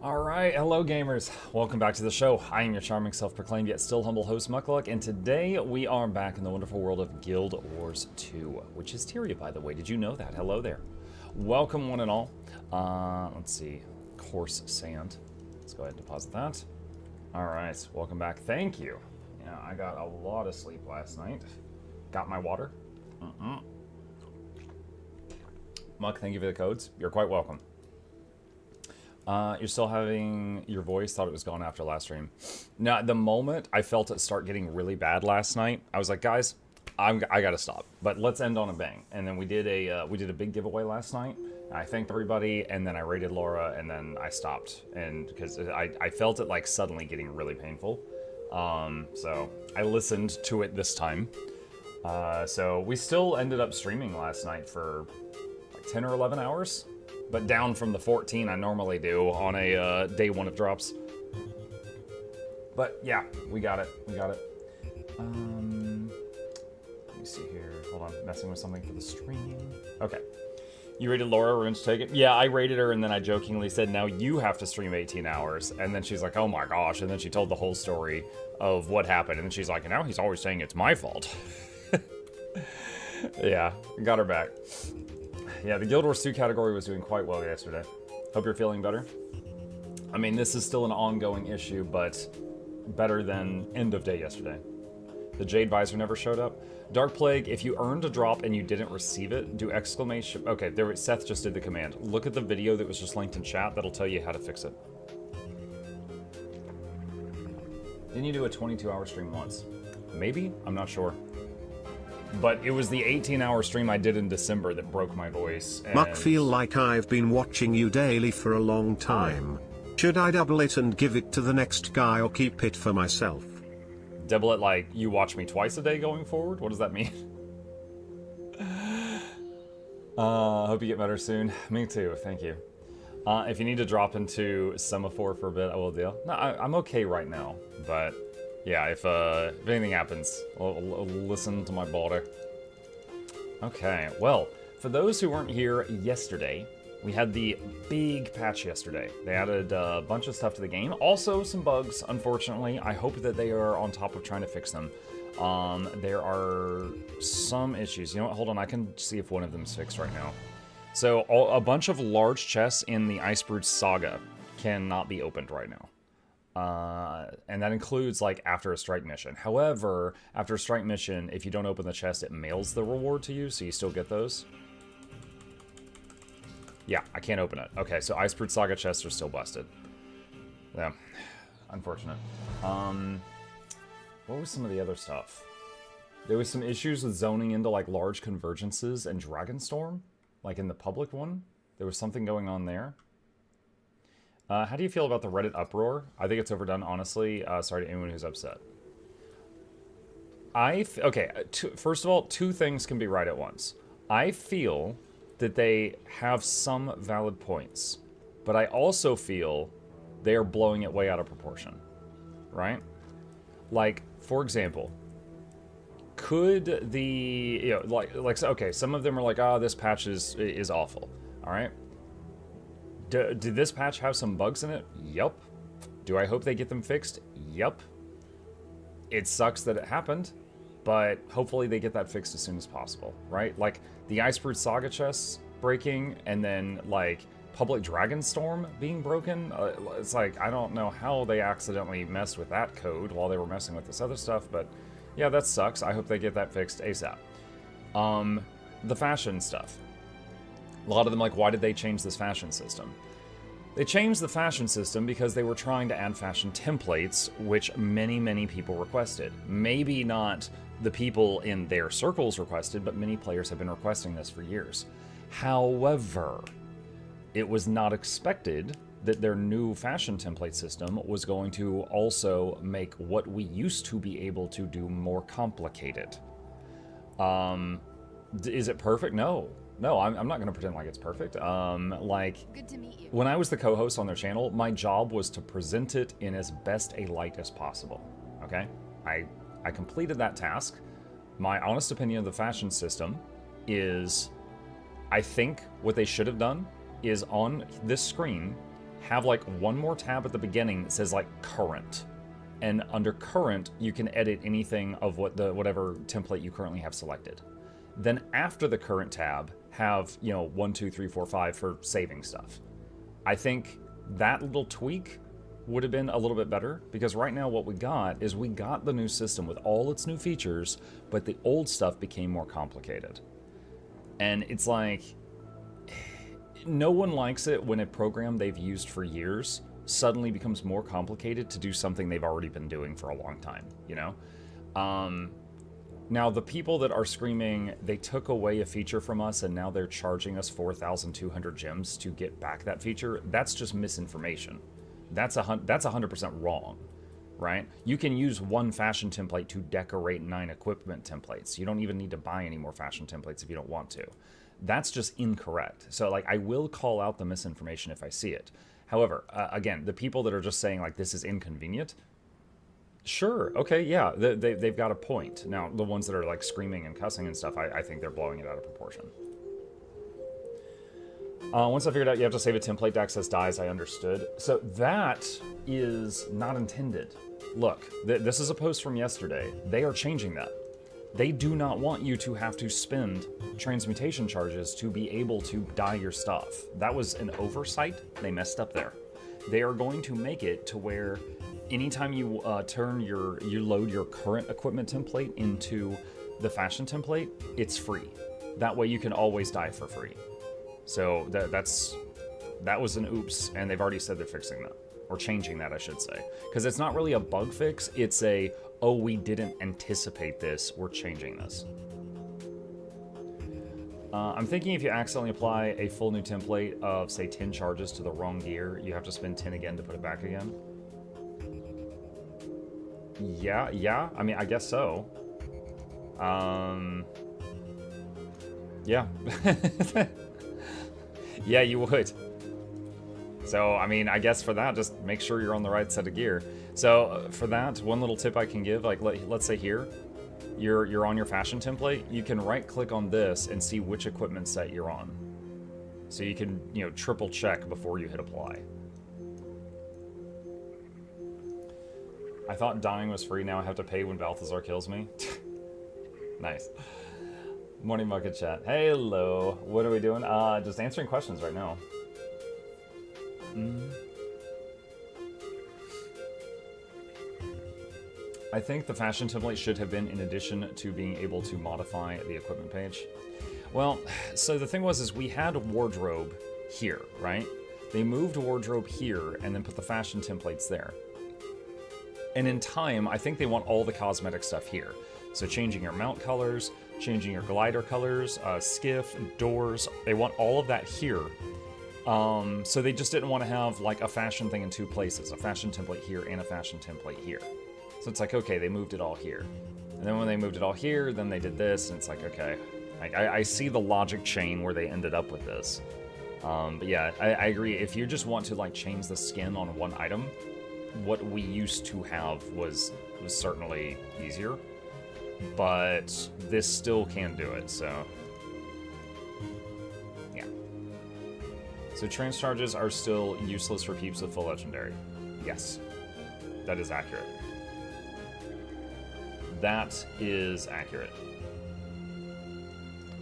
Alright, hello gamers. Welcome back to the show. I am your charming, self-proclaimed, yet still humble host, Mukluk, and today we are back in the wonderful world of Guild Wars 2, which is Tyria, by the way. Did you know that? Hello there. Welcome, one and all. Let's see. Coarse sand. Let's go ahead and deposit that. Alright, welcome back. Thank you. Yeah, I got a lot of sleep last night. Got my water. Muck, thank you for the codes. You're quite welcome. You're still having your voice. Thought it was gone after last stream. Now, at the moment I felt it start getting really bad last night, I was like, guys, I gotta stop. But let's end on a bang. And then we did a big giveaway last night. I thanked everybody, and then I raided Laura, and then I stopped. And because I felt it like suddenly getting really painful. So I listened to it this time. So we still ended up streaming last night for like 10 or 11 hours. But down from the 14 I normally do on a day one of drops. But yeah, we got it. We got it. Let me see here. Hold on, messing with something for the stream. Okay. You rated Laura, we're going to take it? Yeah, I rated her, and then I jokingly said, now you have to stream 18 hours. And then she's like, oh my gosh. And then she told the whole story of what happened. And then she's like, and now he's always saying it's my fault. Yeah, got her back. Yeah, the Guild Wars 2 category was doing quite well yesterday. Hope you're feeling better. I mean, this is still an ongoing issue, but better than end of day yesterday. The Jade Visor never showed up. Dark Plague, if you earned a drop and you didn't receive it, do exclamation... Okay, there. Seth just did the command. Look at the video that was just linked in chat. That'll tell you how to fix it. Didn't you do a 22-hour stream once? Maybe? I'm not sure. But it was the 18-hour stream I did in December that broke my voice. And... Muck, feel like I've been watching you daily for a long time. Should I double it and give it to the next guy or keep it for myself? Double it like you watch me twice a day going forward? What does that mean? Hope you get better soon. Me too, thank you. If you need to drop into Semaphore for a bit, I will deal. No, I'm okay right now, but... yeah, if anything happens, I'll listen to my body. Okay, well, for those who weren't here yesterday, we had the big patch yesterday. They added a bunch of stuff to the game. Also, some bugs, unfortunately. I hope that they are on top of trying to fix them. There are some issues. You know what? Hold on, I can see if one of them is fixed right now. So, a bunch of large chests in the Icebrood Saga cannot be opened right now. And that includes, like, after a strike mission. However, after a strike mission, if you don't open the chest, it mails the reward to you, so you still get those. Yeah, I can't open it. Okay, so Icebrood Saga chests are still busted. Yeah, unfortunate. What was some of the other stuff? There was some issues with zoning into, like, large convergences and Dragonstorm, like in the public one. There was something going on there. How do you feel about the Reddit uproar? I think it's overdone, honestly. Sorry to anyone who's upset. Okay, first of all, two things can be right at once. I feel that they have some valid points, but I also feel they are blowing it way out of proportion, right? Like, for example, could the, you know, okay, some of them are like, oh, this patch is awful, all right? Did this patch have some bugs in it? Yup. Do I hope they get them fixed? Yup. It sucks that it happened, but hopefully they get that fixed as soon as possible, right? Like, the Icebrood Saga chests breaking, and then, like, Public Dragonstorm being broken. It's like, I don't know how they accidentally messed with that code while they were messing with this other stuff, but yeah, that sucks. I hope they get that fixed ASAP. The fashion stuff. A lot of them like, why did they change this fashion system? They changed the fashion system because they were trying to add fashion templates, which many people requested. Maybe not the people in their circles requested, but many players have been requesting this for years. However, it was not expected that their new fashion template system was going to also make what we used to be able to do more complicated. Is it perfect? No. No, I'm not going to pretend like it's perfect. Like, good to meet you. When I was the co-host on their channel, my job was to present it in as best a light as possible, okay? I completed that task. My honest opinion of the fashion system is, I think what they should have done is on this screen, have like one more tab at the beginning that says like current. And under current, you can edit anything of whatever template you currently have selected. Then after the current tab, have, you know, 1, 2, 3, 4, 5 for saving stuff. I think that little tweak would have been a little bit better, because right now what we got is we got the new system with all its new features, but the old stuff became more complicated. And it's like, no one likes it when a program they've used for years suddenly becomes more complicated to do something they've already been doing for a long time, you know? Now, the people that are screaming, they took away a feature from us and now they're charging us 4,200 gems to get back that feature, that's just misinformation. That's 100% wrong, right? You can use one fashion template to decorate 9 equipment templates. You don't even need to buy any more fashion templates if you don't want to. That's just incorrect. So, like, I will call out the misinformation if I see it. However, again, the people that are just saying, like, this is inconvenient, sure, okay, yeah, they've got a point. Now, the ones that are, like, screaming and cussing and stuff, I think they're blowing it out of proportion. Once I figured out you have to save a template to access dyes, I understood. So that is not intended. Look, this is a post from yesterday. They are changing that. They do not want you to have to spend transmutation charges to be able to dye your stuff. That was an oversight. They messed up there. They are going to make it to where anytime you load your current equipment template into the fashion template, it's free. That way you can always dye for free. So that was an oops, and they've already said they're fixing that. Or changing that, I should say. Because it's not really a bug fix, it's a, oh, we didn't anticipate this, we're changing this. I'm thinking if you accidentally apply a full new template of, say, 10 charges to the wrong gear, you have to spend 10 again to put it back again. Yeah, I mean, I guess so. Yeah. Yeah, you would. So, I mean, I guess for that, just make sure you're on the right set of gear. So, for that, one little tip I can give, like, let's say here, you're on your fashion template, you can right-click on this and see which equipment set you're on. So you can, you know, triple check before you hit apply. I thought dying was free, now I have to pay when Balthazar kills me. Nice. Morning Bucket Chat. Hello. What are we doing? Just answering questions right now. I think the fashion template should have been in addition to being able to modify the equipment page. Well, so the thing was we had wardrobe here, right? They moved wardrobe here and then put the fashion templates there. And in time, I think they want all the cosmetic stuff here. So changing your mount colors, changing your glider colors, skiff, doors, they want all of that here. So they just didn't want to have like a fashion thing in 2 places, a fashion template here and a fashion template here. So it's like, okay, they moved it all here. And then when they moved it all here, then they did this, and it's like, okay. I see the logic chain where they ended up with this. But yeah, I agree. If you just want to like change the skin on one item, what we used to have was certainly easier. But this still can do it, so... yeah. So trans charges are still useless for peeps with full legendary. Yes. That is accurate. That is accurate.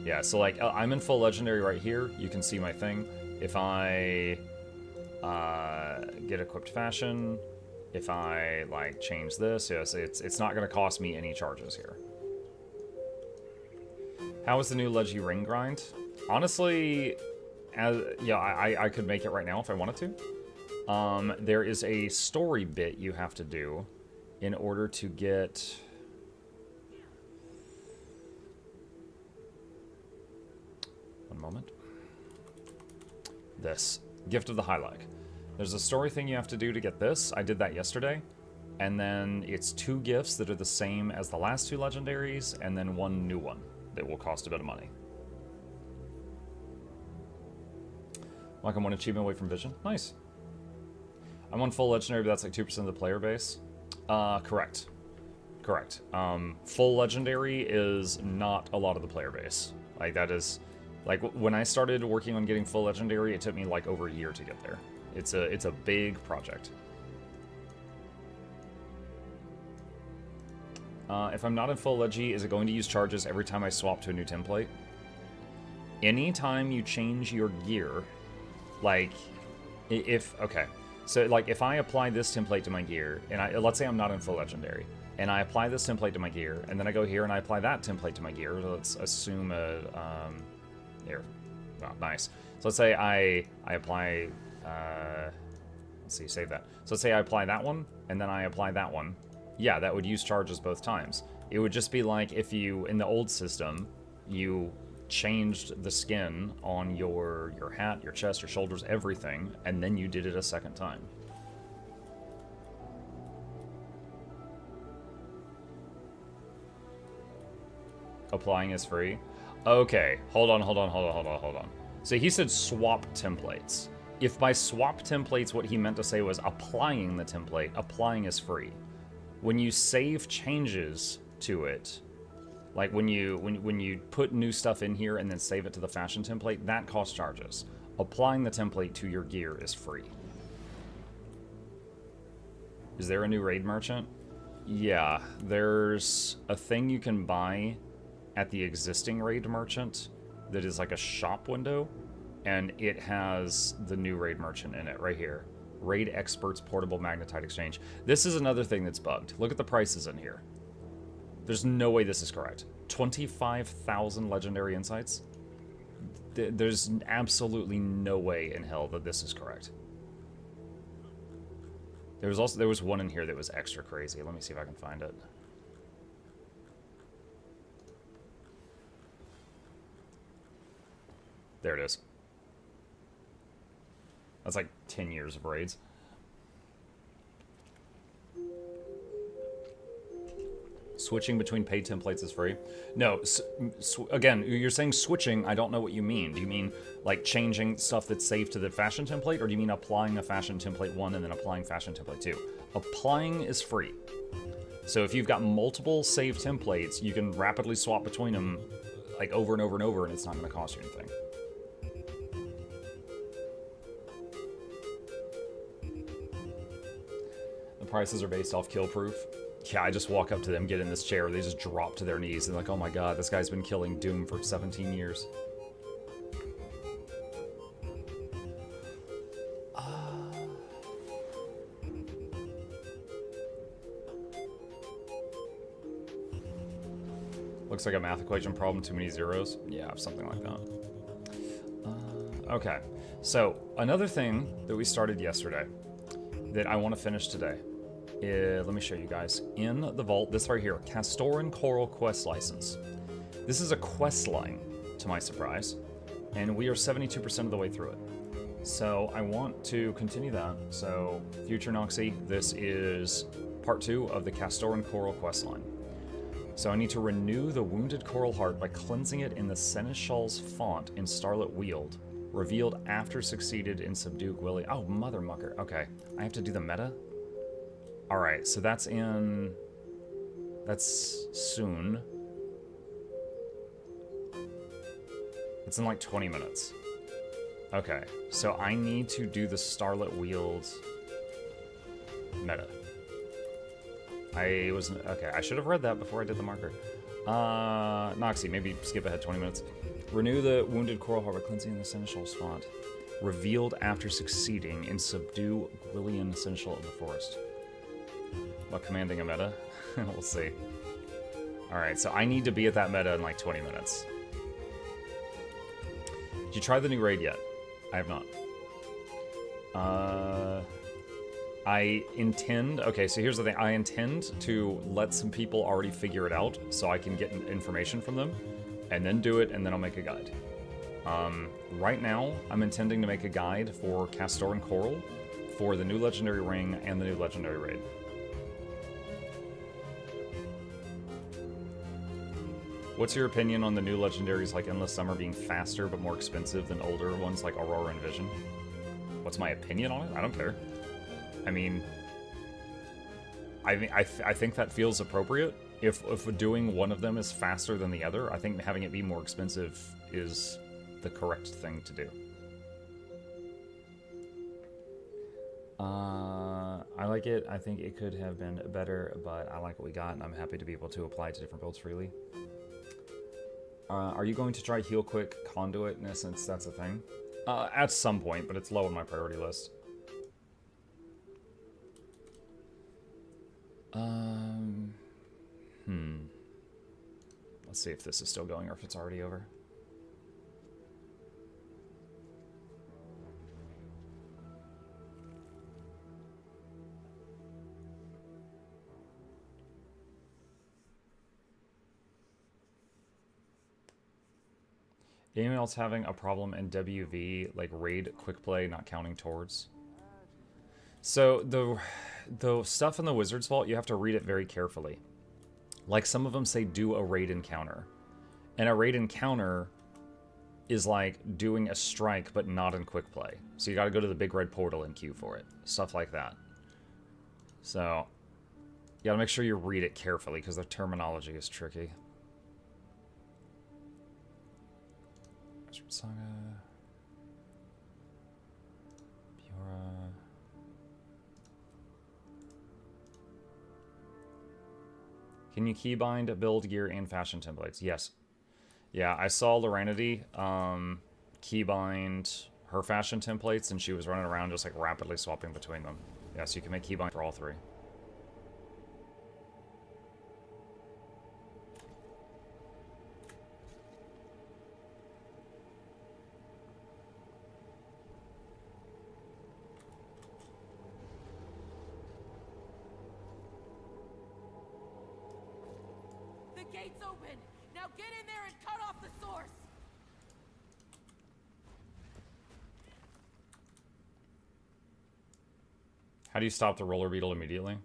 Yeah, so like, I'm in full legendary right here. You can see my thing. If I get equipped fashion, if I like change this, yes, it's not going to cost me any charges here. How is the new Leggy ring grind? Honestly, I could make it right now if I wanted to. There is a story bit you have to do in order to get... one moment. This. Gift of the Hylag. There's a story thing you have to do to get this. I did that yesterday. And then it's 2 gifts that are the same as the last 2 legendaries, and then 1 new one that will cost a bit of money. Like I'm 1 achievement away from Vision. Nice. I'm on full legendary, but that's like 2% of the player base. Correct. Correct. Full legendary is not a lot of the player base. Like that is... like when I started working on getting full legendary, it took me like over a year to get there. It's a big project. If I'm not in full Legi, is it going to use charges every time I swap to a new template? Anytime you change your gear, like, okay. So, like, if I apply this template to my gear, and let's say I'm not in full Legendary, and I apply this template to my gear, and then I go here and I apply that template to my gear, let's assume here. Oh, nice. So let's say I apply, let's see, save that. So let's say I apply that one, and then I apply that one. Yeah, that would use charges both times. It would just be like if you, in the old system, you changed the skin on your hat, your chest, your shoulders, everything, and then you did it a second time. Applying is free. Okay, hold on. So he said swap templates. If by swap templates what he meant to say was applying the template, applying is free. When you save changes to it, like when you put new stuff in here and then save it to the fashion template, that costs charges. Applying the template to your gear is free. Is there a new raid merchant? Yeah, there's a thing you can buy at the existing raid merchant that is like a shop window, and it has the new raid merchant in it right here. Raid Experts Portable Magnetite Exchange. This is another thing that's bugged. Look at the prices in here. There's no way this is correct. 25,000 legendary insights? There's absolutely no way in hell that this is correct. There was one in here that was extra crazy. Let me see if I can find it. There it is. That's like 10 years of raids. Switching between paid templates is free. No, again, you're saying switching, I don't know what you mean. Do you mean like changing stuff that's saved to the fashion template, or do you mean applying a fashion template 1 and then applying fashion template 2? Applying is free. So if you've got multiple saved templates, you can rapidly swap between them like over and over and over, and it's not going to cost you anything. Prices are based off kill proof. Yeah, I just walk up to them, get in this chair, they just drop to their knees and like, oh my god, this guy's been killing Doom for 17 years. Looks like a math equation problem, too many zeros. Yeah, something like that. Okay, so another thing that we started yesterday that I want to finish today. Let me show you guys. In the vault, this right here, Castorin Coral quest license. This is a quest line, to my surprise, and we are 72% of the way through it. So I want to continue that. So, future Noxxi, this is part 2 of the Castorin Coral quest line. So I need to renew the Wounded Coral Heart by cleansing it in the Seneschal's font in Starlit Weald, revealed after succeeded in Subdue Gwilly. Oh, mother mucker. Okay, I have to do the meta? Alright, so that's soon. It's in like 20 minutes. Okay, so I need to do the Starlit Weald meta. Okay, I should have read that before I did the marker. Noxxi, maybe skip ahead 20 minutes. Renew the Wounded Coral Heart by cleansing the Seneschal's font. Revealed after succeeding in Subdue Gwillian Seneschal of the Forest. About commanding a meta? We'll see. Alright, so I need to be at that meta in like 20 minutes. Did you try the new raid yet? I have not. I intend... Okay, so here's the thing. I intend to let some people already figure it out so I can get information from them, and then do it, and then I'll make a guide. Right now, I'm intending to make a guide for Castorin Coral for the new Legendary Ring and the new Legendary Raid. What's your opinion on the new legendaries like Endless Summer being faster but more expensive than older ones like Aurora and Vision? What's my opinion on it? I don't care. I mean, I think that feels appropriate. If doing one of them is faster than the other, I think having it be more expensive is the correct thing to do. I like it. I think it could have been better, but I like what we got, and I'm happy to be able to apply to different builds freely. Are you going to try heal quick conduit? In essence, that's a thing. At some point, but it's low on my priority list. Let's see if this is still going or if it's already over. Anyone else having a problem in WV, like raid quick play not counting towards? So the stuff in the Wizard's Vault, you have to read it very carefully. Like some of them say do a raid encounter. And a raid encounter is like doing a strike but not in quick play. So you gotta go to the big red portal and queue for it. Stuff like that. So you gotta make sure you read it carefully because the terminology is tricky. Saga, Piora. Can you keybind, build gear, and fashion templates? Yes. Yeah, I saw Loranity keybind her fashion templates, and she was running around just like rapidly swapping between them. Yeah, so you can make keybind for all three. Gates open! Now get in there and cut off the source! How do you stop the roller beetle immediately?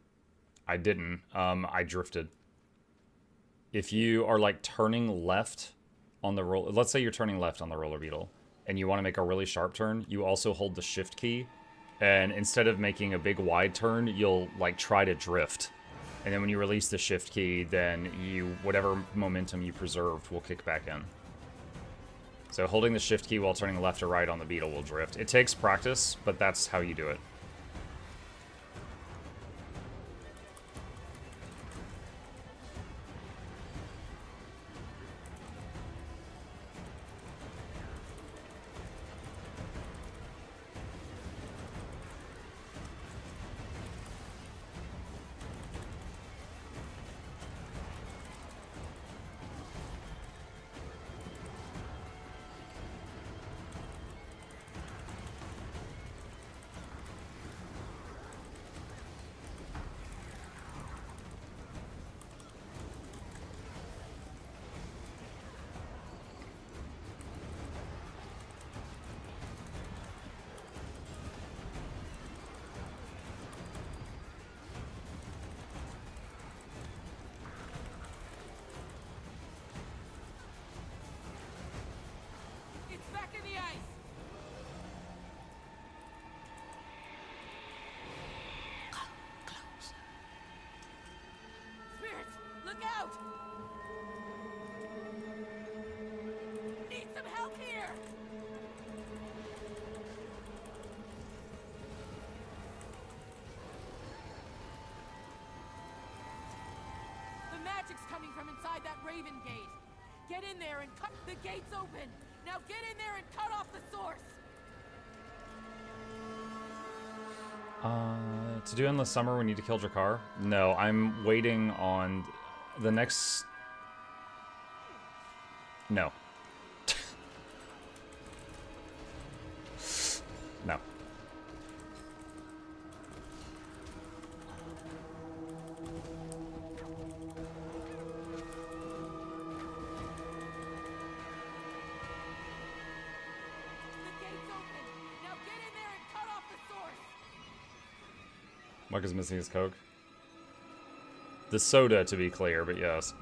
I didn't. I drifted. If you are like turning left on the roll, let's say you're turning left on the roller beetle, and you want to make a really sharp turn, you also hold the shift key, and instead of making a big wide turn, you'll like try to drift. And then when you release the shift key, then whatever momentum you preserved will kick back in. So holding the shift key while turning left or right on the beetle will drift. It takes practice, but that's how you do it. Coming from inside that Raven gate. Get in there and cut the gates open. Now get in there and cut off the source. To do Endless Summer, we need to kill Drakkar? No, I'm waiting on the next... No. No. Mike is missing his Coke. The soda, to be clear, but yes.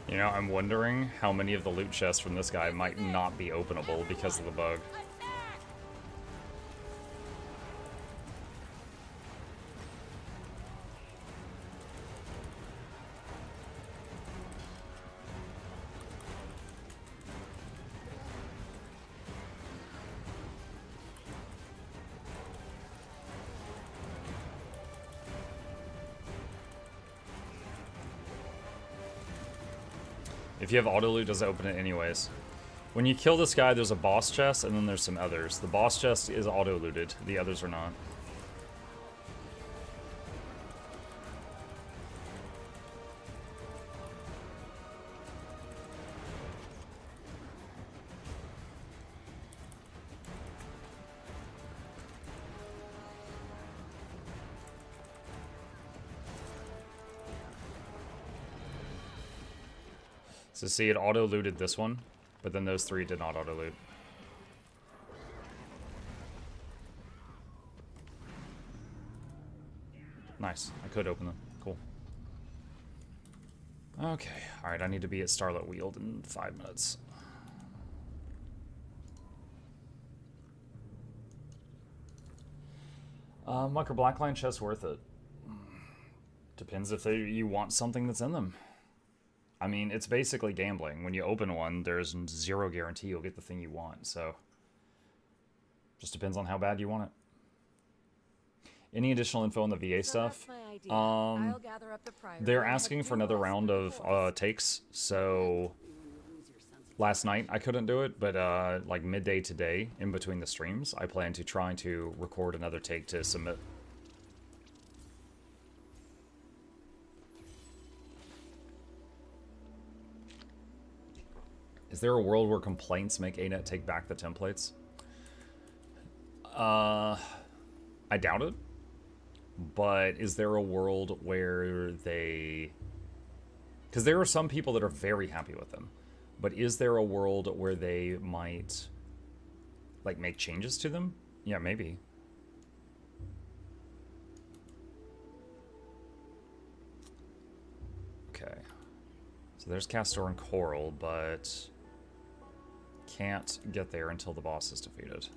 You know, I'm wondering how many of the loot chests from this guy might not be openable because of the bug. If you have auto loot, does it open it anyways? When you kill this guy, there's a boss chest, and then there's some others. The boss chest is auto looted. The others are not. So see, it auto-looted this one, but then those three did not auto-loot. Nice. I could open them. Cool. Okay. Alright, I need to be at Starlit Weald in 5 minutes. Micro Blackline chest worth it. Depends if you want something that's in them. I mean, it's basically gambling. When you open one, there's zero guarantee you'll get the thing you want, so... Just depends on how bad you want it. Any additional info on the VA stuff? They're asking for another round of takes, so... Last night, I couldn't do it, but like midday today, in between the streams, I plan to try to record another take to submit. Is there a world where complaints make ANET take back the templates? I doubt it. But is there a world where they... Because there are some people that are very happy with them. But is there a world where they might, like, make changes to them? Yeah, maybe. Okay. So there's Castorin Coral, but... can't get there until the boss is defeated.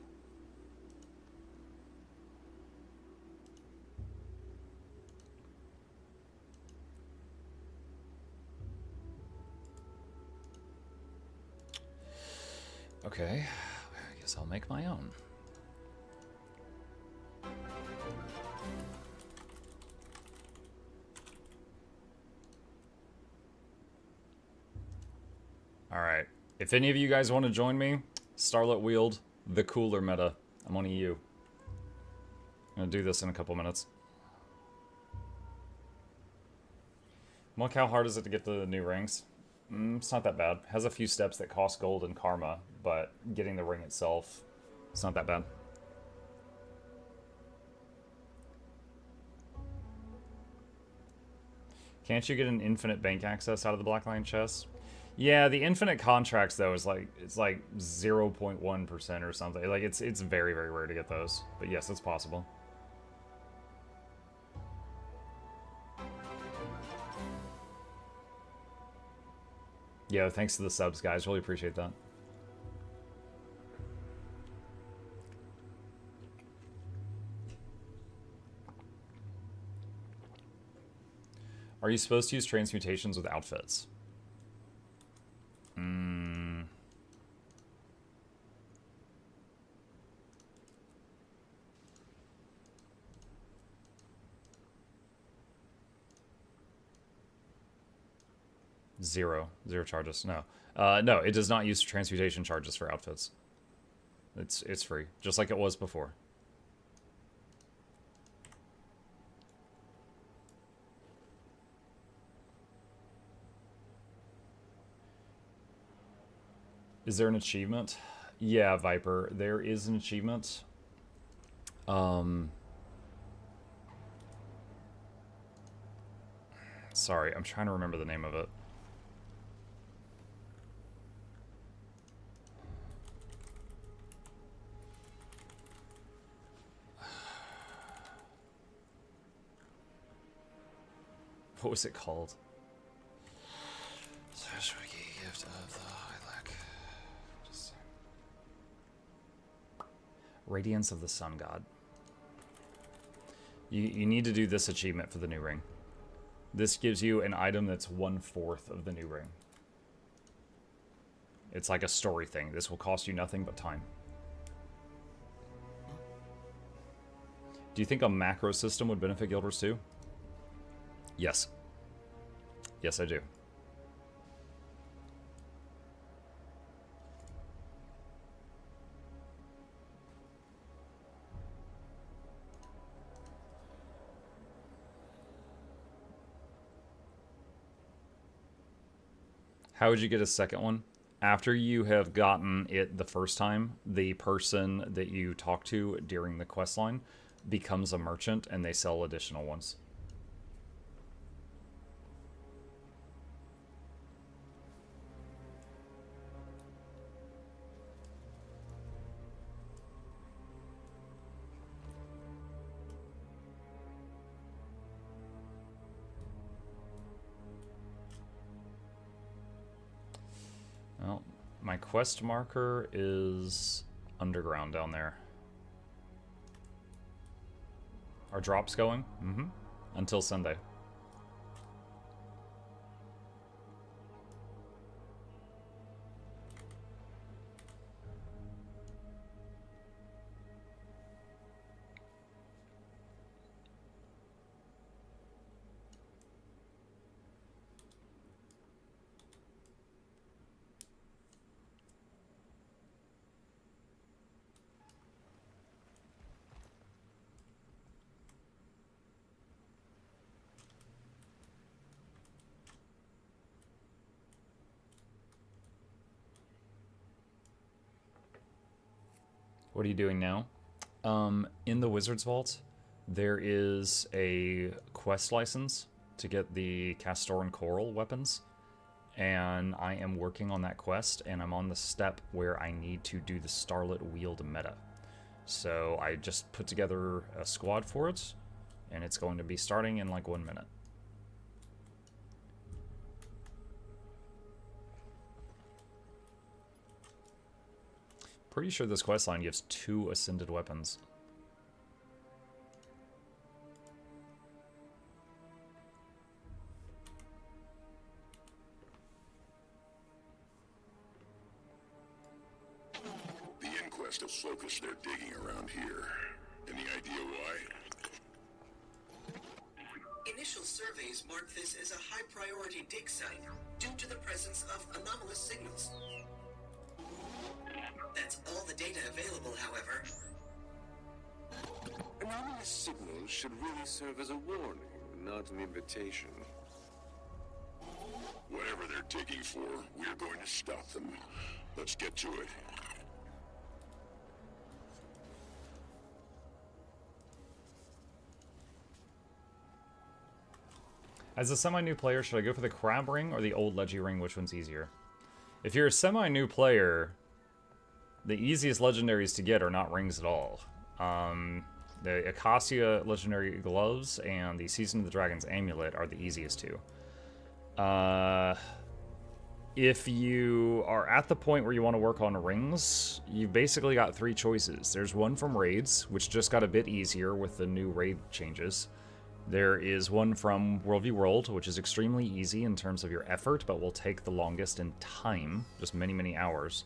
Okay, I guess I'll make my own. Alright. If any of you guys want to join me, Starlit Weald, the cooler meta. I'm on EU. I'm going to do this in a couple minutes. Look, how hard is it to get the new rings? It's not that bad. It has a few steps that cost gold and karma, but getting the ring itself, it's not that bad. Can't you get an infinite bank access out of the Blackline chest? Yeah, the infinite contracts though is like, it's like 0.1% or something. Like it's very, very rare to get those. But yes, it's possible. Yo, thanks to the subs, guys. Really appreciate that. Are you supposed to use transmutations with outfits? Zero charges. No, no, it does not use transmutation charges for outfits. It's free, just like it was before. Is there an achievement? Yeah, Viper, there is an achievement. Sorry, I'm trying to remember the name of it. What was it called? Radiance of the Sun God. You need to do this achievement for the new ring. This gives you an item that's 1/4 of the new ring. It's like a story thing. This will cost you nothing but time. Do you think a macro system would benefit guilders too? Yes. Yes, I do. How would you get a second one? After you have gotten it the first time, the person that you talk to during the quest line becomes a merchant and they sell additional ones. Well, my quest marker is underground down there. Are drops going? Mm-hmm. Until Sunday. What are you doing now? In the Wizard's Vault, there is a quest license to get the Castorin Coral weapons, and I am working on that quest, and I'm on the step where I need to do the Starlit Wield meta. So I just put together a squad for it, and it's going to be starting in like 1 minute. Pretty sure this questline gives 2 ascended weapons. The inquest has focused their digging around here. Any idea why? Initial surveys mark this as a high-priority dig site due to the presence of anomalous signals. That's all the data available, however. Anomalous signals should really serve as a warning, not an invitation. Whatever they're digging for, we're going to stop them. Let's get to it. As a semi-new player, should I go for the crab ring or the old Leggy ring? Which one's easier? If you're a semi-new player, the easiest legendaries to get are not rings at all. The Acacia legendary gloves and the Season of the Dragon's amulet are the easiest two. If you are at the point where you want to work on rings, you've basically got 3 choices. There's one from raids, which just got a bit easier with the new raid changes. There is one from World v World, which is extremely easy in terms of your effort, but will take the longest in time, just many, many hours.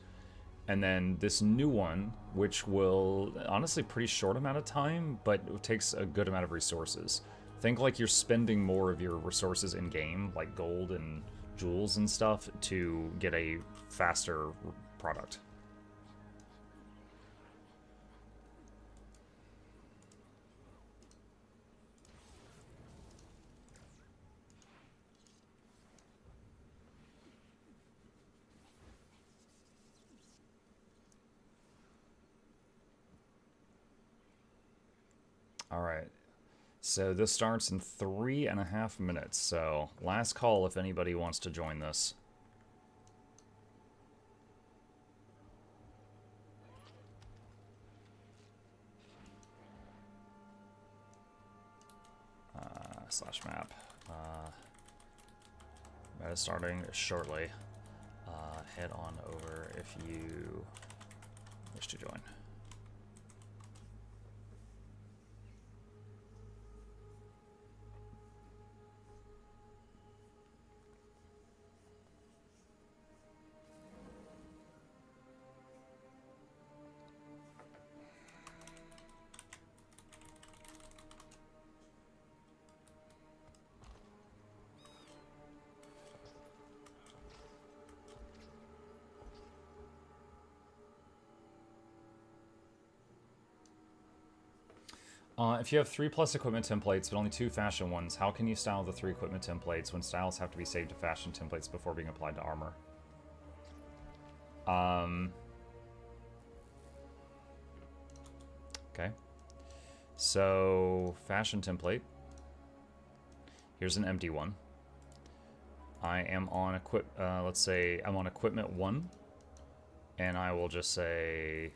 And then this new one, which will, honestly, pretty short amount of time, but it takes a good amount of resources. Think like you're spending more of your resources in-game, like gold and jewels and stuff, to get a faster product. Alright, so this starts in 3.5 minutes, so last call if anybody wants to join this. Slash map. Meta starting shortly. Head on over if you wish to join. If you have 3+ equipment templates, but only 2 fashion ones, how can you style the 3 equipment templates when styles have to be saved to fashion templates before being applied to armor? Okay. So, fashion template. Here's an empty one. I am on let's say I'm on equipment 1, and I will just say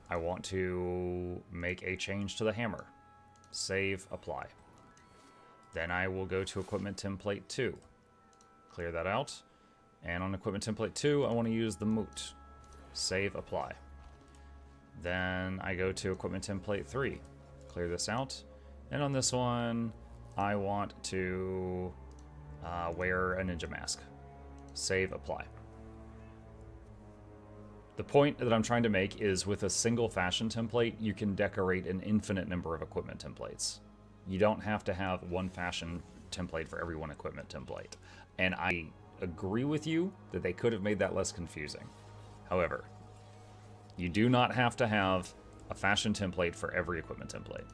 I want to make a change to the hammer. Save, apply. Then I will go to equipment template 2. Clear that out. And on equipment template 2, I want to use the moot. Save, apply. Then I go to equipment template 3. Clear this out. And on this one, I want to wear a ninja mask. Save, apply. The point that I'm trying to make is with a single fashion template, you can decorate an infinite number of equipment templates. You don't have to have one fashion template for every one equipment template. And I agree with you that they could have made that less confusing. However, you do not have to have a fashion template for every equipment template.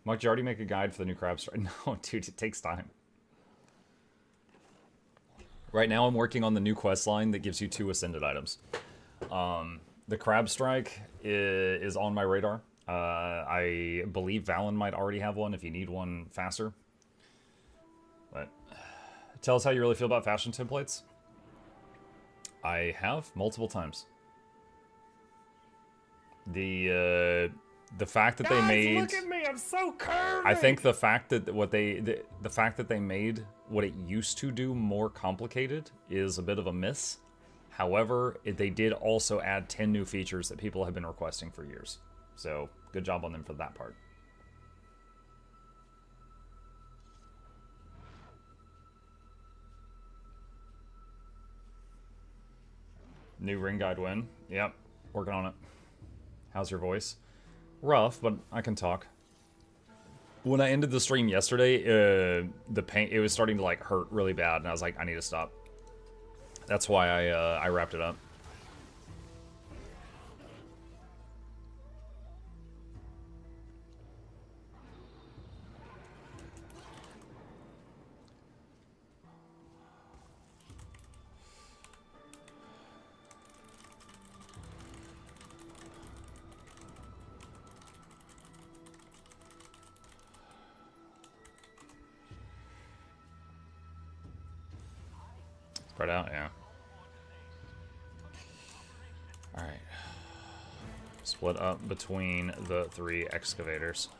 Mark, did you already make a guide for the new crab strike? No, dude, it takes time. Right now I'm working on the new quest line that gives you 2 ascended items. The crab strike is on my radar. I believe Valen might already have one if you need one faster. But tell us how you really feel about fashion templates. I have multiple times. The fact that they made, look at me, I'm so curvy. I think the fact that the fact that they made what it used to do more complicated is a bit of a miss. However, they did also add 10 new features that people have been requesting for years. So, good job on them for that part. New ring guide win. Yep, working on it. How's your voice? Rough, but I can talk. When I ended the stream yesterday, the pain, it was starting to like hurt really bad, and I was like, I need to stop. That's why I wrapped it up. Spread out, yeah. Alright. Split up between the 3 excavators.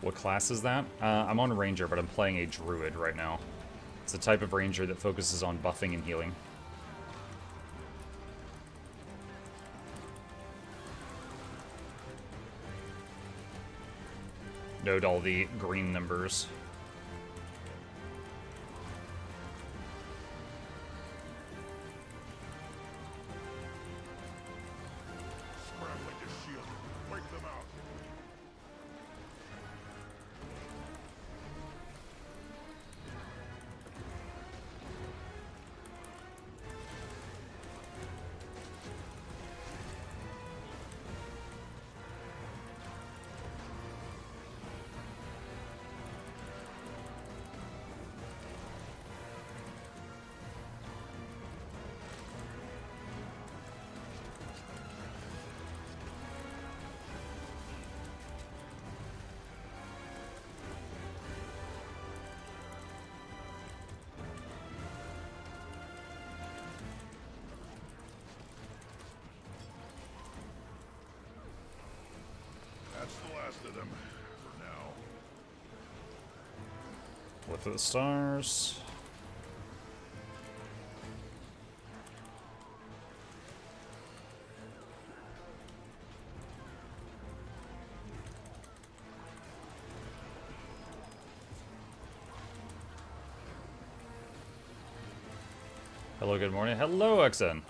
What class is that? I'm on Ranger, but I'm playing a Druid right now. It's a type of Ranger that focuses on buffing and healing. Note all the green numbers. them for now. Lift of the stars. Hello, good morning. Hello, XN.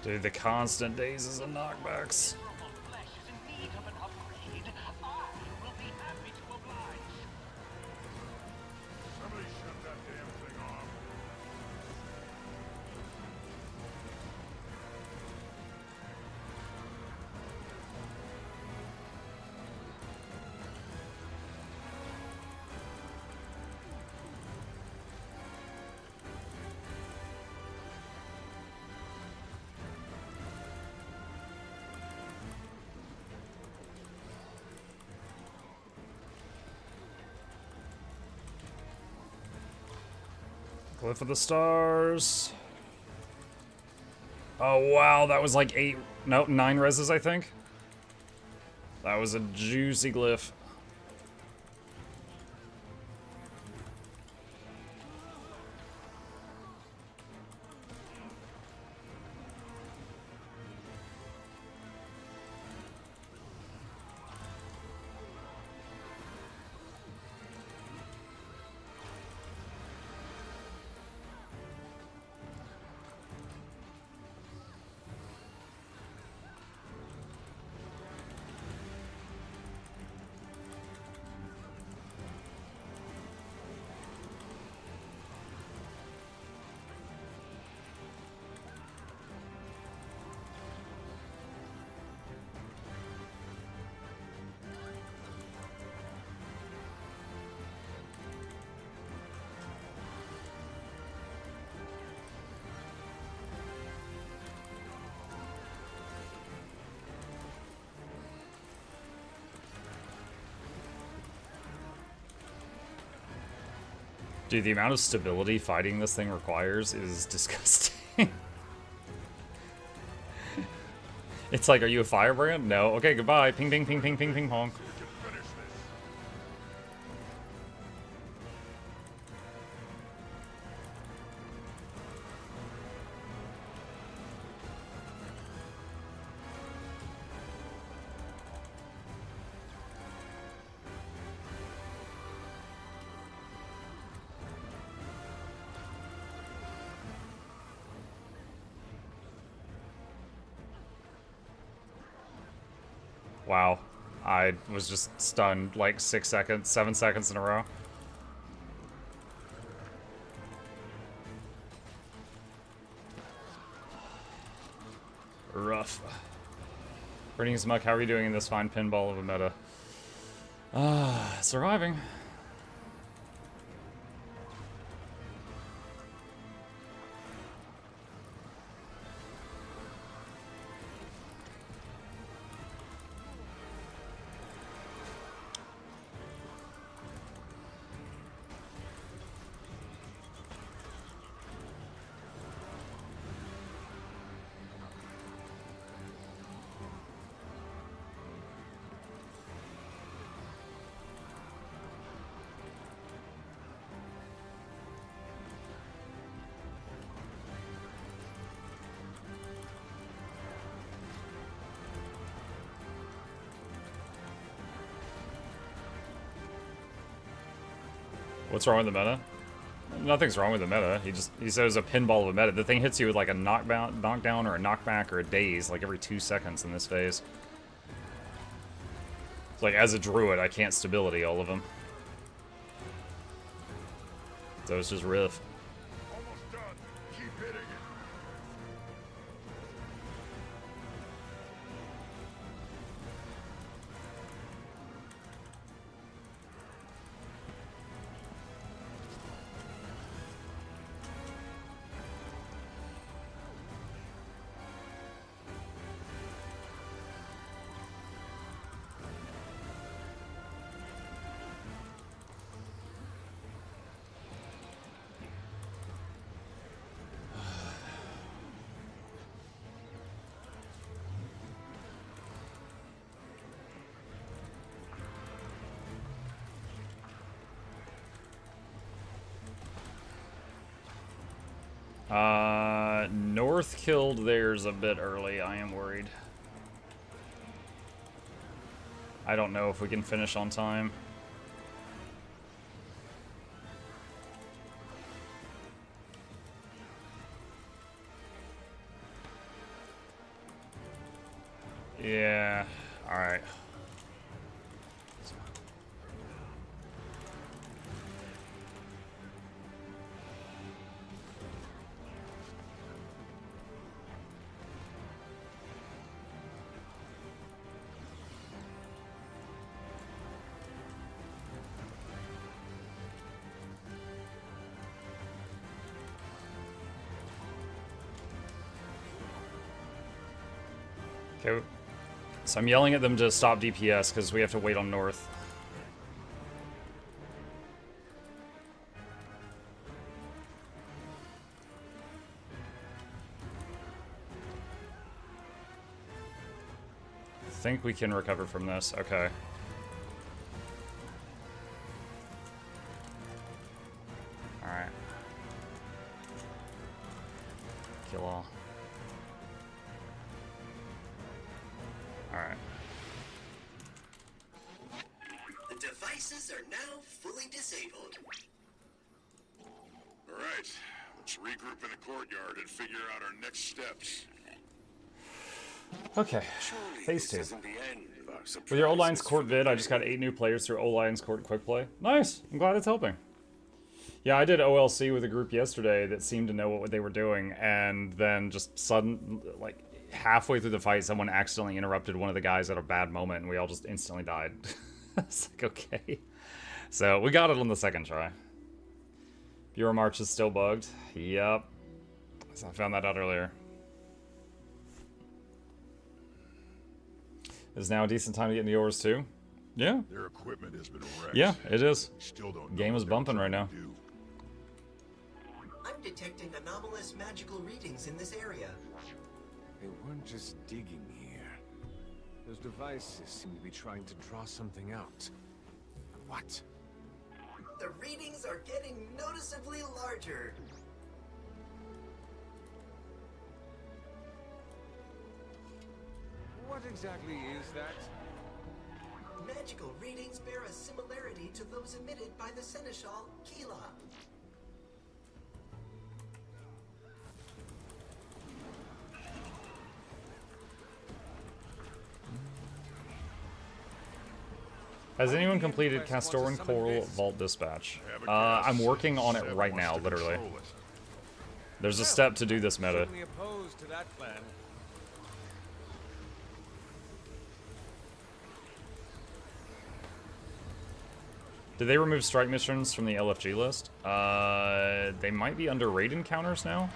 Dude, the constant dazes and knockbacks. Somebody shut that damn thing off. Glyph of the stars. Oh wow, that was like 9 reses, I think. That was a juicy glyph. Dude, the amount of stability fighting this thing requires is disgusting. It's like, are you a firebrand? No. Okay, goodbye. Ping, ping, ping, ping, ping, ping, pong. Wow. I was just stunned like 7 seconds in a row. Rough. Greetings, Muck. How are you doing in this fine pinball of a meta? Surviving. What's wrong with the meta? Nothing's wrong with the meta. He says a pinball of a meta. The thing hits you with like a knockdown or a knockback or a daze like every 2 seconds in this phase. It's like as a druid, I can't stability all of them. So it's just riff. Almost done. Keep hitting it. North killed theirs a bit early. I am worried. I don't know if we can finish on time. Yeah. All right. Okay, so I'm yelling at them to stop DPS because we have to wait on North. I think we can recover from this. Okay. Alright. Kill all. Alright. The devices are now fully disabled. All right, let's regroup in the courtyard and figure out our next steps. Okay. Surely Phase this 2. isn't the end of our With your Old Lions surprises Court for the vid, I just got 8 new players through Old Lions Court Quick Play. Nice! I'm glad it's helping. Yeah, I did OLC with a group yesterday that seemed to know what they were doing, and then just like, halfway through the fight, someone accidentally interrupted one of the guys at a bad moment, and we all just instantly died. It's like, okay. So, we got it on the second try. Bureau March is still bugged. Yep. So I found that out earlier. Is now a decent time to get into yours, too? Yeah. Their equipment has been wrecked. Yeah, it is. Still don't know Game what is they're bumping trying right to now. do. I'm detecting anomalous magical readings in this area. They weren't just digging here. Those devices seem to be trying to draw something out. What? The readings are getting noticeably larger. What exactly is that? Magical readings bear a similarity to those emitted by the Seneschal Kila. Has anyone completed Castorin Coral Vault Dispatch? I'm working on it right now, literally. There's a step to do this meta. Certainly opposed to that plan. Did they remove strike missions from the LFG list? They might be under raid encounters now?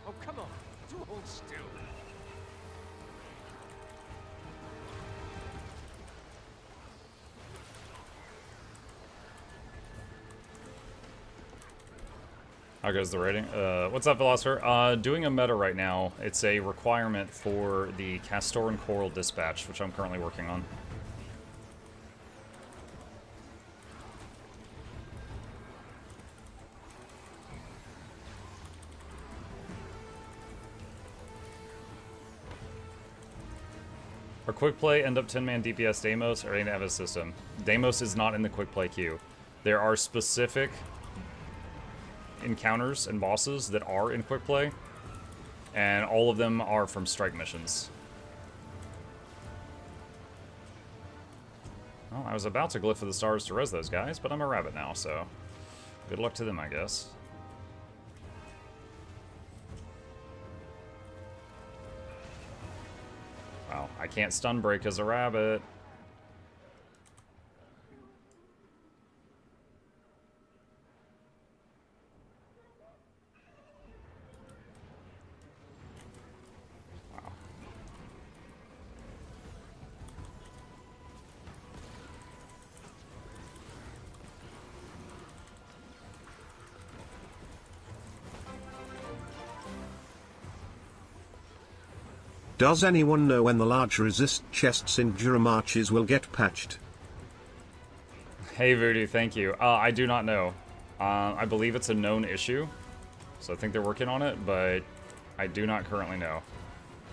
Oh, come on. Do hold still. How goes the rating? What's up, Philosopher? Doing a meta right now. It's a requirement for the Castorin Coral Dispatch, which I'm currently working on. Or quick play end up 10-man DPS Deimos or ain't have a system. Deimos is not in the quick play queue. There are specific encounters and bosses that are in quick play, and all of them are from strike missions. Well, I was about to glyph of the stars to res those guys, but I'm a rabbit now, so good luck to them, I guess. Wow, I can't stun break as a rabbit. Wow. Does anyone know when the large resist chests in Juramarches will get patched? Hey Voodoo, thank you. I do not know. I believe it's a known issue, so I think they're working on it, but I do not currently know.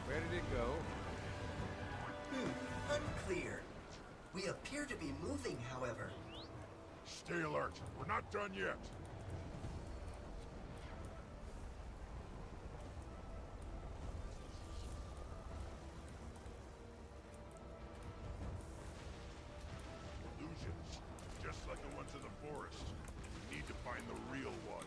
Where did it go? Unclear. We appear to be moving, however. Stay alert. We're not done yet. Illusions, just like the ones in the forest. We need to find the real one.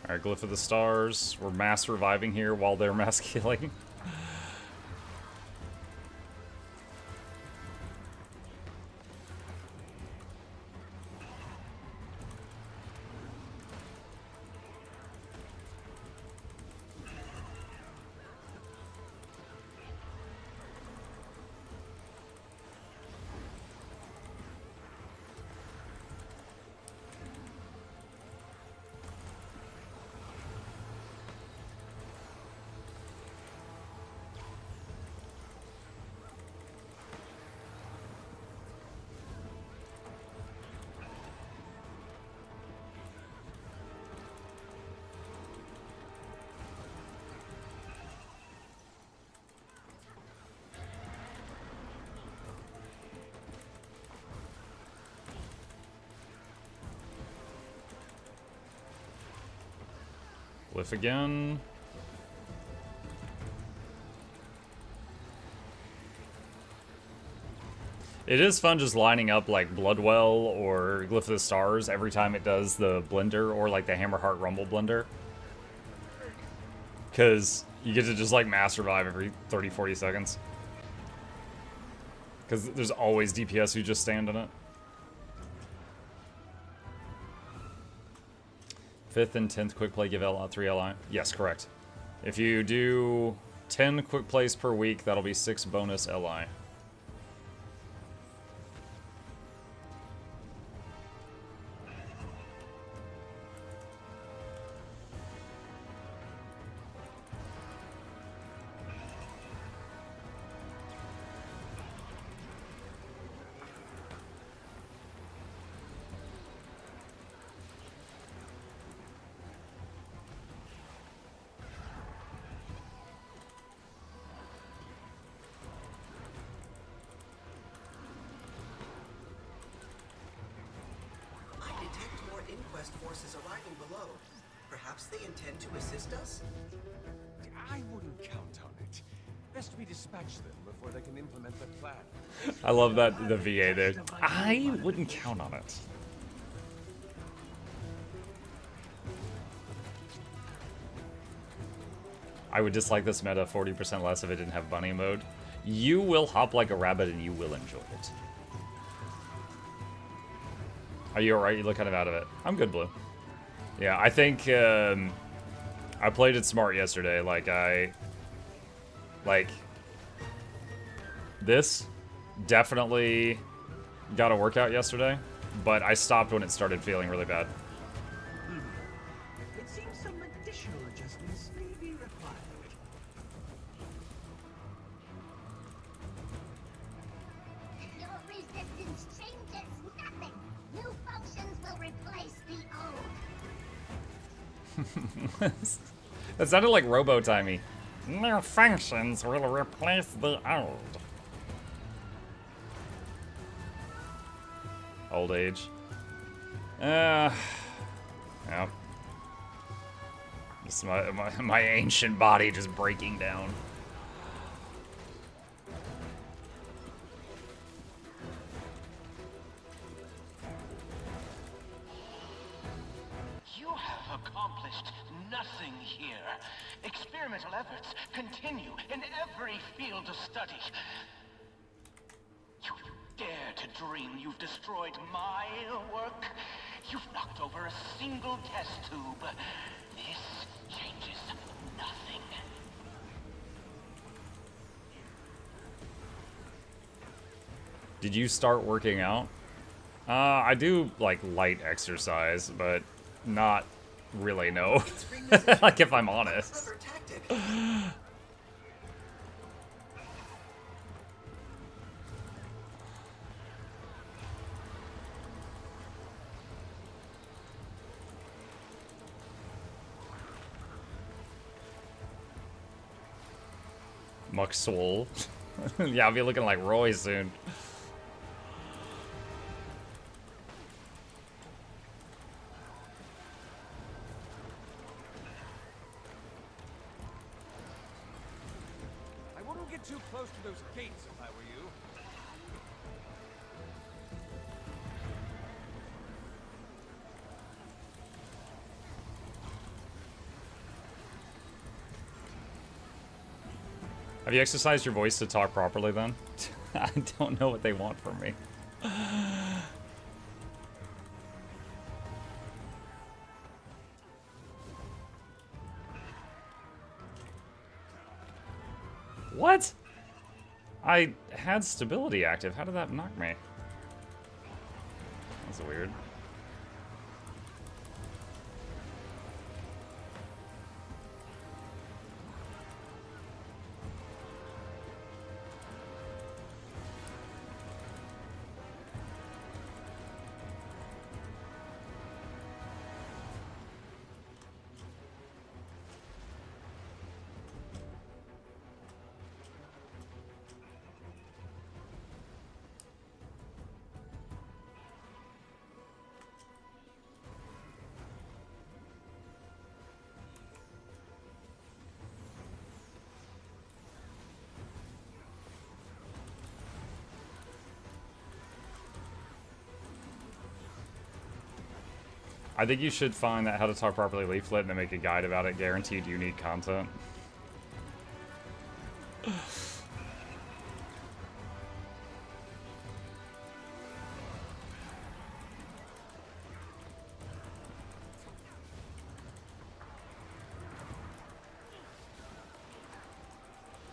Alright, Glyph of the Stars. We're mass reviving here while they're mass killing. Glyph again. It is fun just lining up like Bloodwell or Glyph of the Stars every time it does the blender or like the Hammerheart Rumble blender. Because you get to just like mass revive every 30-40 seconds. Because there's always DPS who just stand in it. 5th and 10th quick play give 3 LI. Yes, correct. If you do 10 quick plays per week, that'll be 6 bonus LI. Forces arriving below. Perhaps they intend to assist us? I wouldn't count on it. Best we dispatch them before they can implement their plan. I love that, the VA there. I wouldn't count on it. I would dislike this meta 40% less if it didn't have bunny mode. You will hop like a rabbit and you will enjoy it. Are you alright? You look kind of out of it. I'm good, Blue. Yeah, I think I played it smart yesterday. Like, this definitely got a workout yesterday, but I stopped when it started feeling really bad. It seems some additional adjustments may be required. Your resistance changes nothing. New functions will replace the old. That sounded like Robo-Timey. New functions will replace the old. Old age. Yeah. Just my ancient body just breaking down. You have accomplished nothing here. Experimental efforts continue in every field of study. You dare to dream you've destroyed my work? You've knocked over a single test tube. This changes nothing. Did you start working out? I do, like, light exercise, but not really, no. Like, if I'm honest. Muck swole. Yeah, I'll be looking like Roy soon. I wouldn't get too close to those gates if I were you. Have you exercised your voice to talk properly then? I don't know what they want from me. What? I had stability active. How did that knock me? That's weird. I think you should find that How to Talk Properly leaflet and then make a guide about it. Guaranteed unique content.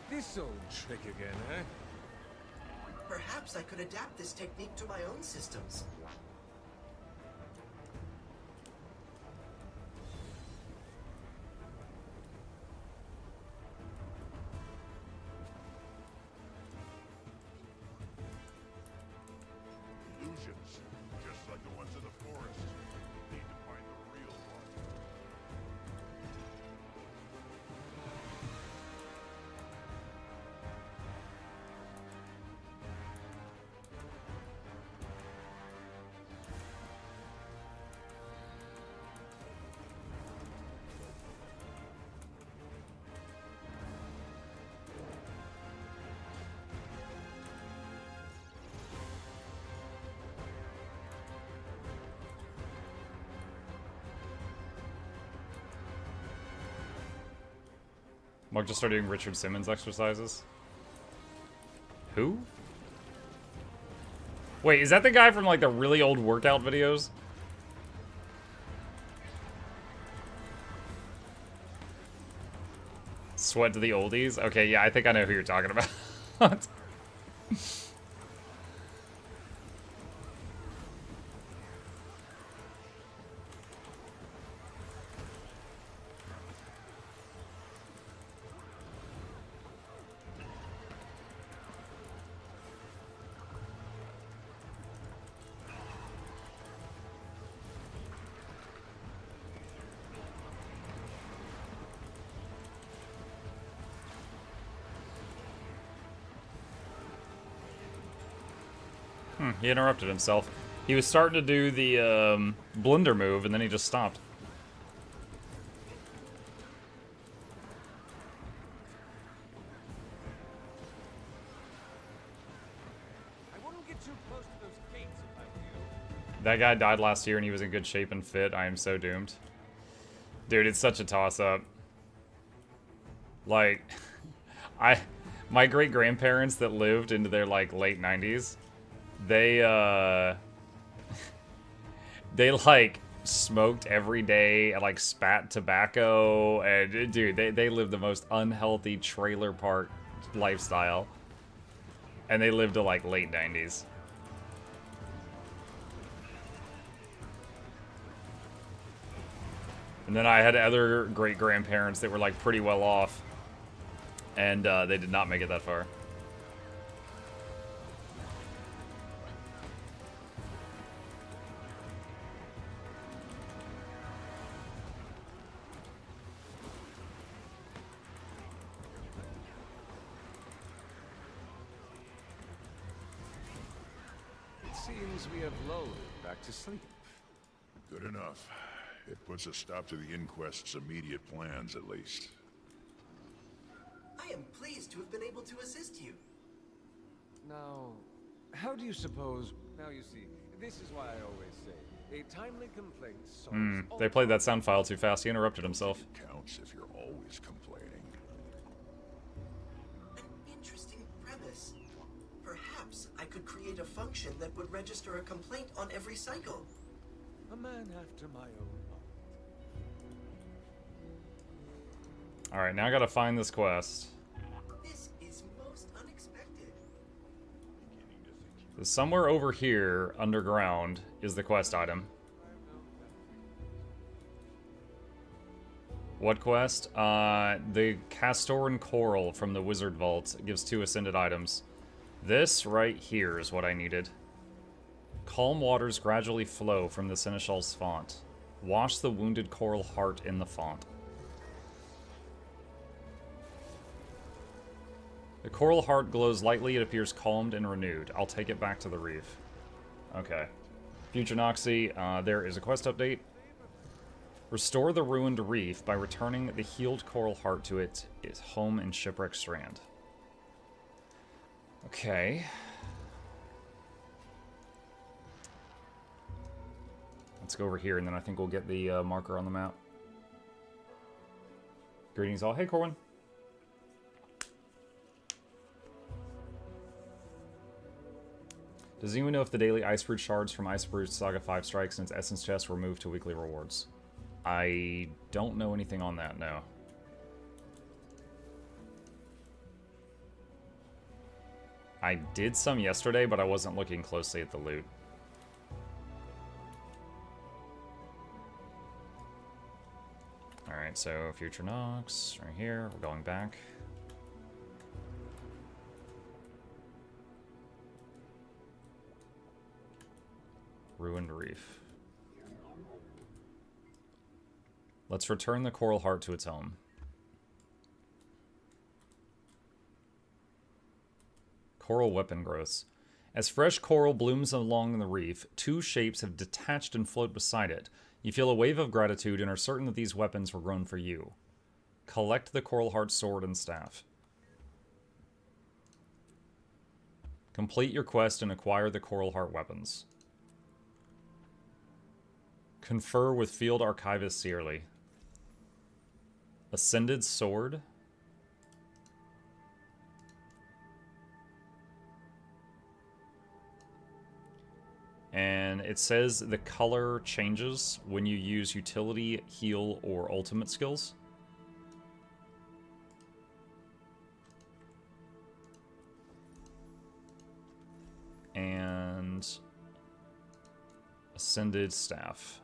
This old trick again, eh? Perhaps I could adapt this technique to my own systems. Illusions, just like the ones in the forest. Need to find the real one. Mark just started doing Richard Simmons exercises. Who? Wait, is that the guy from like the really old workout videos? Sweat to the oldies? Okay, yeah, I think I know who you're talking about. He interrupted himself. He was starting to do the blender move, and then he just stopped. I wouldn't get too close to those gates if I were you. That guy died last year, and he was in good shape and fit. I am so doomed. Dude, it's such a toss-up. Like, my great-grandparents that lived into their, like, late 90s, they like, smoked every day and, like, spat tobacco, and, dude, they lived the most unhealthy trailer park lifestyle. And they lived to, like, late 90s. And then I had other great-grandparents that were, like, pretty well off. And they did not make it that far. It seems we have lulled it back to sleep. Good enough. It puts a stop to the Inquest's immediate plans, at least. I am pleased to have been able to assist you. Now, how do you suppose... Now you see, this is why I always say, a timely complaint solves all They played that sound file too fast. He interrupted himself. Counts if you're always complaining. An interesting premise. Perhaps I could create a function that would register a complaint on every cycle. A man after my own heart. Alright, now I gotta find this quest. This is most unexpected. So somewhere over here, underground, is the quest item. What quest? The Castorin Coral from the Wizard Vault gives 2 ascended items. This right here is what I needed. Calm waters gradually flow from the Seneschal's font. Wash the wounded coral heart in the font. The coral heart glows lightly. It appears calmed and renewed. I'll take it back to the reef. Okay. Future Noxxi, there is a quest update. Restore the ruined reef by returning the healed coral heart to its home in Shipwreck Strand. Okay. Let's go over here, and then I think we'll get the marker on the map. Greetings all. Hey, Corwin. Does anyone know if the daily Ice Brute shards from Ice Brute Saga 5 Strikes and its Essence chest were moved to weekly rewards? I don't know anything on that, no. I did some yesterday, but I wasn't looking closely at the loot. Alright, so Future Nox, right here, we're going back. Ruined Reef. Let's return the coral heart to its home. Coral weapon growths. As fresh coral blooms along the reef, 2 shapes have detached and float beside it. You feel a wave of gratitude and are certain that these weapons were grown for you. Collect the coral heart sword and staff. Complete your quest and acquire the coral heart weapons. Confer with Field Archivist Searly. Ascended Sword. then it says the color changes when you use utility, heal, or ultimate skills. And Ascended Staff.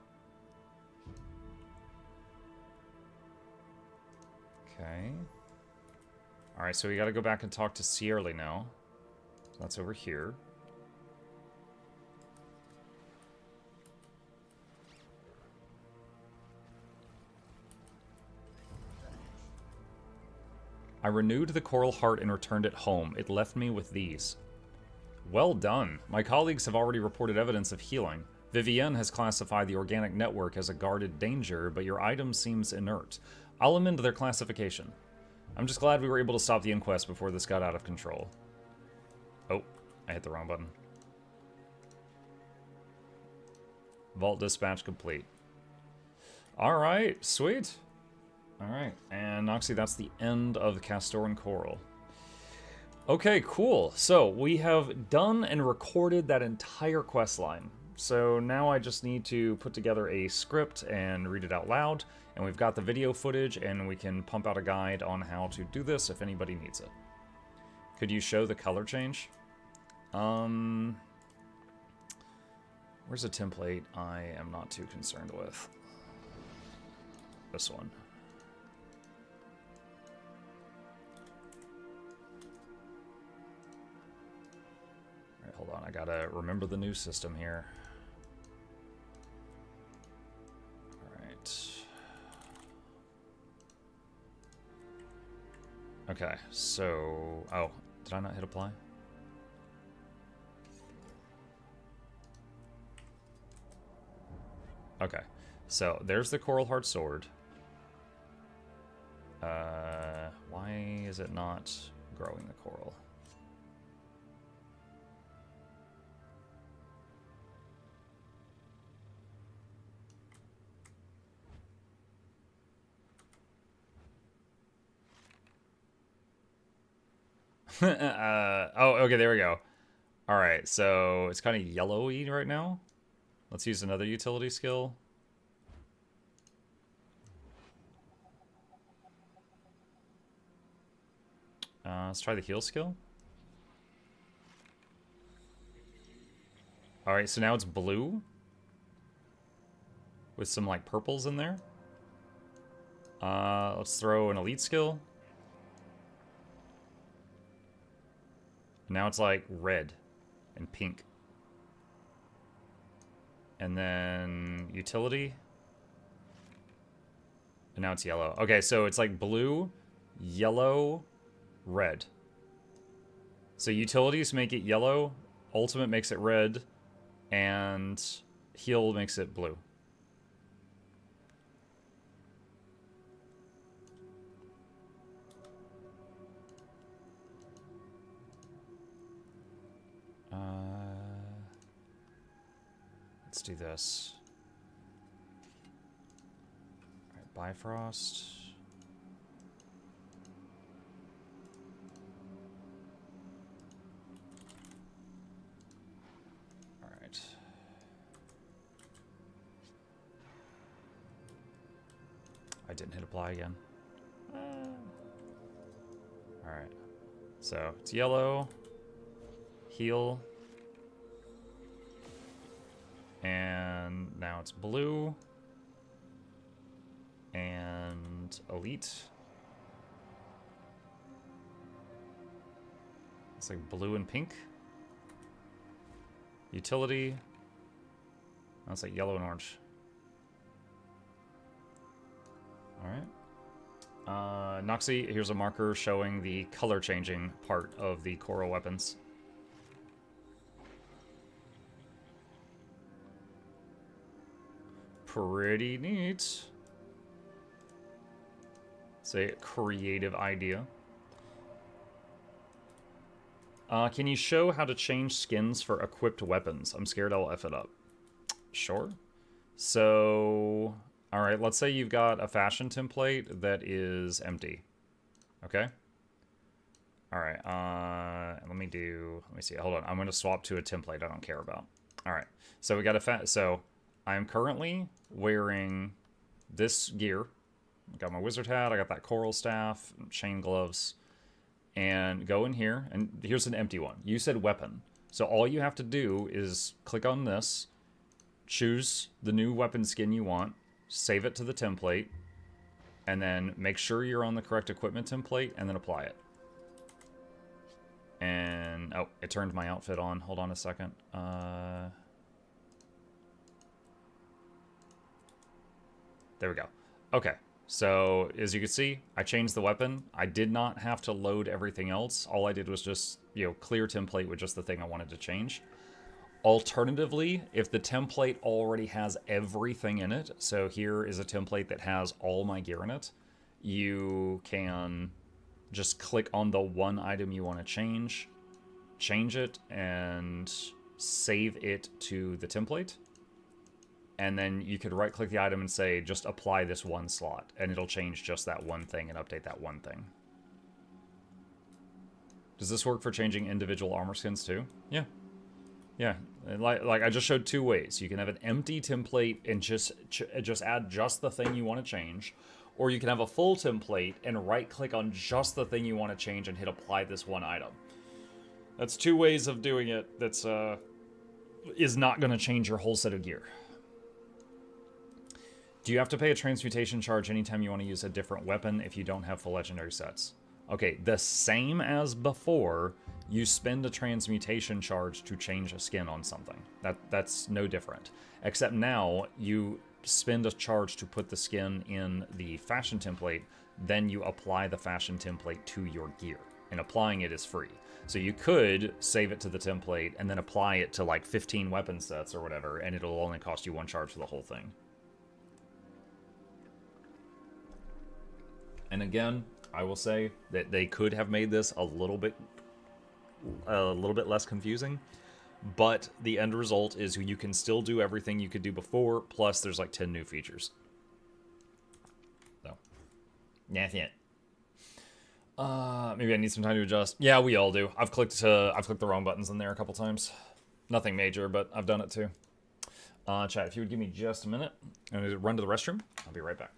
Okay. Alright, so we gotta go back and talk to Cierly now. So that's over here. I renewed the Coral Heart and returned it home. It left me with these. Well done. My colleagues have already reported evidence of healing. Vivienne has classified the organic network as a guarded danger, but your item seems inert. I'll amend their classification. I'm just glad we were able to stop the inquest before this got out of control. Oh, I hit the wrong button. Vault dispatch complete. Alright, sweet. Alright, and Noxxi, that's the end of the Castorin Coral. Okay, cool. So, we have done and recorded that entire quest line. So now I just need to put together a script and read it out loud, and we've got the video footage, and we can pump out a guide on how to do this if anybody needs it. Could you show the color change? Where's a template I am not too concerned with? This one. Alright, hold on, I gotta remember the new system here. Okay, so... Oh, did I not hit apply? Okay, so there's the Coral Heart Sword. Why is it not growing the coral? Oh, okay, there we go. Alright, so it's kind of yellowy right now. Let's use another utility skill. Let's try the heal skill. Alright, so now it's blue. With some, like, purples in there. Let's throw an elite skill. Now it's like red and pink. And then utility. And now it's yellow. Okay, so it's like blue, yellow, red. So utilities make it yellow, ultimate makes it red, and heal makes it blue. Let's do this. Alright, Bifrost. Alright. I didn't hit apply again. Alright. So, it's yellow. Heal. And now it's blue. And elite. It's like blue and pink. Utility. That's like yellow and orange. Alright. Noxxi, here's a marker showing the color changing part of the coral weapons. Pretty neat. It's a creative idea. Can you show how to change skins for equipped weapons? I'm scared I'll F it up. Sure. So, alright, let's say you've got a fashion template that is empty. Okay? Alright, let me see. Hold on, I'm going to swap to a template I don't care about. All right. So we got a so I'm currently wearing this gear. I got my wizard hat. I got that coral staff, chain gloves, and go in here. And here's an empty one. You said weapon. So all you have to do is click on this, choose the new weapon skin you want, save it to the template, and then make sure you're on the correct equipment template, and then apply it. And, oh, it turned my outfit on. Hold on a second. There we go. Okay, so as you can see, I changed the weapon. I did not have to load everything else. All I did was just, you know, clear template with just the thing I wanted to change. Alternatively, if the template already has everything in it, so here is a template that has all my gear in it, you can just click on the one item you want to change it, and save it to the template. And then you could right-click the item and say, just apply this one slot, and it'll change just that one thing and update that one thing. Does this work for changing individual armor skins too? Yeah. Yeah, like I just showed two ways. You can have an empty template and just add just the thing you want to change, or you can have a full template and right-click on just the thing you want to change and hit apply this one item. That's two ways of doing it that's is not going to change your whole set of gear. Do you have to pay a transmutation charge anytime you want to use a different weapon if you don't have full legendary sets? Okay, the same as before, you spend a transmutation charge to change a skin on something. That's no different. Except now, you spend a charge to put the skin in the fashion template, then you apply the fashion template to your gear. And applying it is free. So you could save it to the template and then apply it to like 15 weapon sets or whatever, and it'll only cost you one charge for the whole thing. And again, I will say that they could have made this a little bit less confusing, but the end result is you can still do everything you could do before, plus there's like 10 new features. So, that's it. Maybe I need some time to adjust. Yeah, we all do. I've clicked the wrong buttons in there a couple times. Nothing major, but I've done it too. Chat, if you would give me just a minute, I'm gonna run to the restroom. I'll be right back.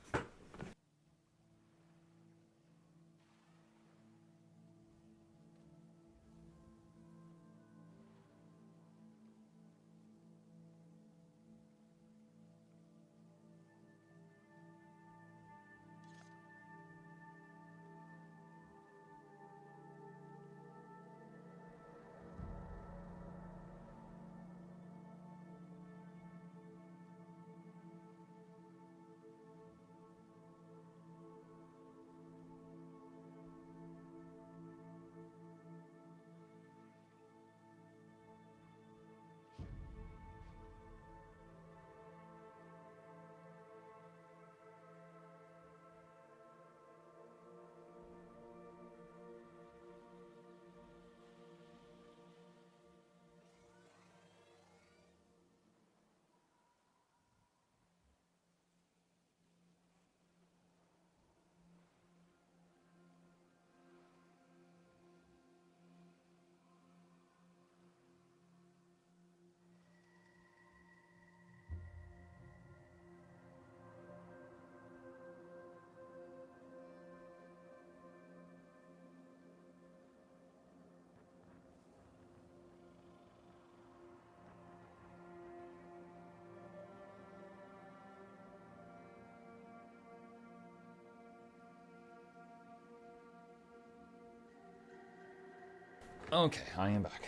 Okay, I am back.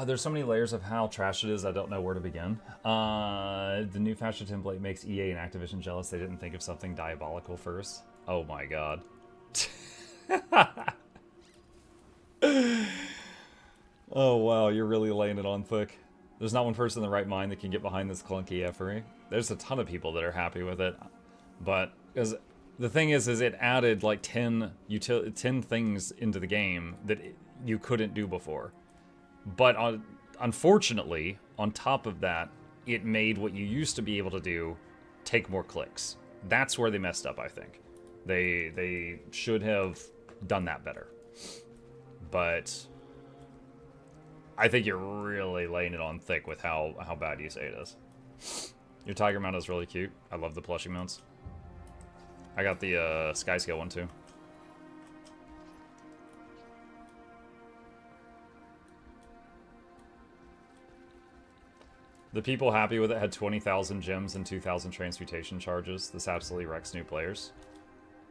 There's so many layers of how trash it is, I don't know where to begin. The new fashion template makes EA and Activision jealous they didn't think of something diabolical first. Oh my god. Oh wow, you're really laying it on thick. There's not one person in the right mind that can get behind this clunky effery. There's a ton of people that are happy with it, but because the thing is it added like 10 things into the game that you couldn't do before. But unfortunately, on top of that, it made what you used to be able to do take more clicks. That's where they messed up, I think. They should have done that better. But I think you're really laying it on thick with how bad you say it is. Your tiger mount is really cute. I love the plushie mounts. I got the sky scale one too. The people happy with it had 20,000 gems and 2,000 transmutation charges. This absolutely wrecks new players.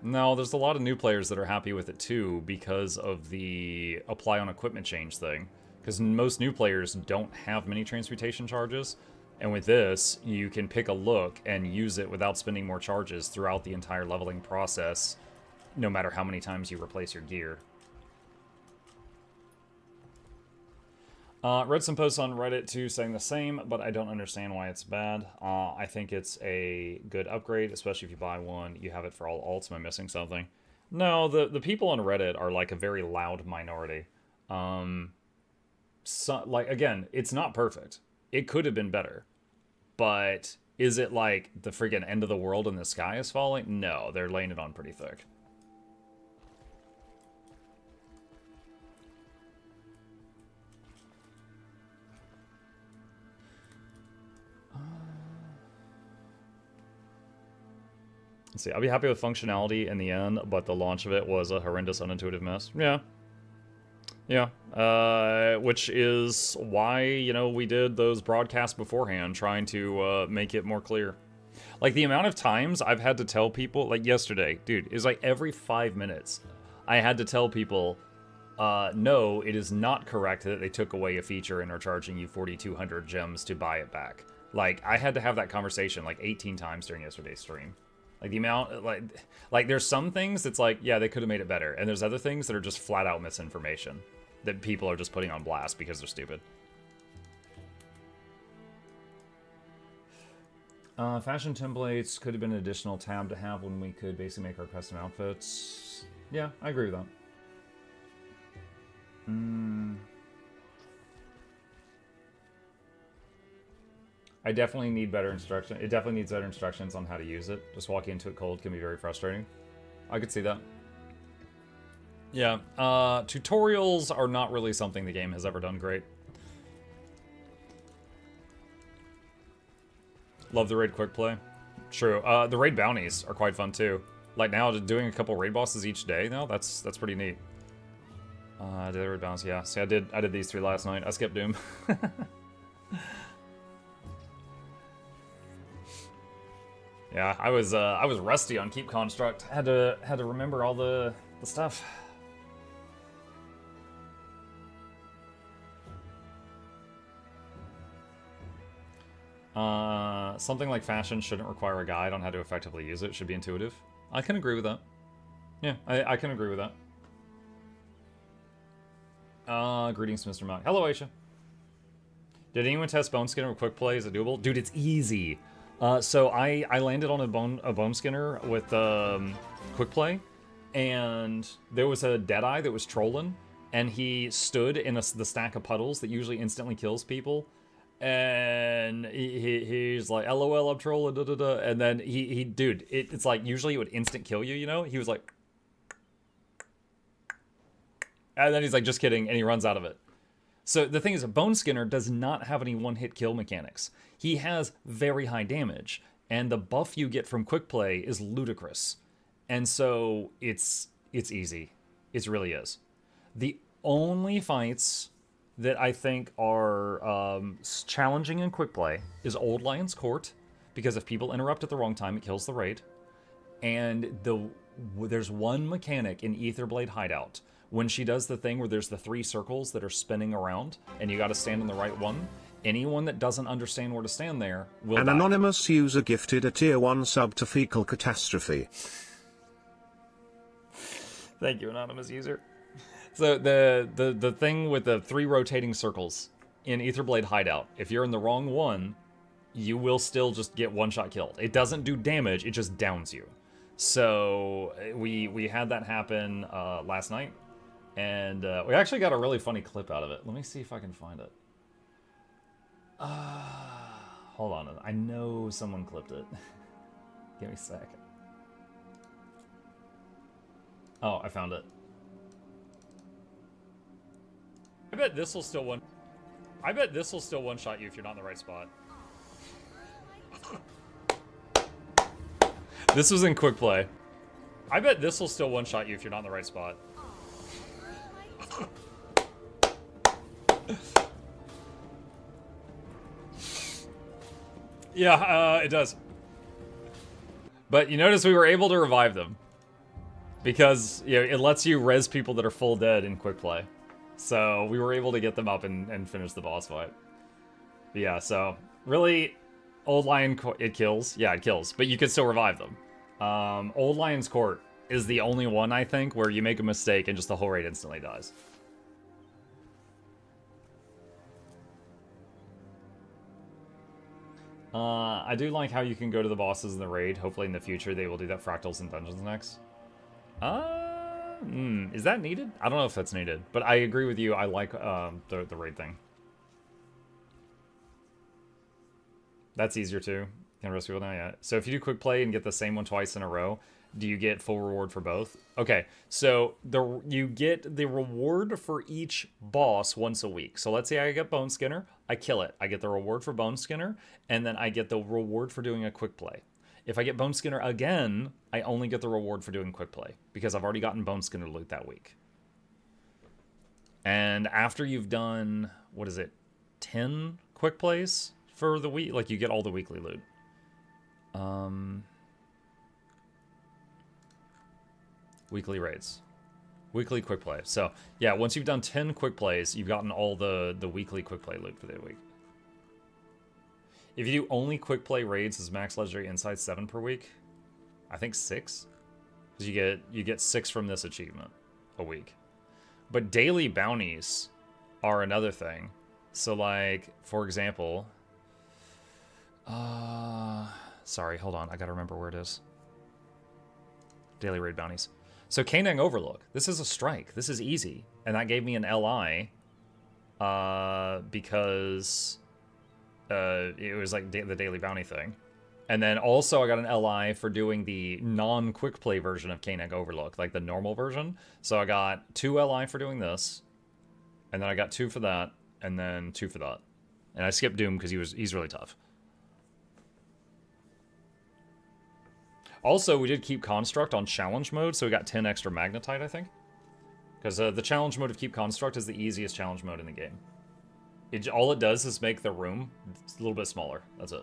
No, there's a lot of new players that are happy with it too because of the apply on equipment change thing. Because most new players don't have many transmutation charges. And with this, you can pick a look and use it without spending more charges throughout the entire leveling process, no matter how many times you replace your gear. Read some posts on Reddit too saying the same, but I don't understand why it's bad. I think it's a good upgrade, especially if you buy one. You have it for all ults. Am I missing something? No, the people on Reddit are like a very loud minority. So, like, again, it's not perfect. It could have been better. But is it like the freaking end of the world and the sky is falling? No, they're laying it on pretty thick. Let's see, I'll be happy with functionality in the end, but the launch of it was a horrendous, unintuitive mess. Yeah. Yeah. Which is why, you know, we did those broadcasts beforehand, trying to make it more clear. Like, the amount of times I've had to tell people, like yesterday, dude, it was like every 5 minutes, I had to tell people, no, it is not correct that they took away a feature and are charging you 4,200 gems to buy it back. Like, I had to have that conversation like 18 times during yesterday's stream. Like, the amount, like there's some things that's like, yeah, they could have made it better. And there's other things that are just flat out misinformation that people are just putting on blast because they're stupid. Fashion templates could have been an additional tab to have when we could basically make our custom outfits. Yeah, I agree with that. I definitely need better instruction. It definitely needs better instructions on how to use it. Just walking into it cold can be very frustrating. I could see that. Yeah, tutorials are not really something the game has ever done great. Love the raid quick play. True. The raid bounties are quite fun too. Like now, just doing a couple raid bosses each day. No, that's pretty neat. Did I raid bounties? Yeah. See, I did these 3 last night. I skipped Doom. Yeah, I was rusty on Keep Construct. Had to remember all the stuff. Something like fashion shouldn't require a guide on how to effectively use it. It should be intuitive. I can agree with that. Yeah, I can agree with that. Greetings, Mr. Muck. Hello, Aisha. Did anyone test Bone Skinner with quick play? Is it doable? Dude, it's easy. So I landed on a bone skinner with quick play, and there was a Deadeye that was trolling, and he stood in the stack of puddles that usually instantly kills people, and he's like, LOL, I'm trolling, da da da, and then dude, it's like usually it would instant kill you, you know? He was like, and then he's like, just kidding, and he runs out of it. So the thing is, a Bone Skinner does not have any one-hit kill mechanics. He has very high damage, and the buff you get from quick play is ludicrous. And so it's easy. It really is. The only fights that I think are challenging in quick play is Old Lion's Court, because if people interrupt at the wrong time, it kills the raid. And there's one mechanic in Aetherblade Hideout. When she does the thing where there's the 3 circles that are spinning around, and you gotta stand in the right one, anyone that doesn't understand where to stand there will die. An anonymous user gifted a tier 1 sub to Fecal Catastrophe. Thank you, anonymous user. So the thing with the 3 rotating circles in Aetherblade Hideout, if you're in the wrong one, you will still just get one-shot killed. It doesn't do damage, it just downs you. So we had that happen last night. And we actually got a really funny clip out of it. Let me see if I can find it. Hold on. I know someone clipped it. Give me a second. Oh, I found it. I bet this will still win. I bet this will still one-shot you if you're not in the right spot. This was in quick play. I bet this will still one-shot you if you're not in the right spot. Yeah, it does. But you notice we were able to revive them. Because, you know, it lets you res people that are full dead in quick play. So we were able to get them up and finish the boss fight. But yeah, so really, Old Lion, it kills. Yeah, it kills. But you can still revive them. Old Lion's Court is the only one, I think, where you make a mistake and just the whole raid instantly dies. I do like how you can go to the bosses in the raid. Hopefully in the future they will do that Fractals and Dungeons next. Is that needed? I don't know if that's needed, but I agree with you. I like the raid thing. That's easier too. Can rest people now, yeah. So if you do quick play and get the same one twice in a row, do you get full reward for both? Okay, so you get the reward for each boss once a week. So let's say I get Bone Skinner, I kill it. I get the reward for Bone Skinner, and then I get the reward for doing a quick play. If I get Bone Skinner again, I only get the reward for doing quick play, because I've already gotten Bone Skinner loot that week. And after you've done, what is it, 10 quick plays for the week? Like, you get all the weekly loot. Weekly raids. Weekly quick play. So, yeah, once you've done 10 quick plays, you've gotten all the weekly quick play loot for the week. If you do only quick play raids, is max legendary insight 7 per week? I think 6. Because you get 6 from this achievement a week. But daily bounties are another thing. So, like, for example... sorry, hold on. I gotta remember where it is. Daily raid bounties. So, Canang Overlook. This is a strike. This is easy. And that gave me an LI. Because... it was like the daily bounty thing. And then also I got an LI for doing the non-quick play version of Canang Overlook, like the normal version. So I got 2 LI for doing this, and then I got 2 for that, and then 2 for that. And I skipped Doom because he's really tough. Also, we did keep Construct on challenge mode, so we got 10 extra Magnetite, I think. Because the challenge mode of Keep Construct is the easiest challenge mode in the game. All it does is make the room a little bit smaller. That's it.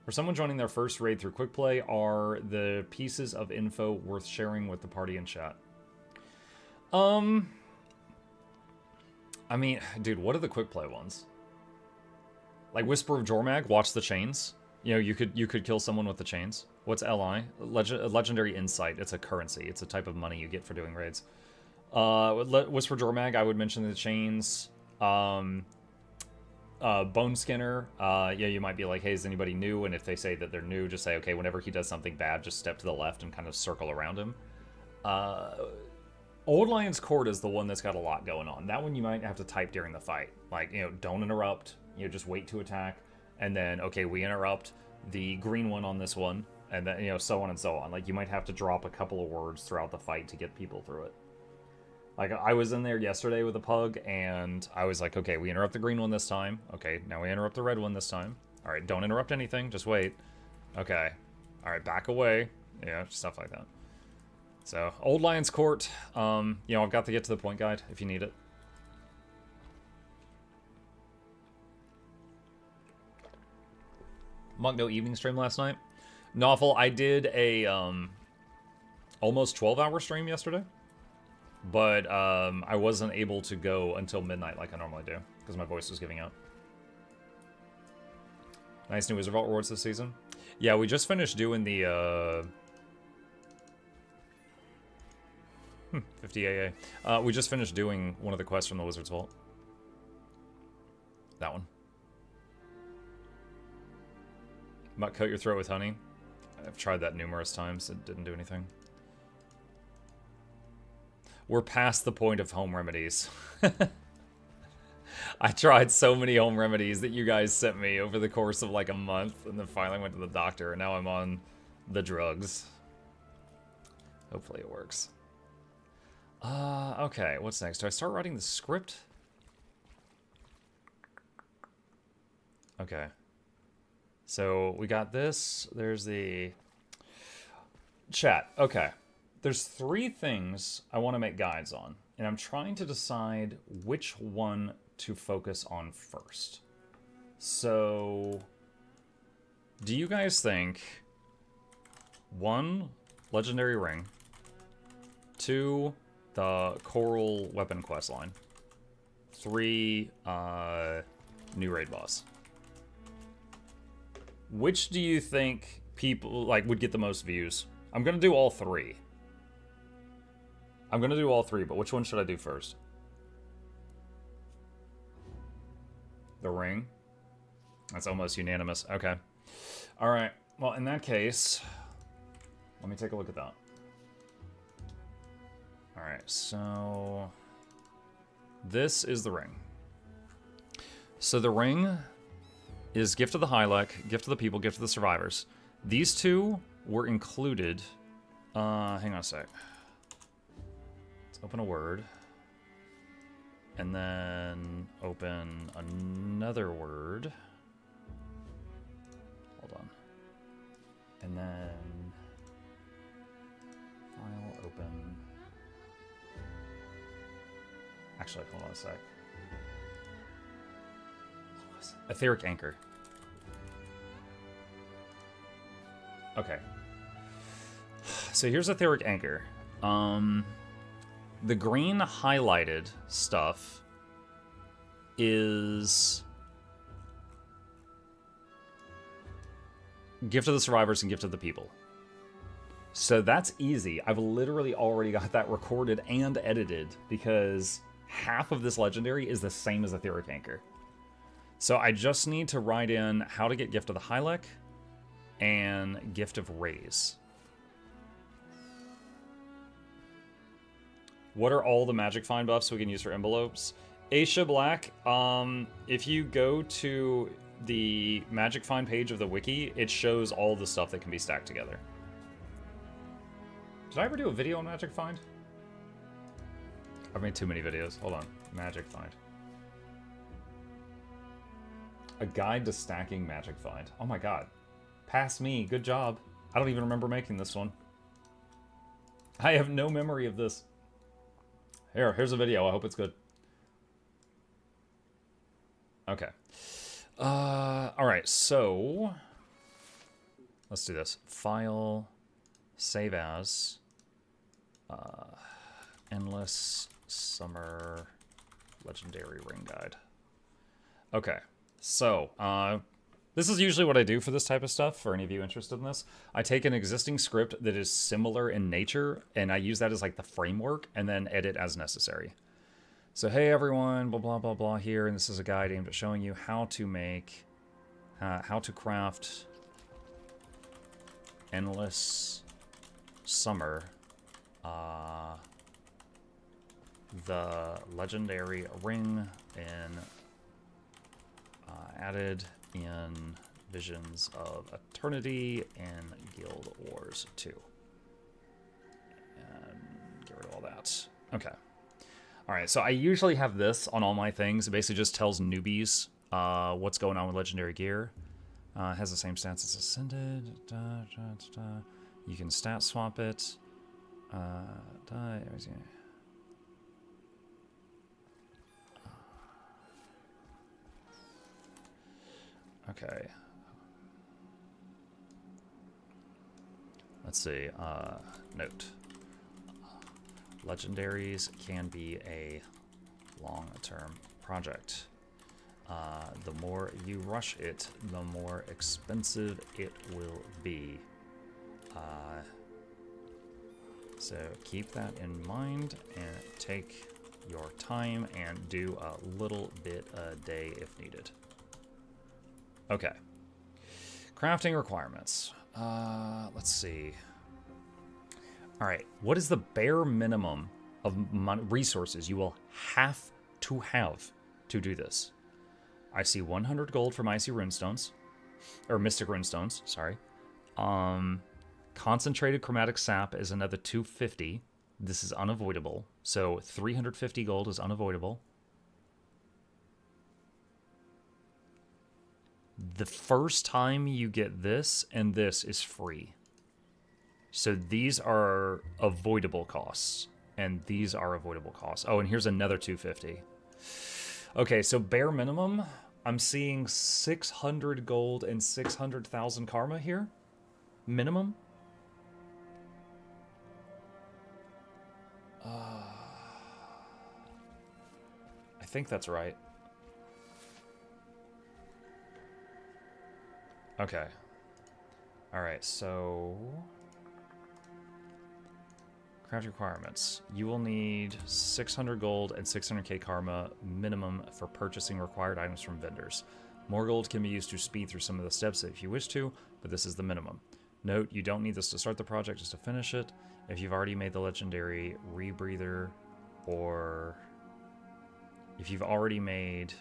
For someone joining their first raid through Quick Play, are the pieces of info worth sharing with the party and chat? I mean, dude, what are the Quick Play ones? Like Whisper of Jormag, watch the chains. You know, you could kill someone with the chains. What's LI? Legendary Insight. It's a currency. It's a type of money you get for doing raids. Whisper Jormag, I would mention the chains. Bone Skinner, yeah, you might be like, hey, is anybody new? And if they say that they're new, just say, okay, whenever he does something bad, just step to the left and kind of circle around him. Old Lion's Court is the one that's got a lot going on. That one you might have to type during the fight. Like, you know, don't interrupt, you know, just wait to attack. And then, okay, we interrupt the green one on this one. And then, you know, so on and so on. Like, you might have to drop a couple of words throughout the fight to get people through it. Like, I was in there yesterday with a pug, and I was like, okay, we interrupt the green one this time. Okay, now we interrupt the red one this time. All right, don't interrupt anything, just wait. Okay. All right, back away. Yeah, stuff like that. So, Old Lion's Court. You know, I've got the Get to the Point guide if you need it. Monk, no evening stream last night. Novel, I did a almost 12-hour stream yesterday. But I wasn't able to go until midnight like I normally do, because my voice was giving out. Nice new Wizard Vault rewards this season. Yeah, we just finished doing the 50 AA. We just finished doing one of the quests from the Wizard's Vault. That one. Might coat your throat with honey. I've tried that numerous times. It didn't do anything. We're past the point of home remedies. I tried so many home remedies that you guys sent me over the course of like a month, and then finally went to the doctor, and now I'm on the drugs. Hopefully it works. Okay, what's next? Do I start writing the script? Okay. So we got this. There's the chat. Okay. There's 3 things I want to make guides on, and I'm trying to decide which one to focus on first. So, do you guys think 1, Legendary Ring, 2, the Coral Weapon questline, 3, new raid boss? Which do you think people, like, would get the most views? I'm gonna do all 3. I'm gonna do all 3, but which one should I do first? The ring? That's almost unanimous. Okay. Alright. Well, in that case, let me take a look at that. Alright, so this is the ring. So the ring is Gift of the Hylek, Gift of the People, Gift of the Survivors. These 2 were included. Hang on a sec. Let's open a word. And then open another word. Hold on. And then file open. Actually, hold on a sec. Etheric Anchor. Okay. So here's Etheric Anchor. The green highlighted stuff is Gift of the Survivors and Gift of the People. So that's easy. I've literally already got that recorded and edited because half of this legendary is the same as Etheric Anchor. So I just need to write in how to get Gift of the Hylek and Gift of Raise. What are all the magic find buffs we can use for envelopes? Aisha Black, if you go to the magic find page of the wiki, it shows all the stuff that can be stacked together. Did I ever do a video on magic find? I've made too many videos. Hold on. Magic find. A guide to stacking magic find. Oh my god. Pass me. Good job. I don't even remember making this one. I have no memory of this. Here's a video. I hope it's good. Okay. Alright, so let's do this. File, save as, Endless Summer Legendary Ring Guide. Okay, so this is usually what I do for this type of stuff, for any of you interested in this. I take an existing script that is similar in nature, and I use that as like the framework, and then edit as necessary. So hey everyone, blah blah blah blah here, and this is a guide aimed at showing you how to make, how to craft Endless Summer, the legendary ring in added in Visions of Eternity and Guild Wars 2. And get rid of all that. Okay. Alright, so I usually have this on all my things. It basically just tells newbies what's going on with legendary gear. It has the same stats as Ascended. You can stat swap it. Okay. Let's see. Note. Legendaries can be a long-term project. The more you rush it, the more expensive it will be. So keep that in mind and take your time and do a little bit a day if needed. Okay. Crafting requirements. Let's see. Alright, what is the bare minimum of resources you will have to do this? I see 100 gold from Icy Runestones. Or Mystic Runestones, sorry. Concentrated Chromatic Sap is another 250. This is unavoidable. So 350 gold is unavoidable. The first time you get this and this is free. So these are avoidable costs. And these are avoidable costs. Oh, and here's another 250. Okay, so bare minimum, I'm seeing 600 gold and 600,000 karma here. Minimum. I think that's right. Okay. Alright, so... Craft requirements. You will need 600 gold and 600k karma minimum for purchasing required items from vendors. More gold can be used to speed through some of the steps if you wish to, but this is the minimum. Note, you don't need this to start the project, just to finish it. If you've already made the legendary rebreather, or if you've already made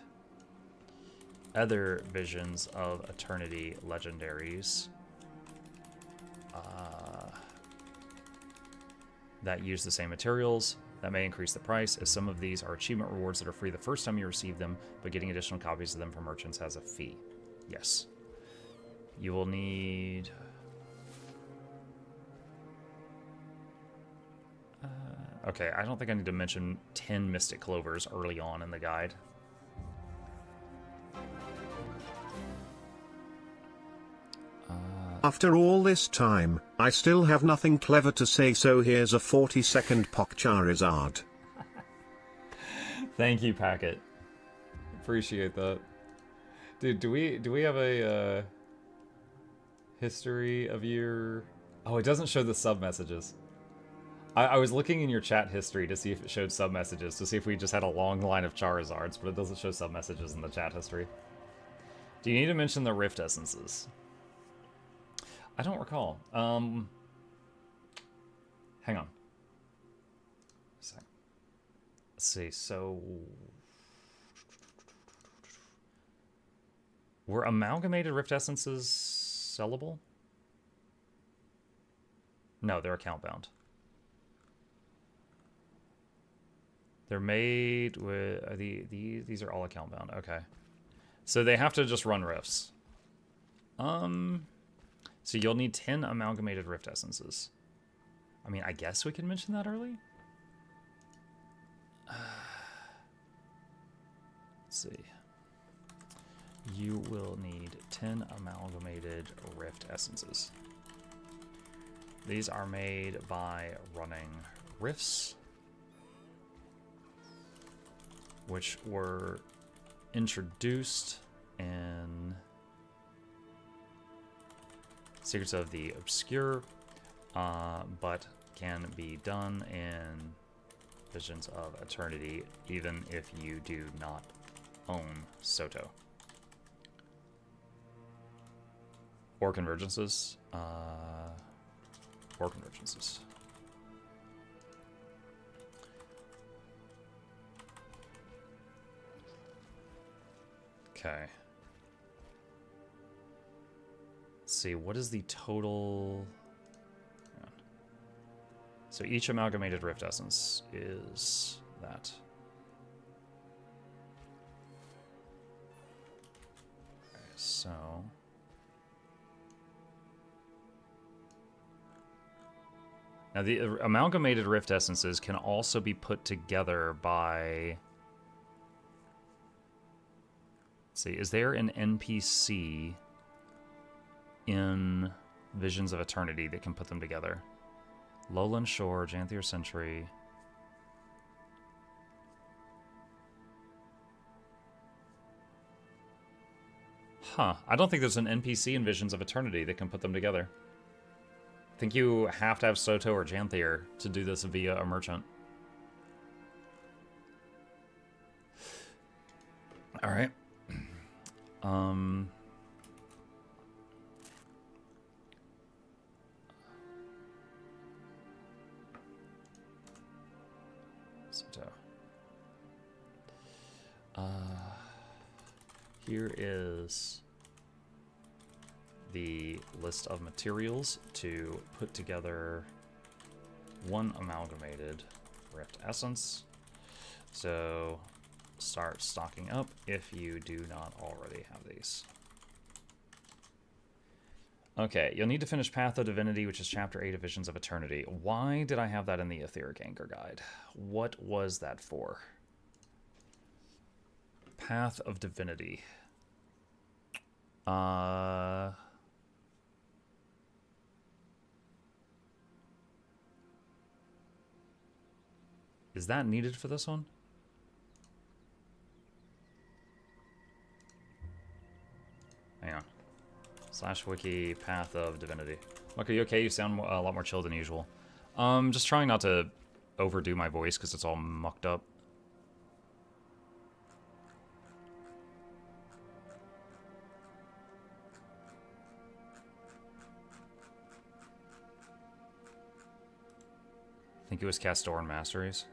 other Visions of Eternity legendaries that use the same materials, that may increase the price, as some of these are achievement rewards that are free the first time you receive them, but getting additional copies of them from merchants has a fee. Yes. You will need... okay, I don't think I need to mention 10 Mystic Clovers early on in the guide. After all this time, I still have nothing clever to say, so here's a 40-second Pock Charizard. Thank you, Packet. Appreciate that. Dude, do we have a history of your... Oh, it doesn't show the sub messages. I was looking in your chat history to see if it showed sub messages, to see if we just had a long line of Charizards, but it doesn't show sub messages in the chat history. Do you need to mention the Rift Essences? I don't recall. Hang on. Let's see, so... Were amalgamated Rift Essences sellable? No, they're account bound. They're made with... these are all account bound. Okay. So they have to just run rifts. So you'll need 10 amalgamated Rift Essences. I mean, I guess we can mention that early? Let's see. You will need 10 amalgamated Rift Essences. These are made by running rifts, which were introduced in Secrets of the Obscure, but can be done in Visions of Eternity, even if you do not own Soto. Or convergences. Or convergences. Okay. Let's see, what is the total... Hang on. So each amalgamated Rift Essence is that. Okay, so... Now the amalgamated Rift Essences can also be put together by... Let's see, is there an NPC in Visions of Eternity that can put them together? Lowland Shore, Janthier Sentry. Huh. I don't think there's an NPC in Visions of Eternity that can put them together. I think you have to have Soto or Janthier to do this via a merchant. Alright. Soto. Here is the list of materials to put together 1 amalgamated Rift Essence. So start stocking up if you do not already have these. Okay, you'll need to finish Path of Divinity, which is Chapter 8 of Visions of Eternity. Why did I have that in the Etheric Anchor Guide? What was that for? Path of Divinity. Is that needed for this one? Hang on. /wiki Path of Divinity. Look, are you okay? You sound a lot more chill than usual. Just trying not to overdo my voice because it's all mucked up. I think it was Castorin Masteries.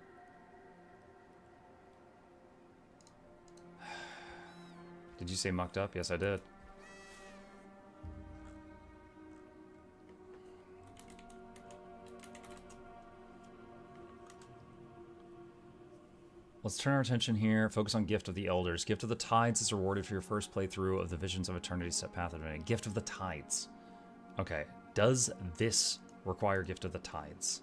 Did you say mucked up? Yes, I did. Let's turn our attention here. Focus on Gift of the Elders. Gift of the Tides is rewarded for your first playthrough of the Visions of Eternity set Path of Divinity. Gift of the Tides. Okay. Does this require Gift of the Tides?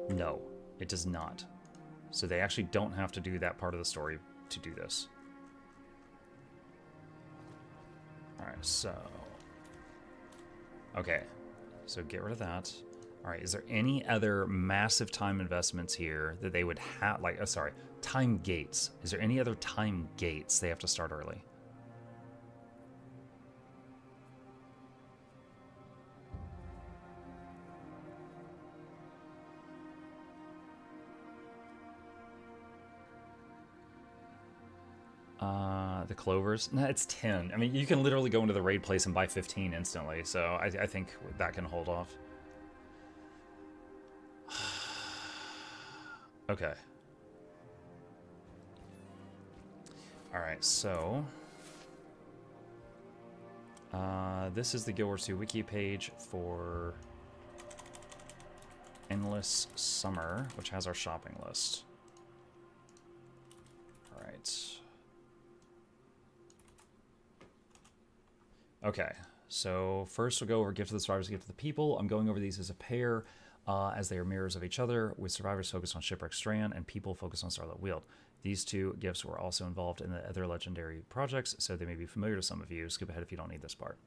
No, it does not. So they actually don't have to do that part of the story to do this. Alright, so... Okay, so get rid of that. Alright, is there any other massive time investments here that they would have... Like, oh, sorry, time gates. Is there any other time gates they have to start early? The clovers? No, it's 10. I mean, you can literally go into the raid place and buy 15 instantly, so I think that can hold off. Okay. Alright, so... this is the Guild Wars 2 wiki page for... Endless Summer, which has our shopping list. Alright. Okay, so first we'll go over Gift of the Survivors, Gift of the People. I'm going over these as a pair, as they are mirrors of each other, with Survivors focused on Shipwreck Strand and People focused on Starlit Weald. These two gifts were also involved in the other legendary projects, so they may be familiar to some of you. Skip ahead if you don't need this part.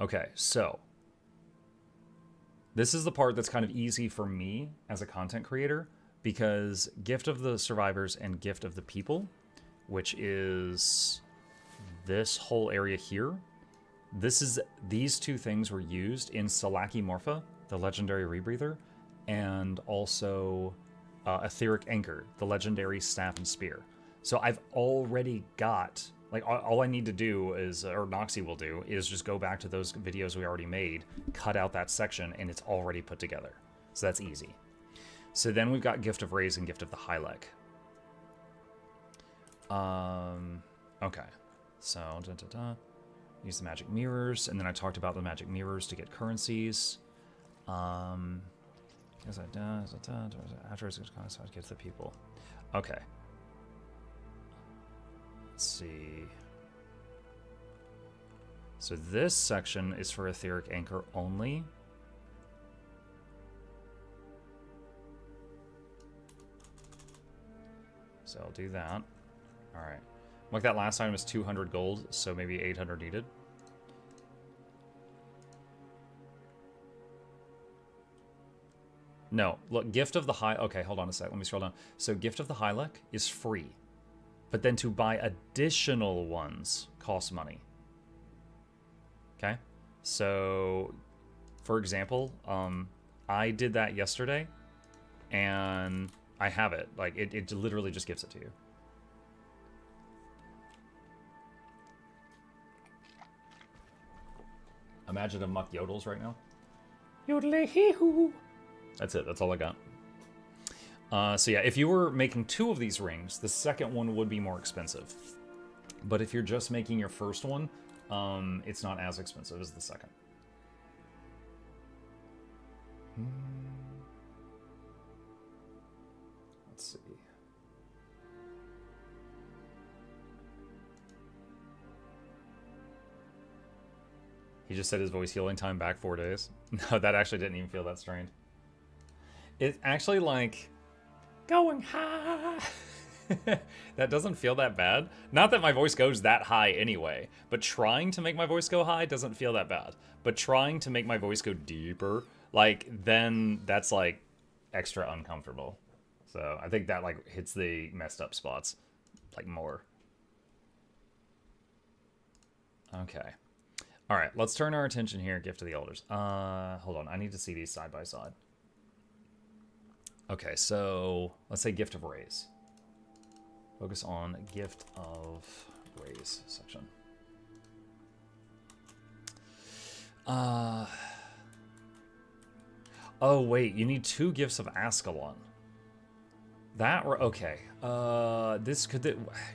Okay, so this is the part that's kind of easy for me as a content creator, because Gift of the Survivors and Gift of the People, which is this whole area here, these two things were used in Salaki Morpha, the legendary rebreather, and also Etheric Anchor, the legendary staff and spear. So I've already got, like, all I need to do is, or Noxxi will do, is just go back to those videos we already made, cut out that section, and it's already put together. So that's easy. So then we've got Gift of Rays and Gift of the Hylek. Okay. So, use the magic mirrors, and then I talked about the magic mirrors to get currencies. After it's to get to the people. Okay. Let's see. So this section is for Etheric Anchor only. So I'll do that. Alright. Like that last time was 200 gold, so maybe 800 needed. No, look, Gift of the High... Okay, hold on a sec. Let me scroll down. So Gift of the Hylek is free. But then to buy additional ones costs money. Okay? So, for example, I did that yesterday, and I have it. Like, it literally just gives it to you. Imagine a muck yodels right now. Yodelay-hee-hoo. That's it. That's all I got. So yeah, if you were making 2 of these rings, the second one would be more expensive. But if you're just making your first one, it's not as expensive as the second. Let's see. He just said his voice healing time back 4 days. No, that actually didn't even feel that strained. It's actually like going high. That doesn't feel that bad. Not that my voice goes that high anyway, but trying to make my voice go high doesn't feel that bad. But trying to make my voice go deeper, like, then that's like extra uncomfortable. So I think that like hits the messed up spots like more. Okay. All right, let's turn our attention here. Gift of the Elders. Hold on, I need to see these side by side. Okay, so let's say Gift of Rays. Focus on Gift of Rays section. Oh wait, you need 2 Gifts of Ascalon. That okay.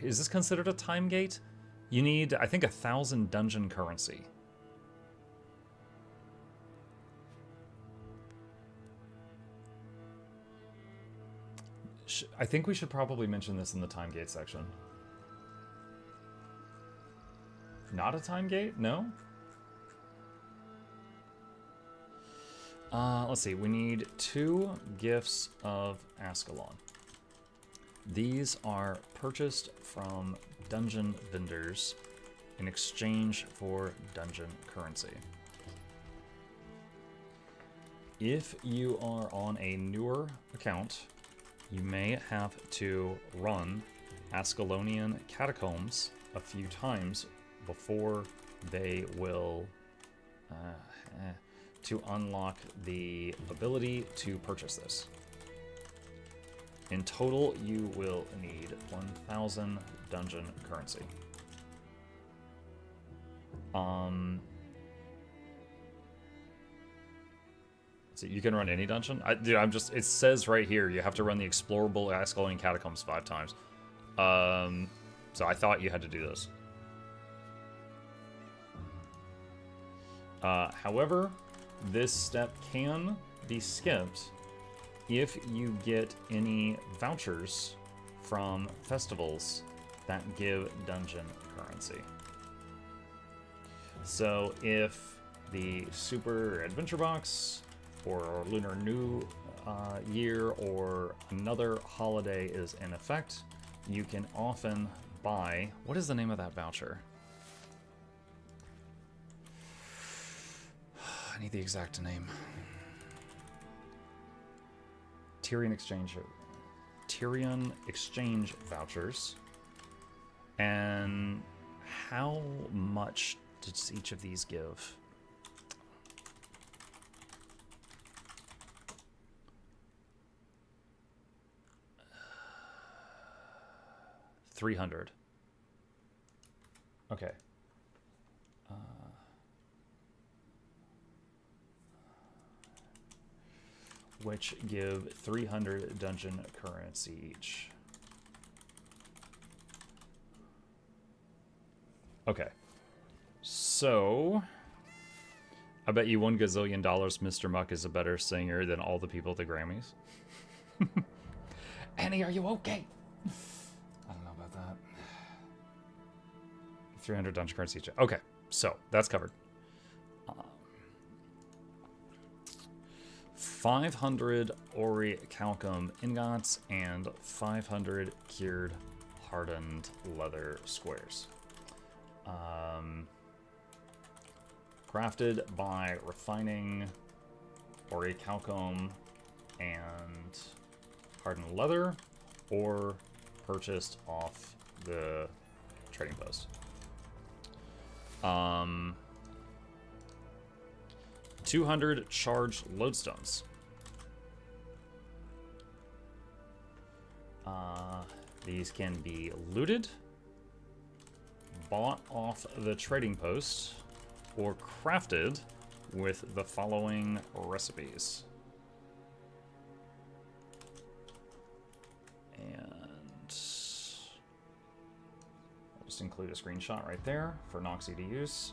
Is this considered a time gate? You need, I think, 1,000 dungeon currency. I think we should probably mention this in the time gate section. Not a time gate? No? Let's see. We need 2 Gifts of Ascalon. These are purchased from dungeon vendors in exchange for dungeon currency. If you are on a newer account, you may have to run Ascalonian Catacombs a few times before they will to unlock the ability to purchase this. In total, you will need 1,000 dungeon currency. So you can run any dungeon? Dude, it says right here, you have to run the explorable Ascalonian Catacombs 5 times. So I thought you had to do this. However, this step can be skipped if you get any vouchers from festivals that give dungeon currency. So if the Super Adventure Box or Lunar New Year or another holiday is in effect, you can often buy... What is the name of that voucher? I need the exact name. Tyrian exchange vouchers. And how much does each of these give? $300. Okay. Which give 300 dungeon currency each. Okay. So, I bet you $1 gazillion Mr. Muck is a better singer than all the people at the Grammys. Annie, are you okay? I don't know about that. 300 dungeon currency each. Okay, so that's covered. 500 Ori Calcum ingots and 500 cured hardened leather squares. Crafted by refining Ori Calcum and hardened leather, or purchased off the trading post. 200 charged lodestones. These can be looted, bought off the trading post, or crafted with the following recipes. And I'll just include a screenshot right there for Noxxi to use.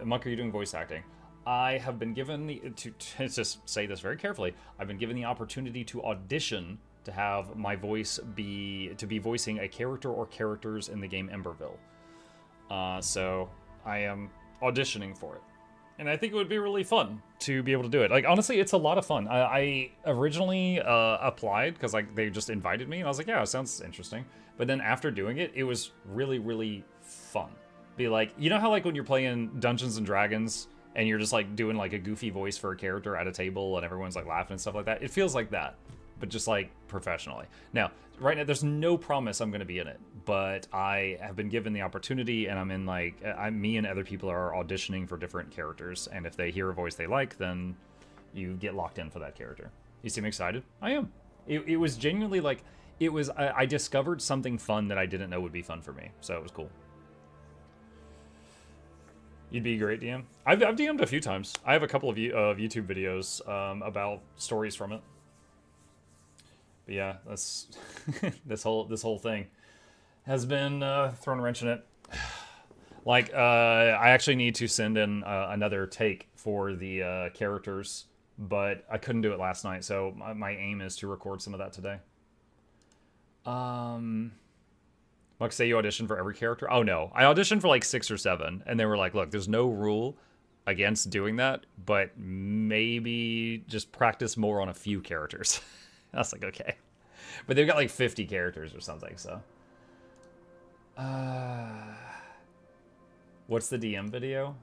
Muck, are you doing voice acting? I have been given the to just say this very carefully. I've been given the opportunity to audition to have my voice be voicing a character or characters in the game Emberville. So I am auditioning for it, and I think it would be really fun to be able to do it. Like honestly, it's a lot of fun. I originally applied because like they just invited me, and I was like, yeah, it sounds interesting. But then after doing it, it was really really fun. Be like, you know how like when you're playing Dungeons and Dragons and you're just like doing like a goofy voice for a character at a table and everyone's like laughing and stuff like that? It feels like that, but just like professionally. Now, right now, there's no promise I'm going to be in it, but I have been given the opportunity, and I'm in like, me and other people are auditioning for different characters, and if they hear a voice they like, then you get locked in for that character. You seem excited? I am. It was genuinely like, I discovered something fun that I didn't know would be fun for me, so it was cool. You'd be a great DM. I've DM'd a few times. I have a couple of YouTube videos about stories from it. But yeah, that's this whole thing has been thrown a wrench in it. Like I actually need to send in another take for the characters, but I couldn't do it last night, so my aim is to record some of that today. Like, say you audition for every character? Oh, no. I auditioned for, like, 6 or 7, and they were like, look, there's no rule against doing that, but maybe just practice more on a few characters. I was like, okay. But they've got, like, 50 characters or something, so. What's the DM video?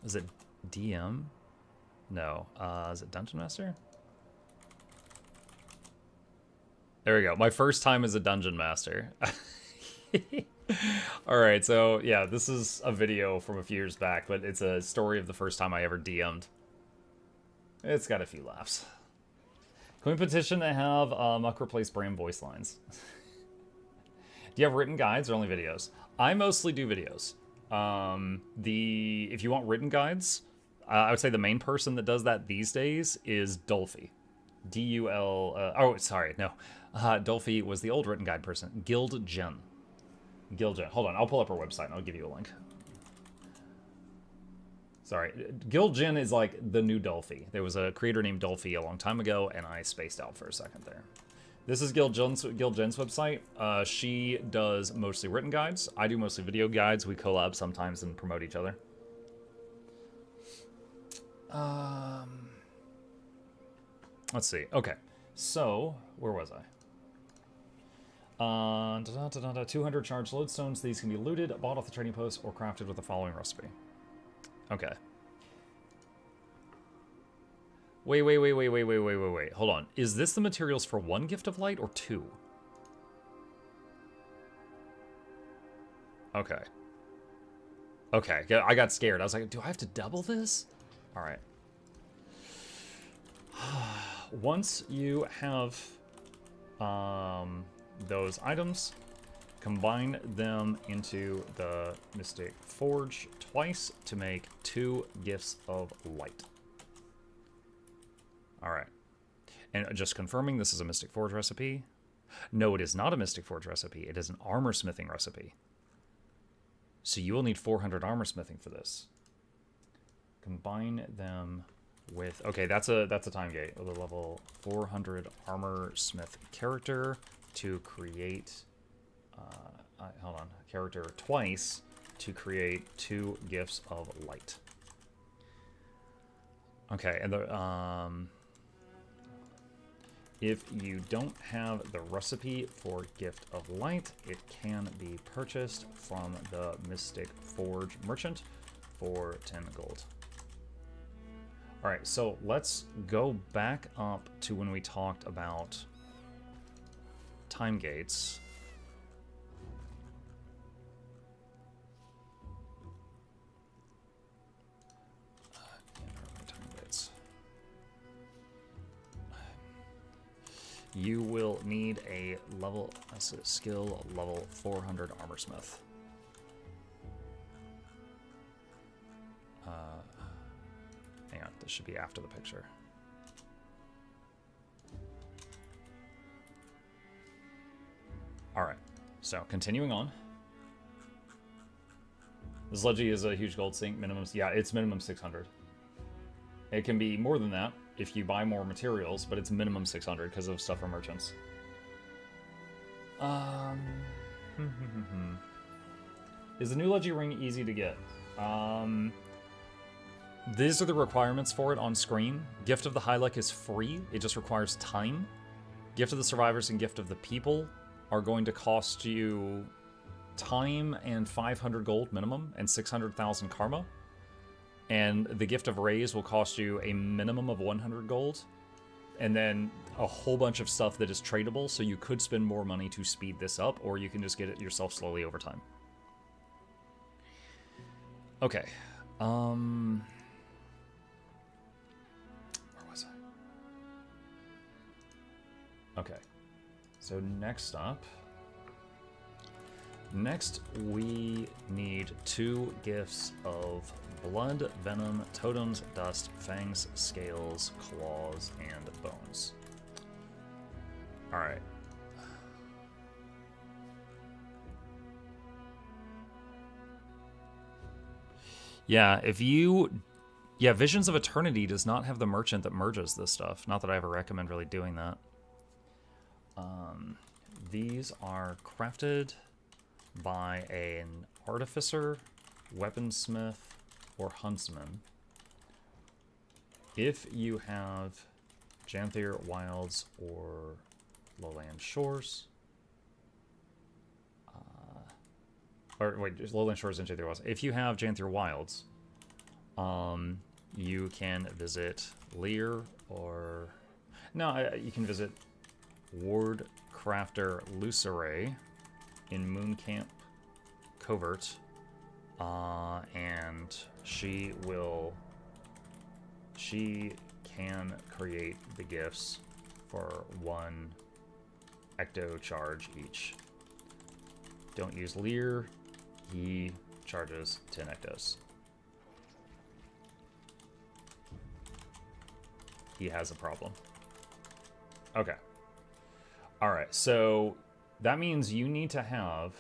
Is it DM? No. Is it Dungeon Master? There we go. My first time as a Dungeon Master. Alright, so yeah, this is a video from a few years back, but it's a story of the first time I ever DM'd. It's got a few laughs. Can we petition to have Muck replace Bram voice lines? Do you have written guides or only videos? I mostly do videos. If you want written guides, I would say the main person that does that these days is Dolphy. D-U-L... oh, sorry, no. Dolphy was the old written guide person. Guild Jen. Hold on, I'll pull up her website and I'll give you a link. Sorry. Guild Jen is like the new Dolphy. There was a creator named Dolphy a long time ago, and I spaced out for a second there. This is Guild Jen's website. She does mostly written guides. I do mostly video guides. We collab sometimes and promote each other. Let's see. Okay. So, where was I? 200 charged lodestones. These can be looted, bought off the trading post, or crafted with the following recipe. Okay. Wait. Hold on. Is this the materials for 1 gift of light or 2? Okay. Okay. I got scared. I was like, do I have to double this? All right. Once you have those items, combine them into the Mystic Forge twice to make 2 gifts of light. Alright. And just confirming, this is a Mystic Forge recipe. No, it is not a Mystic Forge recipe. It is an armor smithing recipe. So you will need 400 armor smithing for this. Combine them with... Okay, that's a time gate. With a level 400 armor smith character to create... hold on. Character twice to create 2 gifts of light. Okay, and the... if you don't have the recipe for Gift of Light, it can be purchased from the Mystic Forge merchant for 10 gold. Alright, so let's go back up to when we talked about time gates. You will need a skill level 400 armor smith. Hang on, this should be after the picture. All right, so continuing on. Sludgy is a huge gold sink. Minimum, yeah, it's minimum 600. It can be more than that if you buy more materials, but it's minimum 600 because of stuff from merchants. Is the new Leggy ring easy to get? These are the requirements for it on screen. Gift of the Hylic is free. It just requires time. Gift of the Survivors and Gift of the People are going to cost you time and 500 gold minimum and 600,000 karma. And the Gift of Rays will cost you a minimum of 100 gold. And then a whole bunch of stuff that is tradable, so you could spend more money to speed this up, or you can just get it yourself slowly over time. Okay. Where was I? Okay. So next up... Next, we need 2 gifts of blood, venom, totems, dust, fangs, scales, claws, and bones. Alright. Yeah, if you... Yeah, Visions of Eternity does not have the merchant that merges this stuff. Not that I ever recommend really doing that. These are crafted by an artificer, weaponsmith, or huntsman. If you have Janthier Wilds or Lowland Shores, or wait, Lowland Shores and Janthier Wilds. If you have Janthier Wilds, you can visit Lear or... No, you can visit Ward Crafter Luceray in Mooncamp Covert, and she can create the gifts for 1 ecto charge each. Don't use Lear, he charges 10 ectos. He has a problem. Okay. Alright, so that means you need to have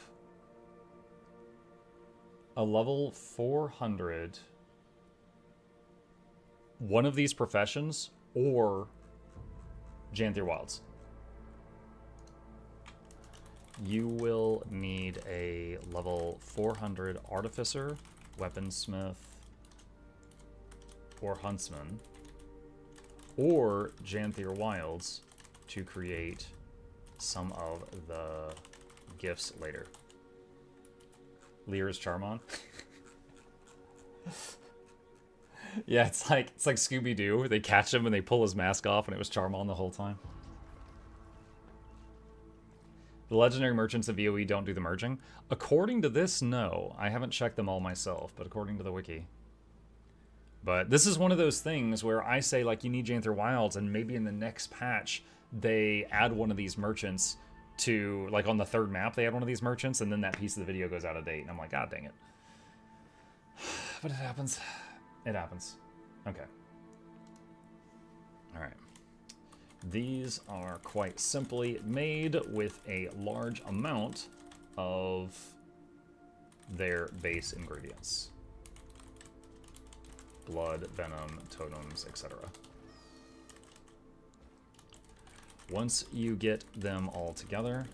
a level 400 one of these professions or Janthier Wilds. You will need a level 400 Artificer, Weaponsmith, or Huntsman, or Janthier Wilds to create some of the gifts later. Lear's Charmon. Yeah, it's like Scooby-Doo. They catch him and they pull his mask off, and it was Charmon the whole time. The legendary merchants of VOE don't do the merging. According to this, no. I haven't checked them all myself, but according to the wiki. But this is one of those things where I say, like, you need Janthier Wilds, and maybe in the next patch they add one of these merchants to, like, on the 3rd map they add one of these merchants, and then that piece of the video goes out of date, and I'm like, God dang it. But it happens. It happens. Okay. Alright. These are quite simply made with a large amount of their base ingredients. Blood, venom, totems, etc. Once you get them all together,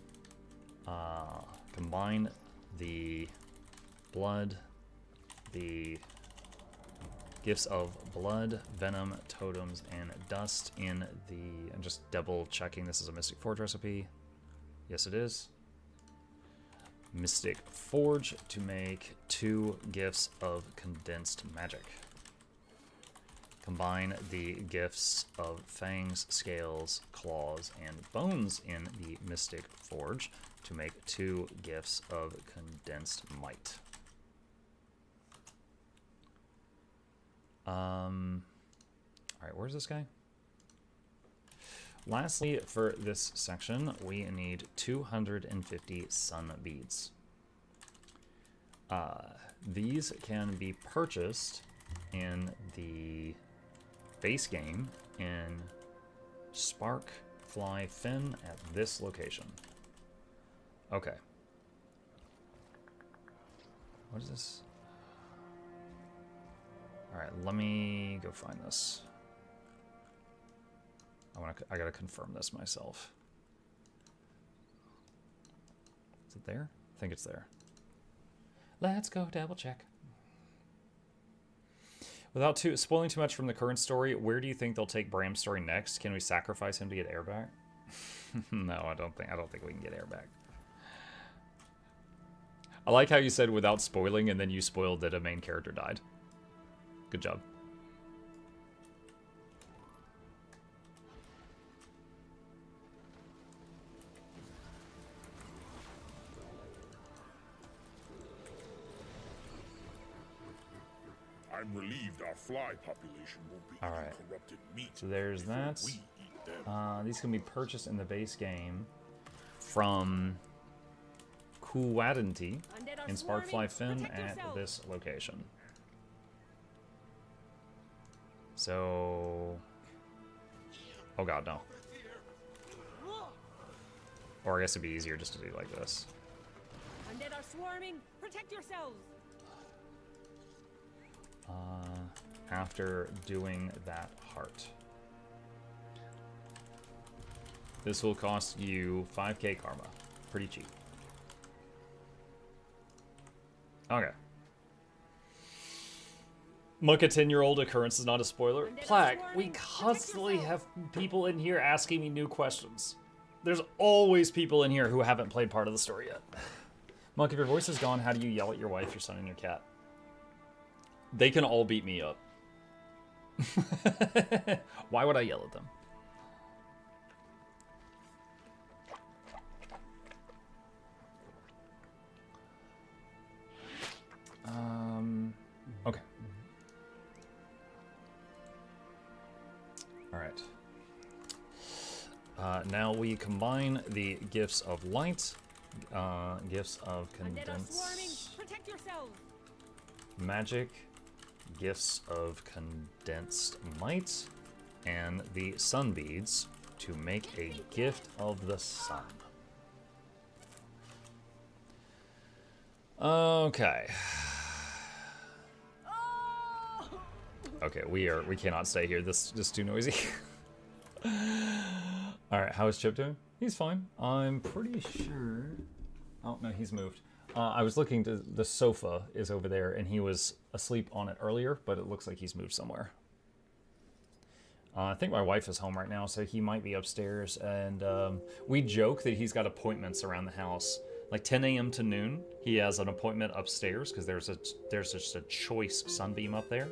combine the blood, the gifts of blood, venom, totems, and dust in the... I'm just double checking this is a Mystic Forge recipe. Yes, it is. Mystic Forge to make 2 gifts of condensed magic. Combine the gifts of fangs, scales, claws, and bones in the Mystic Forge to make 2 gifts of condensed might. Alright, where's this guy? Lastly, for this section, we need 250 sun beads. These can be purchased in the base game in Spark Fly Fin at this location. Okay. What is this? Alright, let me go find this. I gotta confirm this myself. Is it there? I think it's there. Let's go double check. Without spoiling too much from the current story, where do you think they'll take Bram's story next? Can we sacrifice him to get air back? No, I don't think we can get air back. I like how you said without spoiling, and then you spoiled that a main character died. Good job. I'm relieved our fly population won't be Alright. corrupted meat. So there's before that. we eat them. These can be purchased in the base game from Kuwadanti in Sparkfly Fin at this location. So... Oh god, no. Or I guess it'd be easier just to do like this. Undead are swarming. Protect yourselves. After doing that heart. This will cost you 5k karma. Pretty cheap. Okay. Muck, a 10-year-old occurrence is not a spoiler. Plaque, we constantly have people in here asking me new questions. There's always people in here who haven't played part of the story yet. Muck, if your voice is gone, how do you yell at your wife, your son, and your cat? They can all beat me up. Why would I yell at them? Okay. All right. Now we combine the gifts of light, gifts of condensed magic, gifts of condensed might, and the sun beads to make a gift of the sun. Okay. Okay, we cannot stay here. This is just too noisy. All right, how is Chip doing? He's fine. I'm pretty sure. Oh no, he's moved. I was looking to the sofa is over there, and he was asleep on it earlier, but it looks like he's moved somewhere. I think my wife is home right now, so he might be upstairs. And we joke that he's got appointments around the house. Like 10 a.m. to noon, he has an appointment upstairs because there's just a choice sunbeam up there.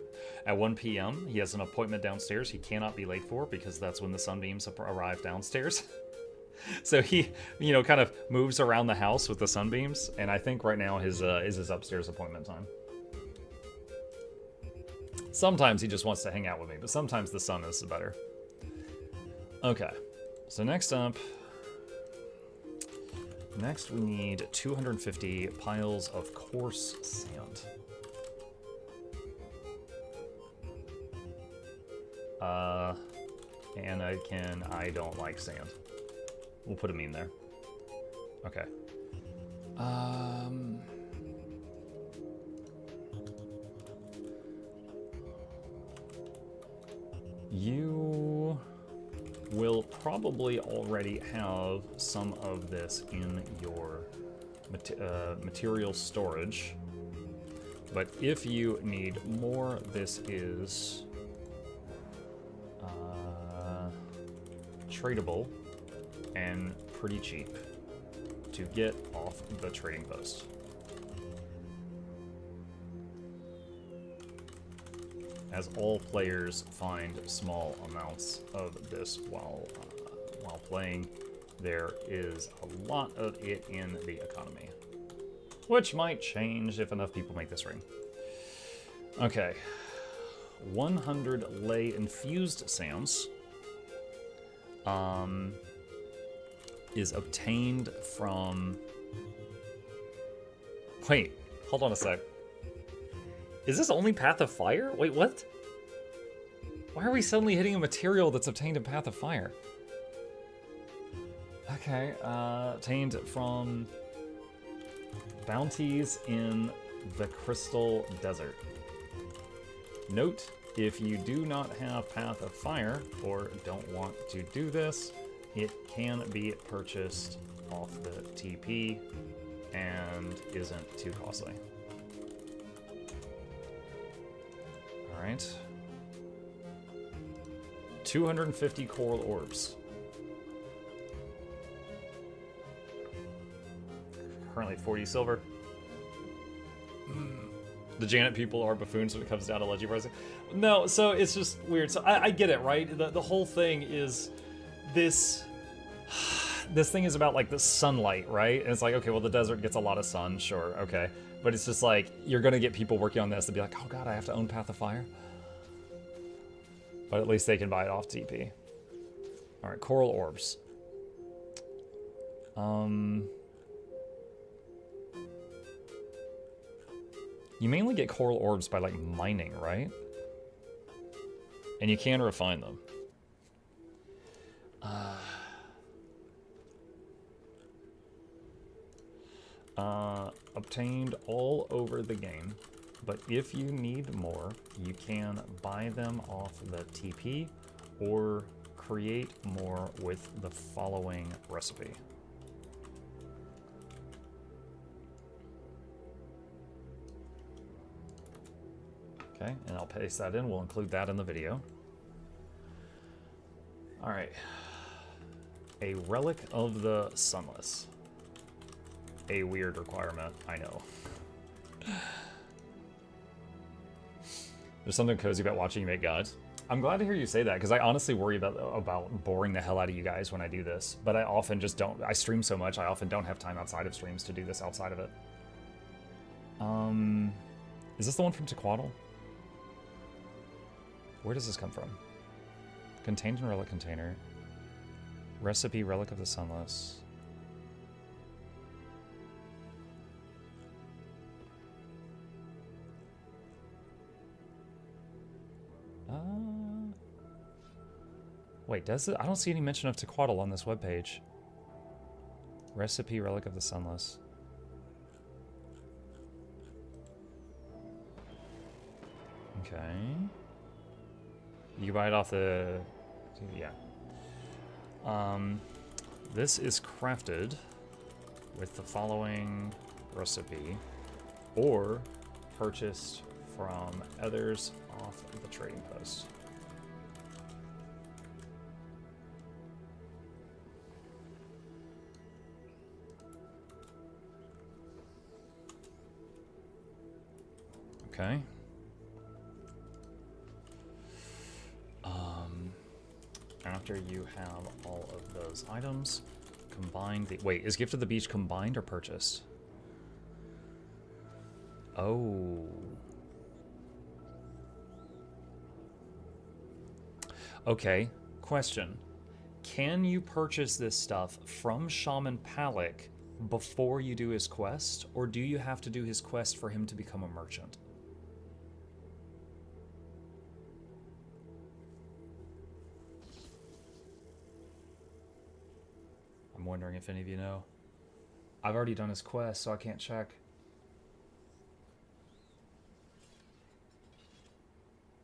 At 1 p.m., he has an appointment downstairs he cannot be late for because that's when the sunbeams arrive downstairs. So he, you know, kind of moves around the house with the sunbeams, and I think right now is his upstairs appointment time. Sometimes he just wants to hang out with me, but sometimes the sun is better. Okay, so next up... Next, we need 250 piles of coarse sand. And I don't like sand. We'll put a meme there. Okay. You will probably already have some of this in your material storage, but if you need more, this is tradable and pretty cheap to get off the trading post. As all players find small amounts of this while playing, there is a lot of it in the economy, which might change if enough people make this ring. Okay, 100 ley infused sands is obtained from... Wait, hold on a sec. Is this only Path of Fire? Wait, what? Why are we suddenly hitting a material that's obtained in Path of Fire? Okay, obtained from bounties in the Crystal Desert. Note, if you do not have Path of Fire or don't want to do this, it can be purchased off the TP and isn't too costly. All right. 250 coral orbs. Currently 40 silver. The Janet people are buffoons when it comes down to Leggy pricing. No, so it's just weird. So I get it, right? The whole thing is this. This thing is about like the sunlight, right? And it's like, okay, well, the desert gets a lot of sun, sure, okay. But it's just like, you're gonna get people working on this to be like, oh god, I have to own Path of Fire. But at least they can buy it off TP. All right, coral orbs. You mainly get coral orbs by like mining, right? And you can refine them. Obtained all over the game, but if you need more, you can buy them off the TP or create more with the following recipe. Okay, and I'll paste that in. We'll include that in the video. All right. A Relic of the Sunless. A weird requirement, I know. There's something cozy about watching you make gods. I'm glad to hear you say that, because I honestly worry about boring the hell out of you guys when I do this. But I often just don't. I stream so much, I often don't have time outside of streams to do this outside of it. Is this the one from Tequatl? Where does this come from? Contained in Relic Container. Recipe, Relic of the Sunless. Wait, does it? I don't see any mention of Tequatl on this webpage. Recipe, Relic of the Sunless. Okay. You can buy it off the... yeah. This is crafted with the following recipe, or purchased from others off the trading post. Okay. After you have all of those items, combine the... wait, is Gift of the Beach combined or purchased? Oh. Okay, question. Can you purchase this stuff from Shaman Palik before you do his quest, or do you have to do his quest for him to become a merchant? I'm wondering if any of you know. I've already done his quest, so I can't check.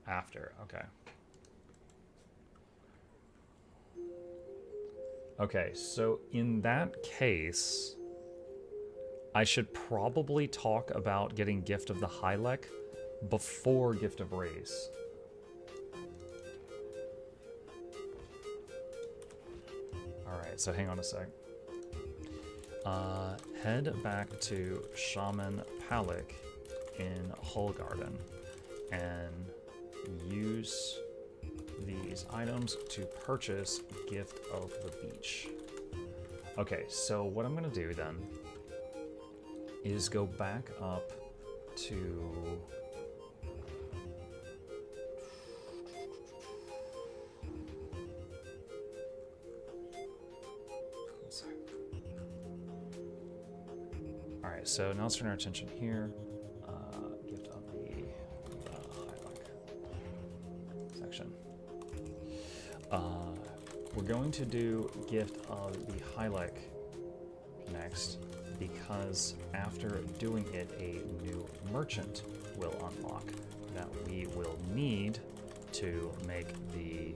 After, okay. Okay, so in that case, I should probably talk about getting Gift of the Hylek before Gift of Rays. Alright, so hang on a sec. Head back to Shaman Palik in Hullgarden and use these items to purchase Gift of the Beach. Okay, so what I'm gonna do then is go back up to... Alright, so now let's turn our attention here. Gift of the Hylek section. We're going to do Gift of the Hylek next, because after doing it, a new merchant will unlock. that we will need to make the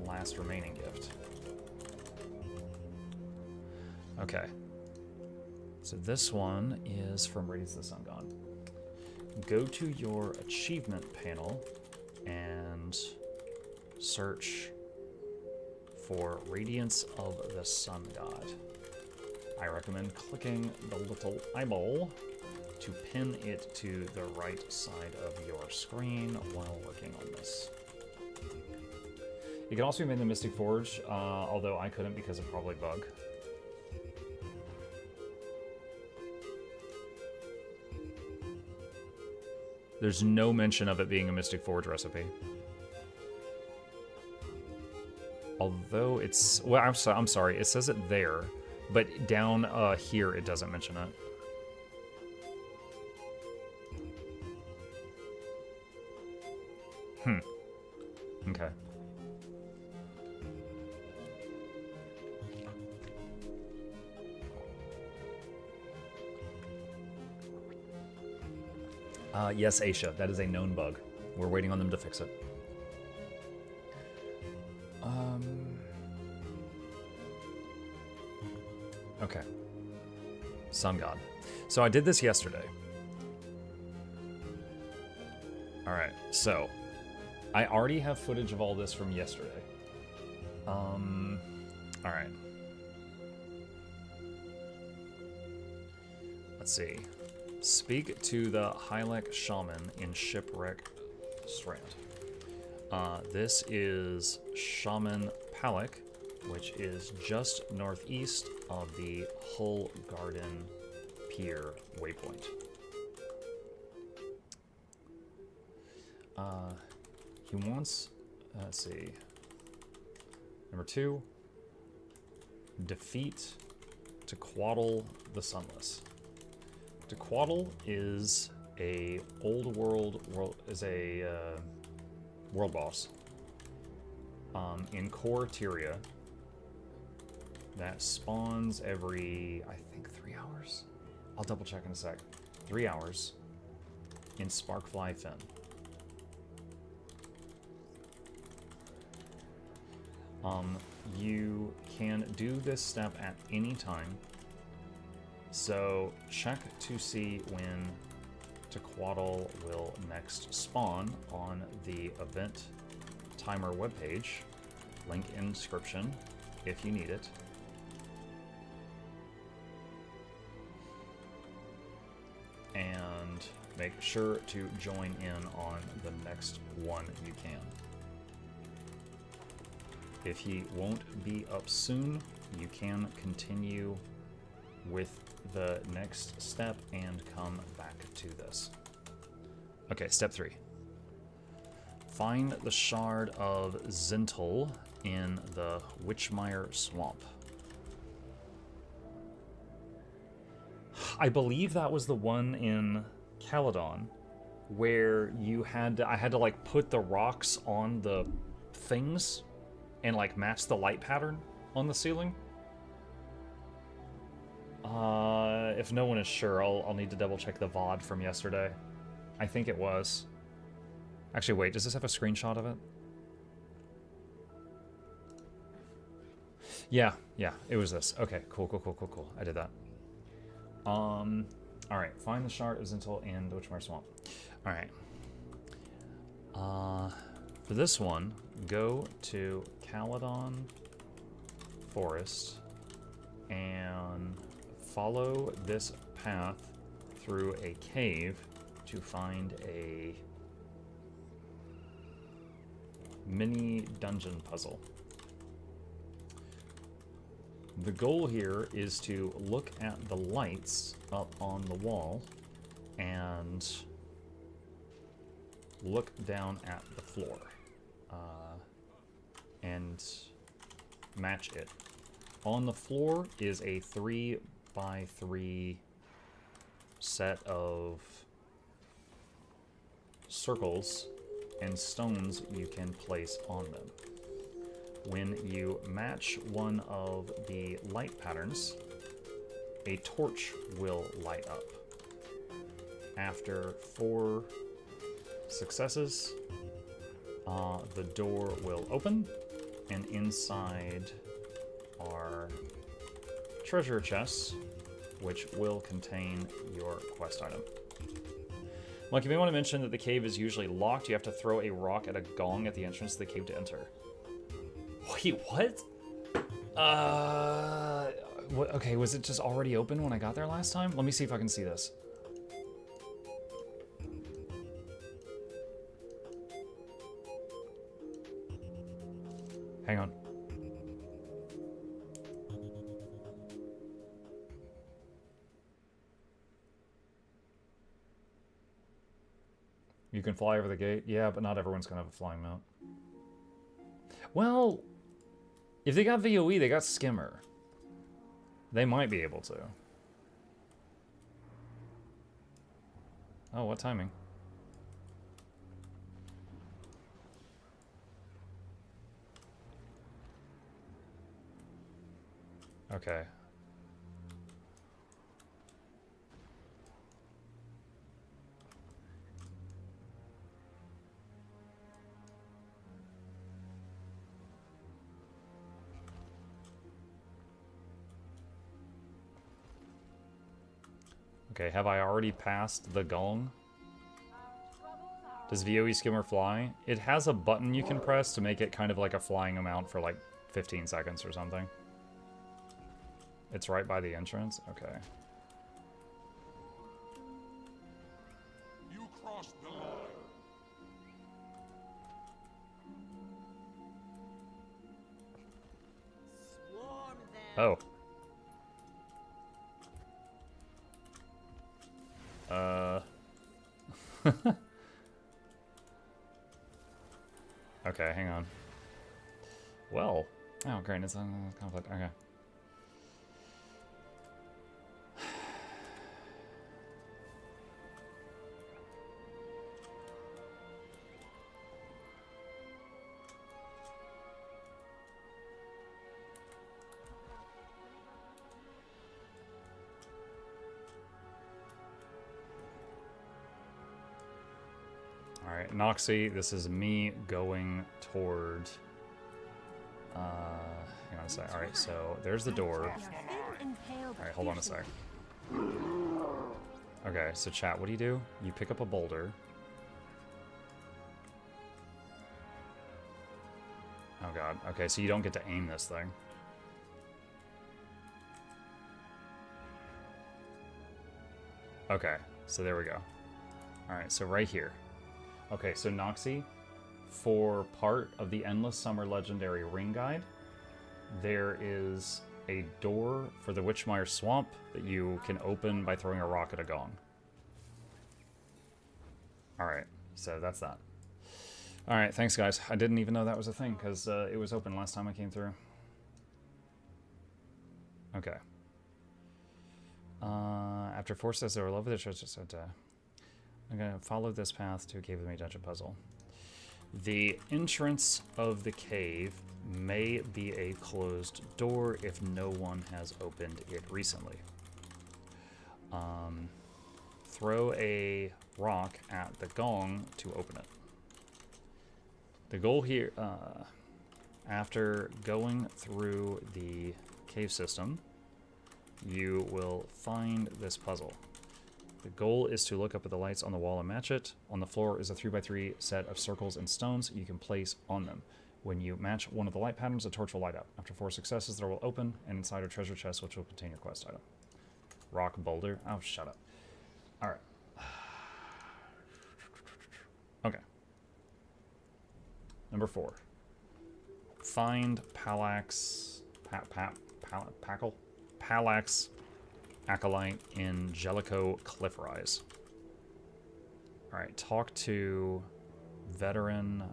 last remaining gift. Okay. So this one is from Radiance of the Sun God. Go to your achievement panel and search for Radiance of the Sun God. I recommend clicking the little eyeball to pin it to the right side of your screen while working on this. It can also be made in the Mystic Forge, although I couldn't because of probably bug. There's no mention of it being a Mystic Forge recipe. Although it's... Well, I'm sorry. It says it there, but down here it doesn't mention it. Okay. Yes, Aisha, that is a known bug. We're waiting on them to fix it. Okay. Sun God. So I did this yesterday. Alright, so I already have footage of all this from yesterday. Alright. Let's see. Speak to the Hylek Shaman in Shipwreck Strand. This is Shaman Palak, which is just northeast of the Hull Garden Pier waypoint. He wants, let's see, number 2, defeat Tequatl the Sunless. Tequatl is a world boss in Core Tyria that spawns every, I think, 3 hours. I'll double check in a sec. 3 hours in Sparkfly Fen. You can do this step at any time. So check to see when Tequatl will next spawn on the event timer webpage. Link in description if you need it. And make sure to join in on the next one you can. If he won't be up soon, you can continue with the next step and come back to this. Okay, step 3. Find the shard of Zintel in the Witchmire Swamp. I believe that was the one in Caledon where you had to, I had to like put the rocks on the things and like match the light pattern on the ceiling. If no one is sure, I'll need to double check the VOD from yesterday. I think it was. Actually, wait, does this have a screenshot of it? Yeah, it was this. Okay, cool. I did that. Alright, find the shard of Zintel in the Witchmire Swamp. Alright. For this one, go to Caledon Forest and follow this path through a cave to find a mini dungeon puzzle. The goal here is to look at the lights up on the wall and look down at the floor and match it. On the floor is a 3x3 set of circles and stones you can place on them. When you match one of the light patterns, a torch will light up. After 4 successes, the door will open, and inside are treasure chests, which will contain your quest item. Like, you may want to mention that the cave is usually locked. You have to throw a rock at a gong at the entrance to the cave to enter. Wait, what? Okay, was it just already open when I got there last time? Let me see if I can see this. Hang on. You can fly over the gate? Yeah, but not everyone's gonna have a flying mount. Well, if they got VOE, they got Skimmer. They might be able to. Oh, what timing? Okay. Okay, have I already passed the gong? Does VOE Skimmer fly? It has a button you can press to make it kind of like a flying amount for like 15 seconds or something. It's right by the entrance? Okay. You crossed the line. Swarm them. Oh. Okay, hang on. Well. Oh, great, it's a conflict. Okay. Alright, Noxxi, this is me going toward... hang on a sec. Alright, so there's the door. Alright, hold on a sec. Okay, so chat, what do? You pick up a boulder. Oh god. Okay, so you don't get to aim this thing. Okay, so there we go. Alright, so right here. Okay, so Noxxi, for part of the Endless Summer Legendary Ring Guide, there is a door for the Witchmire Swamp that you can open by throwing a rock at a gong. Alright, so that's that. Alright, thanks guys. I didn't even know that was a thing, because it was open last time I came through. Okay. After 4 steps over over the church, I'm going to follow this path to a cave with me dungeon puzzle. The entrance of the cave may be a closed door if no one has opened it recently. Throw a rock at the gong to open it. The goal here, after going through the cave system, you will find this puzzle. The goal is to look up at the lights on the wall and match it. On the floor is a 3x3 set of circles and stones you can place on them. When you match one of the light patterns, a torch will light up. After 4 successes, the door will open, and inside are treasure chests which will contain your quest item. Rock boulder. Oh, shut up. Alright. Okay. Number 4. Find Palax... Palax Acolyte in Jellicoe Cliffrise. Alright, talk to veteran...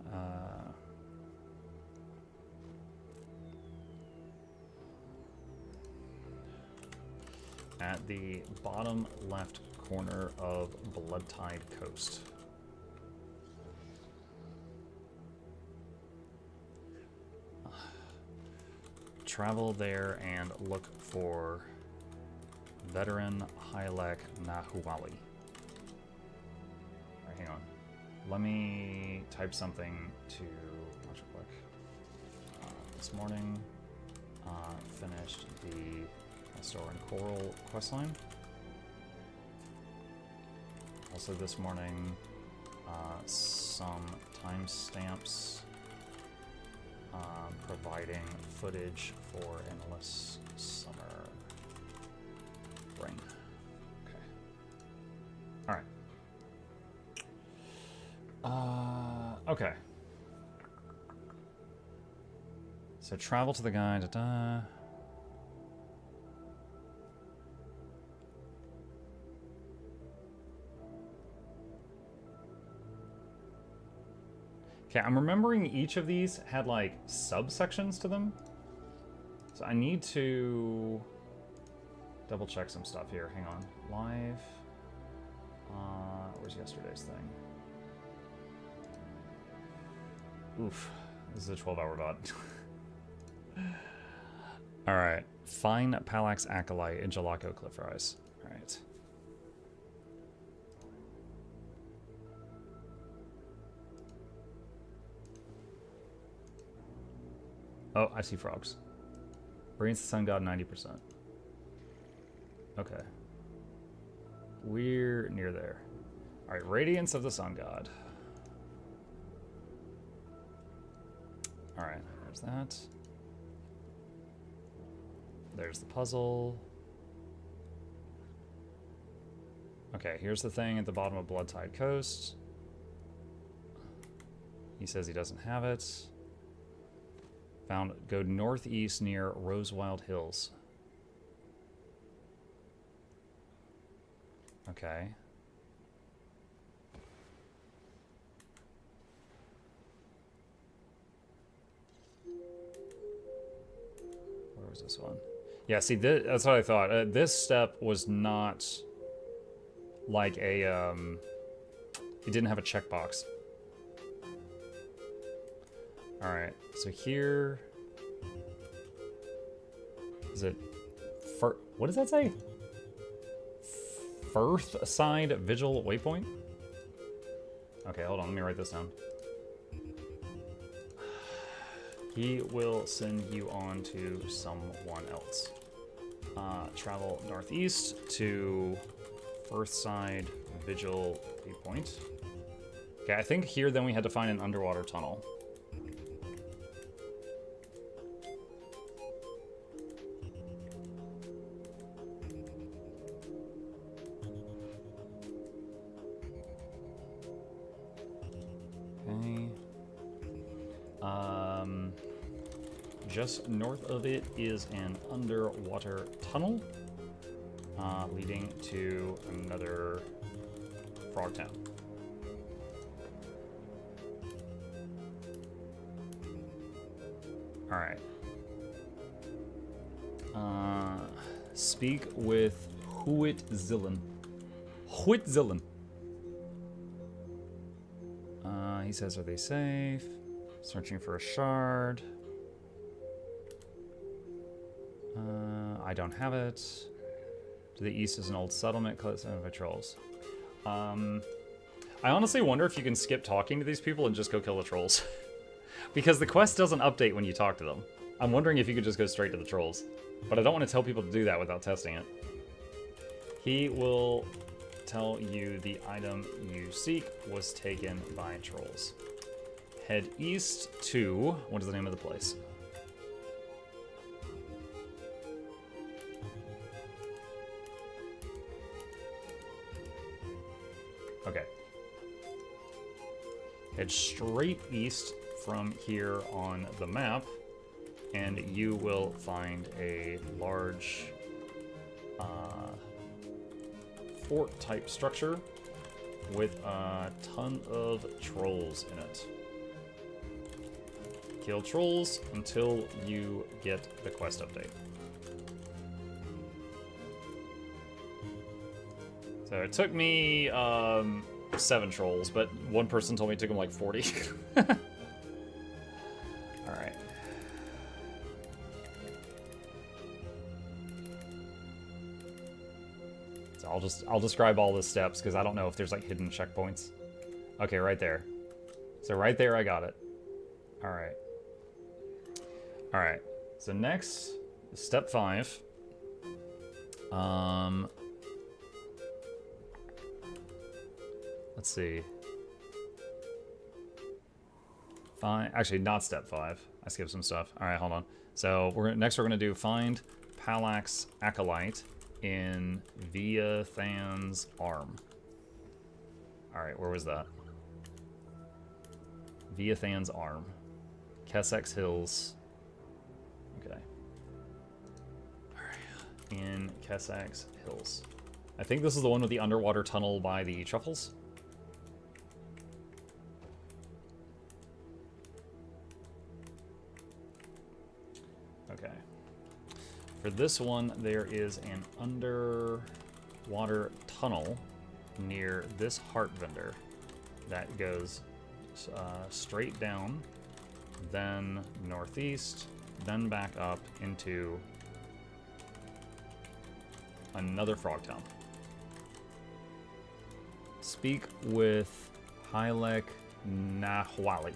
at the bottom left corner of Bloodtide Coast. Travel there and look for veteran Hylek Nahuali. let me type something to watch real quick. This morning, finished the Castorin Coral questline. Also this morning, some timestamps providing footage for Endless Summer Ring. Okay. Alright. Okay. So travel to the guy, da-da. Okay, I'm remembering each of these had like subsections to them. So I need to double check some stuff here. Hang on. Live. Where's yesterday's thing? Oof. This is a 12-hour dot. Alright. Fine Palax Acolyte in Jalako Cliff Rise. Alright. Oh, I see frogs. Radiance the Sun God 90%. Okay. We're near there. Alright, Radiance of the Sun God. Alright, there's that. There's the puzzle. Okay, here's the thing at the bottom of Bloodtide Coast. He says he doesn't have it. Found, go northeast near Rosewild Hills. Okay. Where was this one? Yeah, see, that's what I thought. This step was not like a, it didn't have a checkbox. Alright, so here... Is it... what does that say? Firth Side Vigil Waypoint? Okay, hold on, let me write this down. He will send you on to someone else. Travel northeast to Firth Side Vigil Waypoint. Okay, I think here then we had to find an underwater tunnel. Just north of it is an underwater tunnel leading to another frog town. All right. Speak with Huitzillan. Huitzillan. He says, are they safe? Searching for a shard. I don't have it. To the east is an old settlement, close by trolls. I honestly wonder if you can skip talking to these people and just go kill the trolls. Because the quest doesn't update when you talk to them. I'm wondering if you could just go straight to the trolls. But I don't want to tell people to do that without testing it. He will tell you the item you seek was taken by trolls. Head east to... what is the name of the place? Okay. Head straight east from here on the map, and you will find a large fort-type structure with a ton of trolls in it. Kill trolls until you get the quest update. So it took me 7 trolls, but one person told me it took him like 40. Alright. So I'll describe all the steps because I don't know if there's like hidden checkpoints. Okay, right there. So right there, I got it. All right. All right. So next, step 5. Let's see. Fine. Actually, not step 5. I skipped some stuff. All right, hold on. So next we're gonna do find Palax Acolyte in Viathan's arm. All right, where was that? Viathan's arm. Kessex Hills. Okay. All right. In Kessex Hills. I think this is the one with the underwater tunnel by the truffles. Okay. For this one, there is an underwater tunnel near this heart vendor that goes straight down, then northeast, then back up into another frog town. Speak with Hylek Nahwali.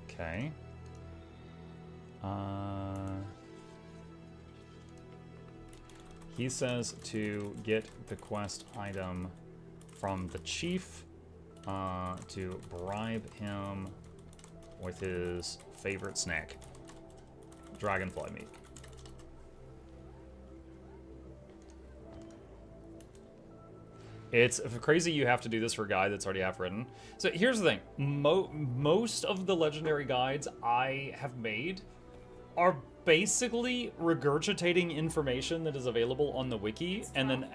Okay. He says to get the quest item from the chief, to bribe him with his favorite snack, dragonfly meat. It's crazy you have to do this for a guide that's already half-written. So here's the thing. Most of the legendary guides I have made are basically regurgitating information that is available on the wiki, and then...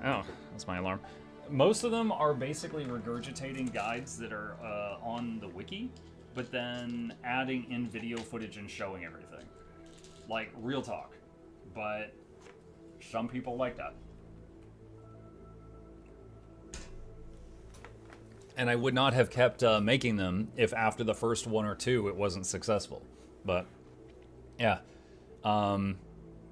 Oh, that's my alarm. Most of them are basically regurgitating guides that are on the wiki, but then adding in video footage and showing everything. Like, real talk. But some people like that. And I would not have kept making them if after the first 1 or 2 it wasn't successful. But, yeah.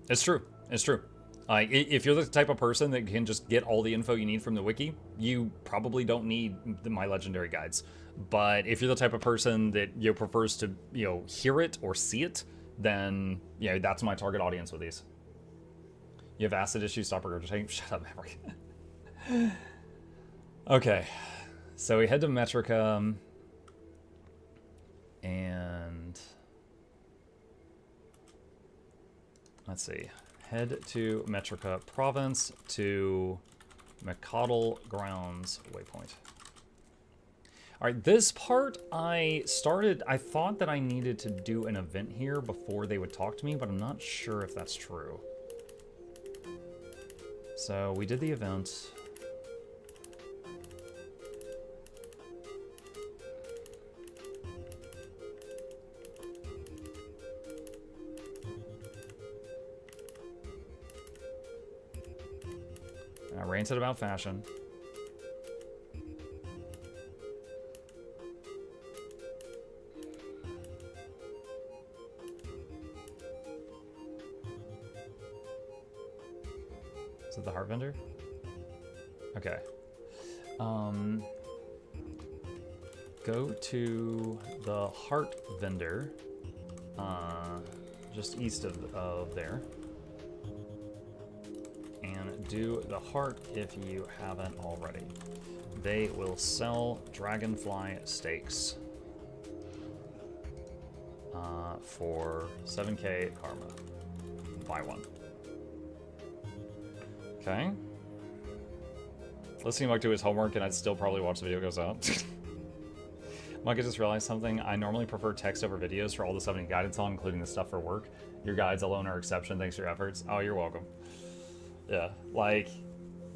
It's true. It's true. If you're the type of person that can just get all the info you need from the wiki, you probably don't need my legendary guides. But if you're the type of person that prefers to hear it or see it, then that's my target audience with these. You have acid issues, stop regurgitating. Shut up, Maverick. Okay, so we head to Metrica, and let's see. Head to Metrica Province to McCoddle Grounds waypoint. All right, this part I thought that I needed to do an event here before they would talk to me, but I'm not sure if that's true. So we did the event. Ranted about fashion. Is it the heart vendor? Okay. Go to the heart vendor, just east of there. Do the heart if you haven't already. They will sell dragonfly steaks for 7k karma. Buy one. Okay. Listening Mike do his homework, and I'd still probably watch the video goes out. Mike, I just realized something. I normally prefer text over videos for all the stuff in guidance on, including the stuff for work. Your guides alone are exception. Thanks for your efforts. Oh, you're welcome. Yeah, like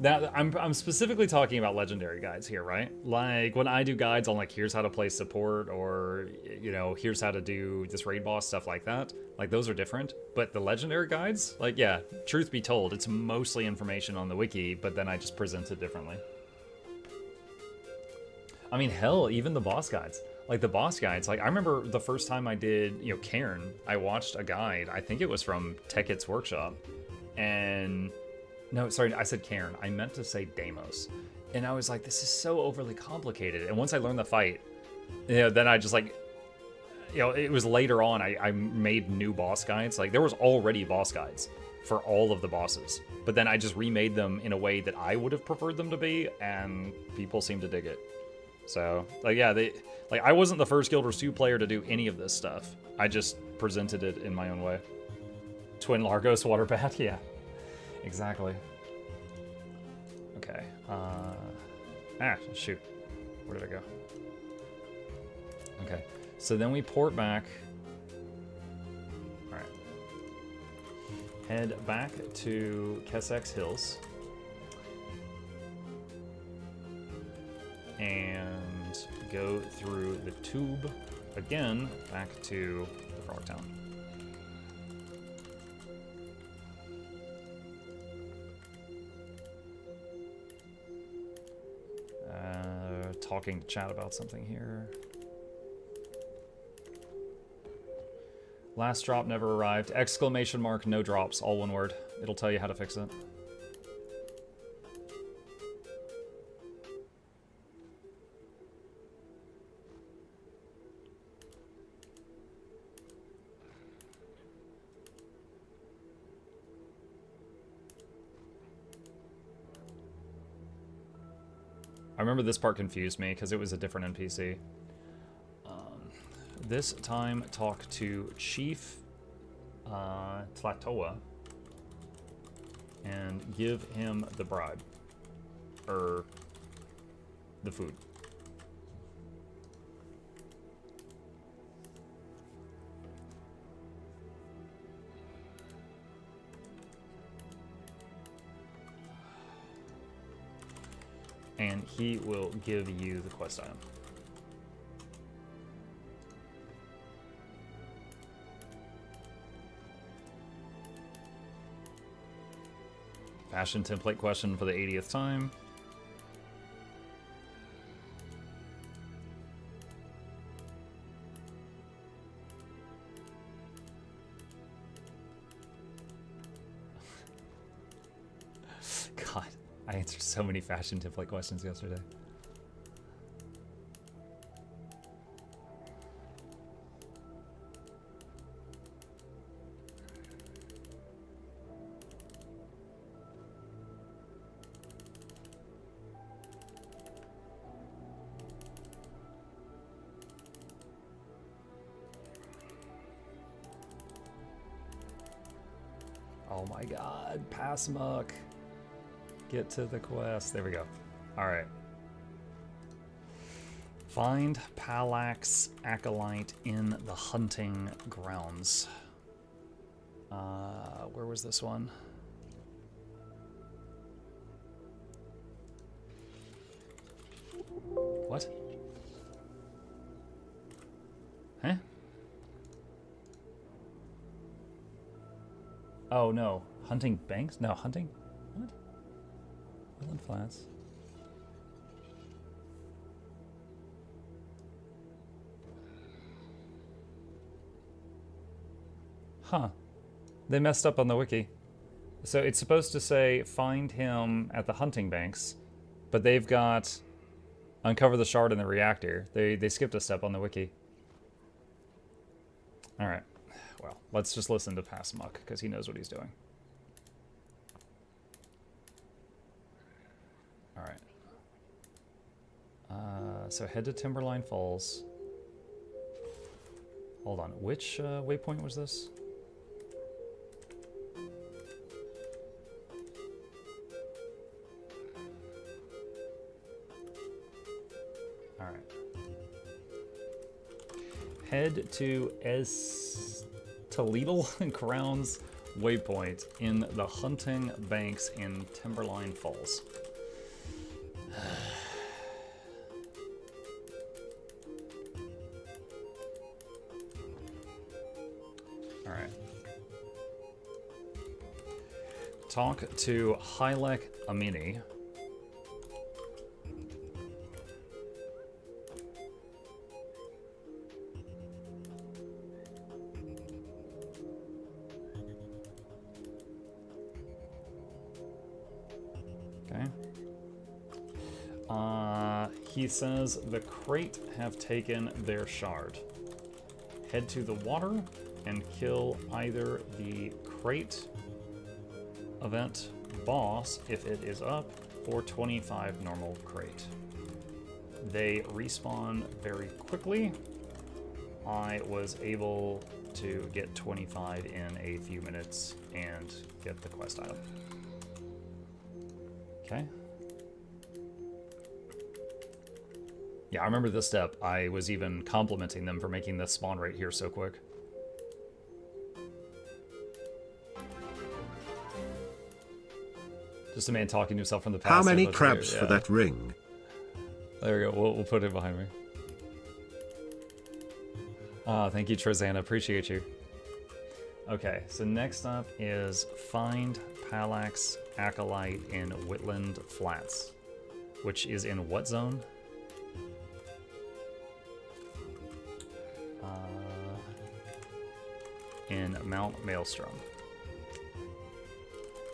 that. I'm specifically talking about legendary guides here, right? Like when I do guides on like here's how to play support, or here's how to do this raid boss, stuff like that. Like those are different. But the legendary guides, like yeah, truth be told, it's mostly information on the wiki, but then I just present it differently. I mean, hell, even the boss guides. Like the boss guides, like I remember the first time I did, Cairn, I watched a guide. I think it was from Tekit's workshop, and No, sorry, I said Cairn. I meant to say Deimos. And I was like, this is so overly complicated. And once I learned the fight, you know, then I just like, you know, it was later on I made new boss guides. Like, there was already boss guides for all of the bosses. But then I just remade them in a way that I would have preferred them to be, and people seem to dig it. So, like, yeah, I wasn't the first Guild Wars 2 player to do any of this stuff. I just presented it in my own way. Twin Largos water bath, yeah. Exactly. Okay. Shoot. Where did I go? Okay. So then we port back. Alright. Head back to Kessex Hills. And go through the tube again back to the Frog Town. Talking to chat about something here. Last drop never arrived. Exclamation mark, no drops, all one word. It'll tell you how to fix it. I remember this part confused me because it was a different NPC. This time, talk to Chief Tlatoa and give him the bribe. Or the food. And he will give you the quest item. Fashion template question for the 80th time. God, I answered so many fashion template questions yesterday. Oh my god, pass muck. Get to the quest. There we go. Alright. Find Palax Acolyte in the hunting grounds. Where was this one? What? Huh? Oh no. Hunting banks? No, hunting? What? Woodland Flats. Huh. They messed up on the wiki. So it's supposed to say find him at the hunting banks, but they've got uncover the shard in the reactor. They skipped a step on the wiki. Alright. Well, let's just listen to Pass Muck, because he knows what he's doing. Alright. So head to Timberline Falls. Hold on, which waypoint was this? Alright. Head to Toledo Grounds waypoint in the hunting banks in Timberline Falls. Alright. Talk to Hylek Amini. He says the crate have taken their shard. Head to the water and kill either the crate event boss if it is up, or 25 normal crate. They respawn very quickly. I was able to get 25 in a few minutes and get the quest item. Okay. Yeah, I remember this step. I was even complimenting them for making the spawn rate here so quick. Just a man talking to himself from the past. How many crabs for that ring? There we go. We'll put it behind me. Thank you, Trozana. Appreciate you. Okay, so next up is find Palax Acolyte in Whitland Flats, which is in what zone? In Mount Maelstrom.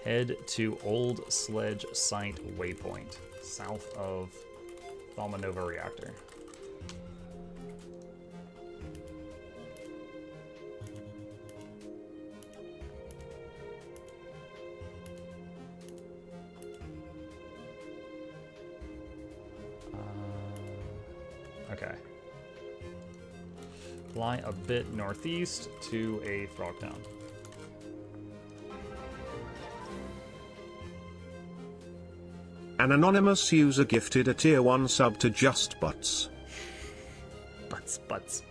Head to Old Sledge Site Waypoint, south of Thalmanova Reactor. Okay. Fly a bit northeast to a frog town. An anonymous user gifted a tier 1 sub to Just Butts. Butts.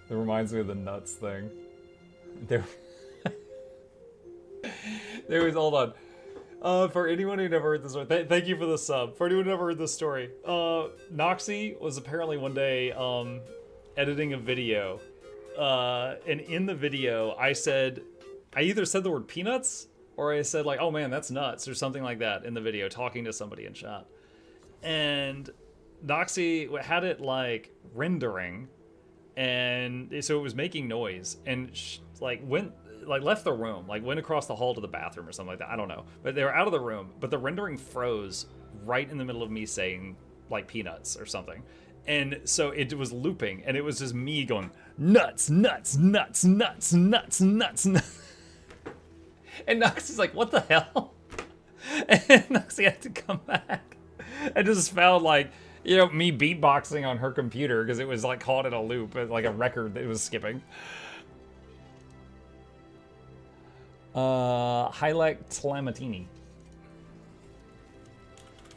It reminds me of the nuts thing. There was, hold on. For anyone who never heard this story, thank you for the sub. For anyone who never heard this story, Noxxi was apparently one day editing a video, and in the video, I either said the word peanuts, or I said like, "Oh man, that's nuts," or something like that in the video, talking to somebody in chat. And Noxxi had it like rendering, and so it was making noise, and left the room, like went across the hall to the bathroom or something like that. I don't know. But they were out of the room, but the rendering froze right in the middle of me saying like peanuts or something. And so it was looping, and it was just me going, nuts, nuts, nuts, nuts, nuts, nuts, nuts. And Noxxi's like, what the hell? And Noxxi had to come back. I just found like, you know, me beatboxing on her computer because it was like caught in a loop, like a record that it was skipping. Hylek Tlamatini.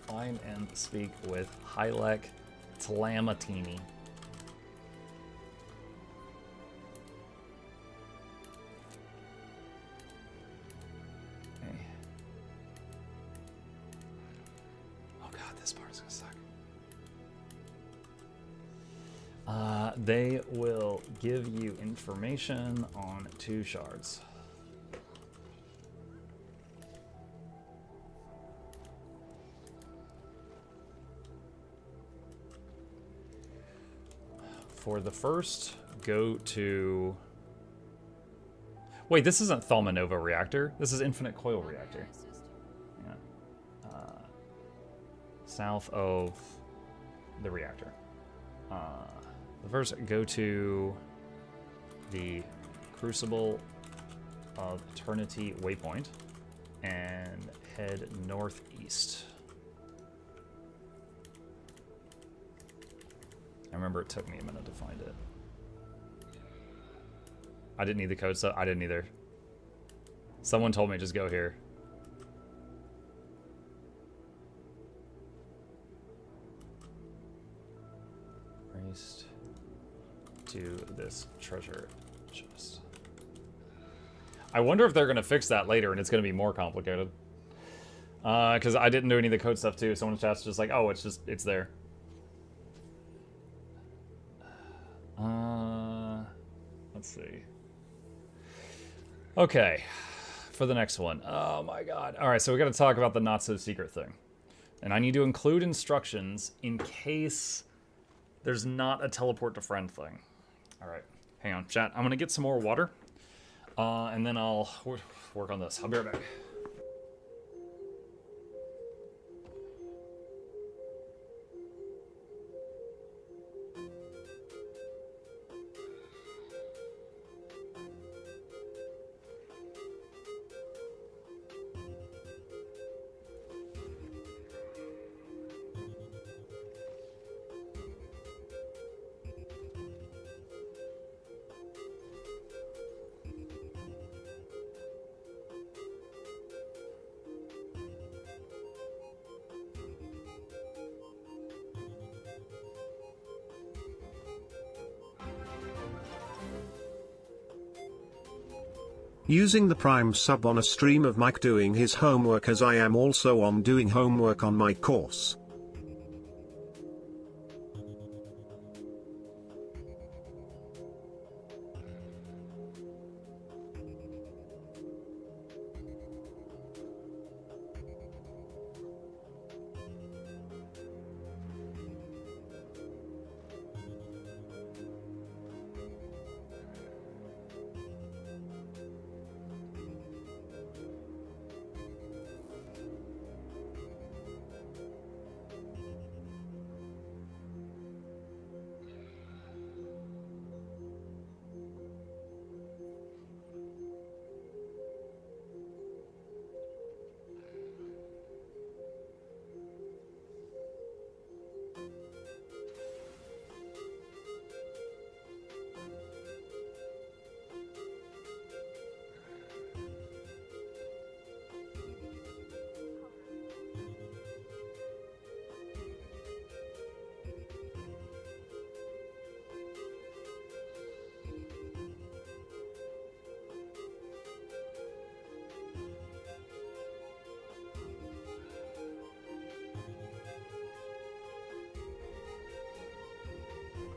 Find and speak with Hylek Tlamatini. Okay. Oh god, this part is gonna suck. They will give you information on 2 shards. For the first, go to... Wait, this isn't Thalmanova Reactor. This is Infinite Coil Reactor. Yeah. South of the reactor. The first, go to the Crucible of Eternity Waypoint and head northeast. I remember it took me a minute to find it. I didn't need the code, so I didn't either. Someone told me just go here. Race to this treasure chest. I wonder if they're going to fix that later and it's going to be more complicated. Because I didn't do any of the code stuff too. Someone's chat's just like, oh, it's there. Let's see. Okay, for the next one. Oh my god. All right, so we got to talk about the not so secret thing. And I need to include instructions in case there's not a teleport to friend thing. All right, hang on, chat. I'm going to get some more water. And then work on this. I'll be right back. Using the Prime sub on a stream of Mike doing his homework, as I am also on doing homework on my course.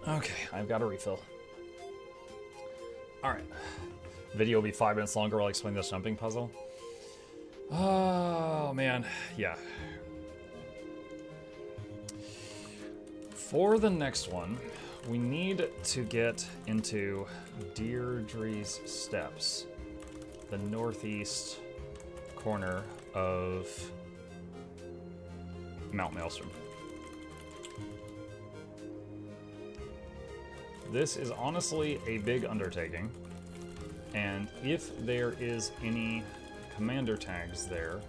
Okay, I've got a refill. Alright. Video will be 5 minutes longer while I explain this jumping puzzle. Oh, man. Yeah. For the next one, we need to get into Deirdre's Steps, the northeast corner of Mount Maelstrom. This is honestly a big undertaking, and if there is any commander tags there,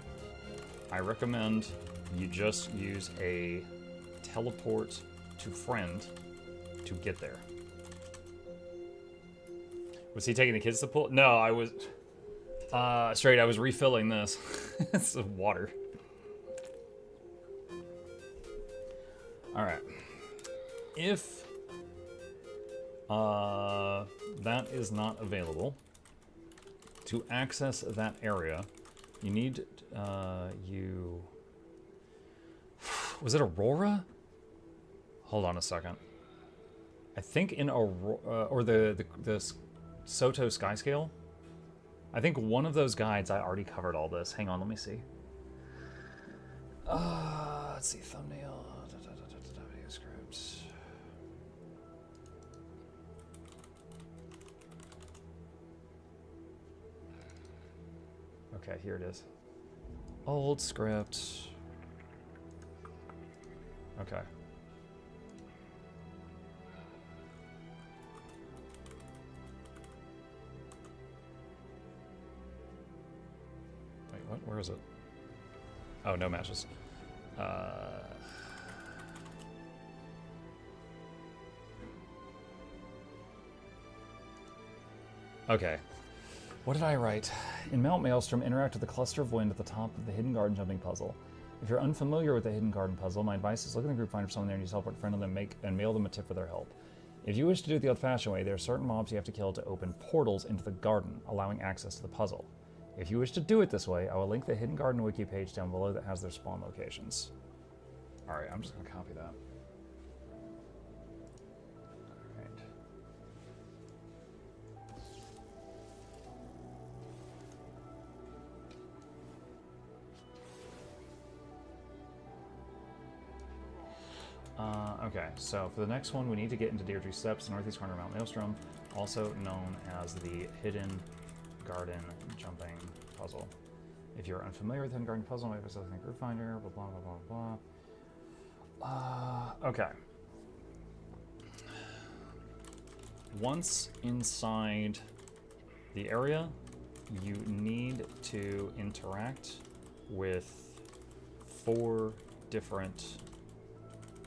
I recommend you just use a teleport to friend to get there. Was he taking the kids to pull? No, I was straight. I was refilling this. It's water. All right. If that is not available, to access that area, you need was it Aurora? Hold on a second. I think in Aurora, or the Soto Skyscale. I think one of those guides I already covered all this. Hang on, let me see. Let's see, thumbnail, video script. Okay, here it is. Old script. Okay. Wait, what? Where is it? Oh, no matches. Okay. What did I write? In Mount Maelstrom, interact with the cluster of wind at the top of the Hidden Garden jumping puzzle. If you're unfamiliar with the Hidden Garden puzzle, my advice is look in the group finder for someone there and you teleport a friend of them and mail them a tip for their help. If you wish to do it the old-fashioned way, there are certain mobs you have to kill to open portals into the garden, allowing access to the puzzle. If you wish to do it this way, I will link the Hidden Garden wiki page down below that has their spawn locations. Alright, I'm just going to copy that. Okay, so for the next one, we need to get into Deirdre's Steps, northeast corner of Mount Maelstrom, also known as the Hidden Garden Jumping puzzle. If you're unfamiliar with the hidden garden puzzle, maybe it's a group finder, blah, blah, blah, blah, blah. Okay. Once inside the area, you need to interact with 4 different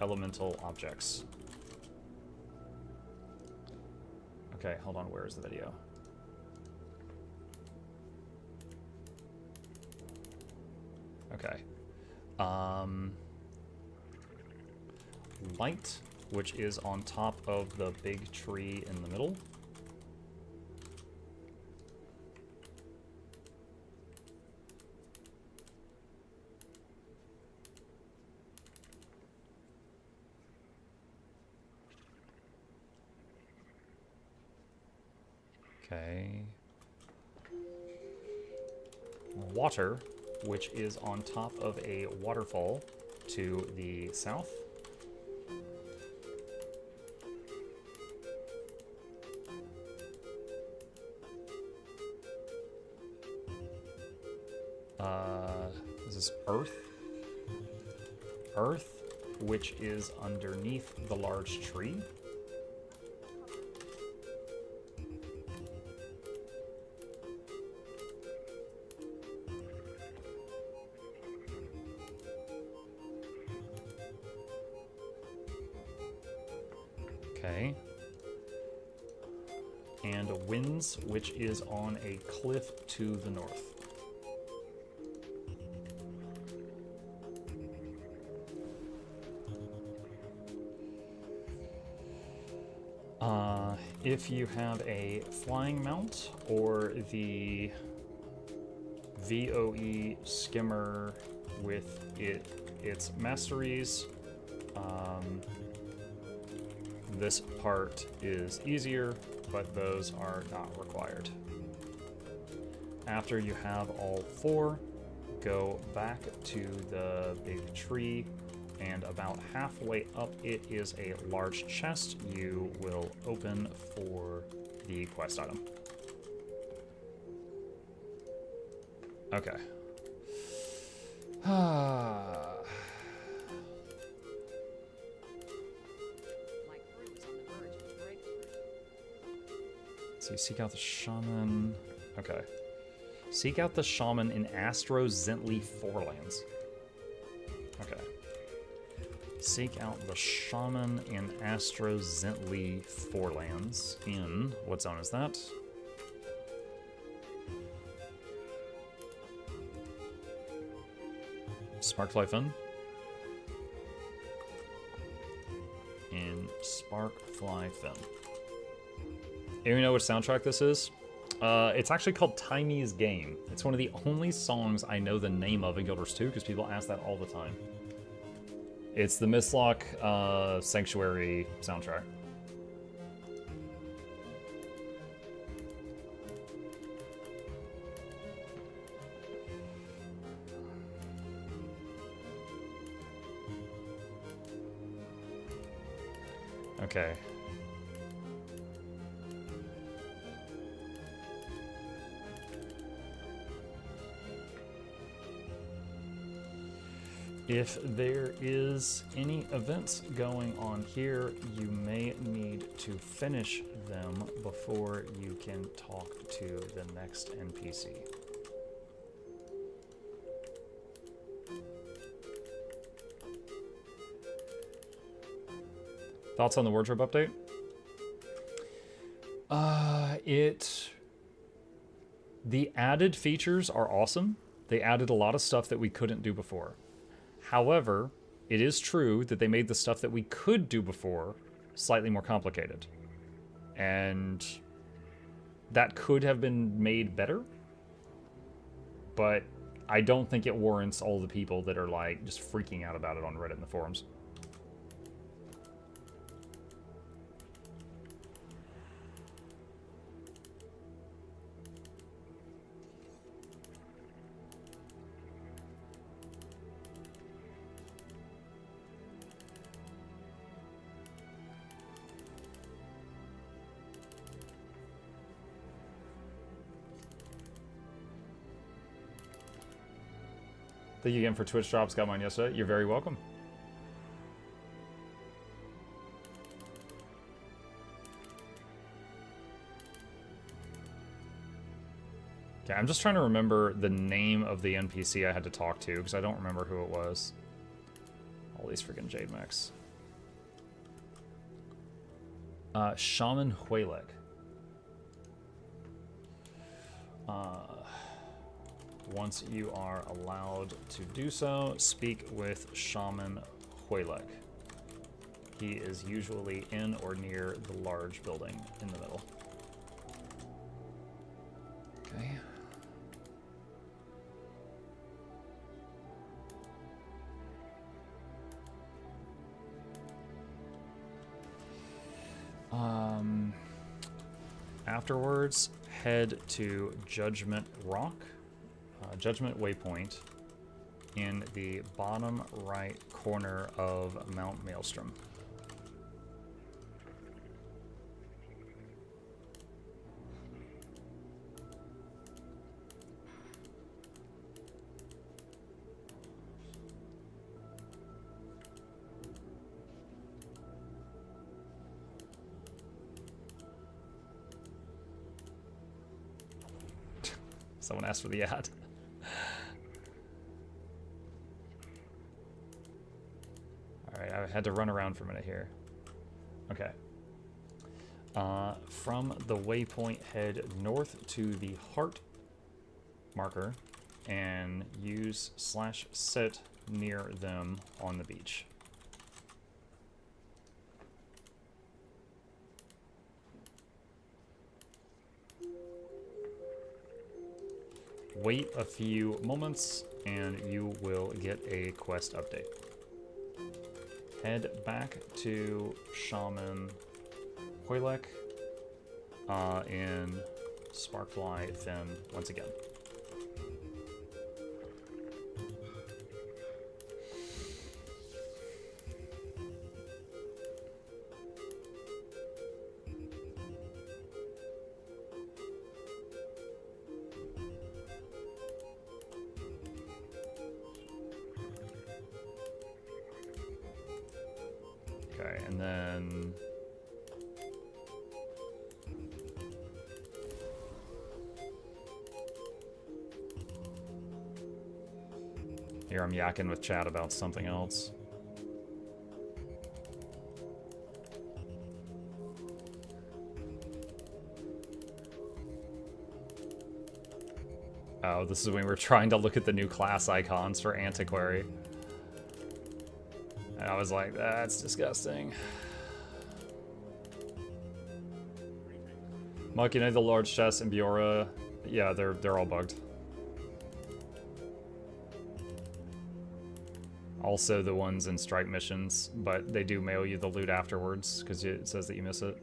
elemental objects. Okay, hold on, where is the video? Okay. Light, which is on top of the big tree in the middle. Okay. Water, which is on top of a waterfall to the south. This is Earth. Earth, which is underneath the large tree. Okay. And Winds, which is on a cliff to the north. If you have a flying mount or the VOE skimmer with its masteries, this part is easier, but those are not required. After you have all 4, go back to the big tree, and about halfway up it is a large chest you will open for the quest item. Okay. So you seek out the shaman. Okay. Seek out the shaman in Astro Zently Forelands. Okay. Seek out the shaman in Astro Zently Forelands in... what zone is that? Sparkfly Fen. In Sparkfly Fen. Anyone know which soundtrack this is? It's actually called Timey's Game. It's one of the only songs I know the name of in Guild Wars 2 because people ask that all the time. It's the Mistlock Sanctuary soundtrack. Okay. If there is any events going on here, you may need to finish them before you can talk to the next NPC. Thoughts on the wardrobe update? The added features are awesome. They added a lot of stuff that we couldn't do before. However, it is true that they made the stuff that we could do before slightly more complicated. And that could have been made better. But I don't think it warrants all the people that are like just freaking out about it on Reddit and the forums. Thank you again for Twitch drops. Got mine yesterday. You're very welcome. Okay, I'm just trying to remember the name of the NPC I had to talk to, because I don't remember who it was. All these freaking Jade mechs. Shaman Huelek. Once you are allowed to do so, speak with Shaman Huelek. He is usually in or near the large building in the middle. Okay. Afterwards, head to Judgment Rock, Judgment Waypoint, in the bottom right corner of Mount Maelstrom. Someone asked for the ad. Alright, I had to run around for a minute here. Okay. From the waypoint, head north to the heart marker and use /sit near them on the beach. Wait a few moments and you will get a quest update. Head back to Shaman Huelek in Sparkfly Fen once again. Okay, and then here I'm yakking with chat about something else. Oh, this is when we're trying to look at the new class icons for Antiquary. And I was like, that's disgusting. Mike, you know the large chest in Biora? Yeah, they're all bugged. Also the ones in strike missions, but they do mail you the loot afterwards because it says that you miss it.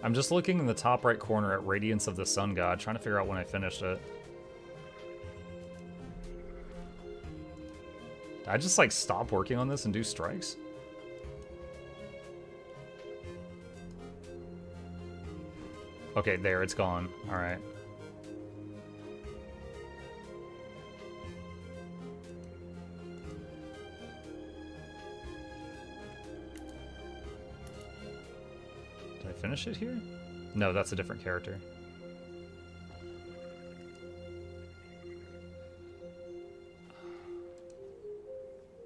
I'm just looking in the top right corner at Radiance of the Sun God, trying to figure out when I finished it. Did I just like stop working on this and do strikes? Okay, there, it's gone. Alright. Finish it here? No, that's a different character.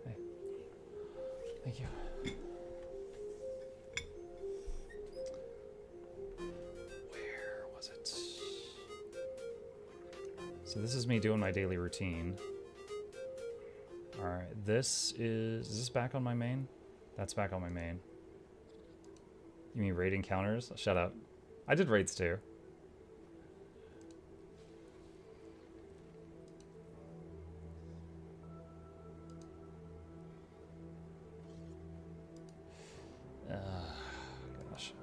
Hey. Thank you. Where was it? So this is me doing my daily routine. Alright, is this back on my main? That's back on my main. You mean raid encounters? Shut up. I did raids too. Gosh.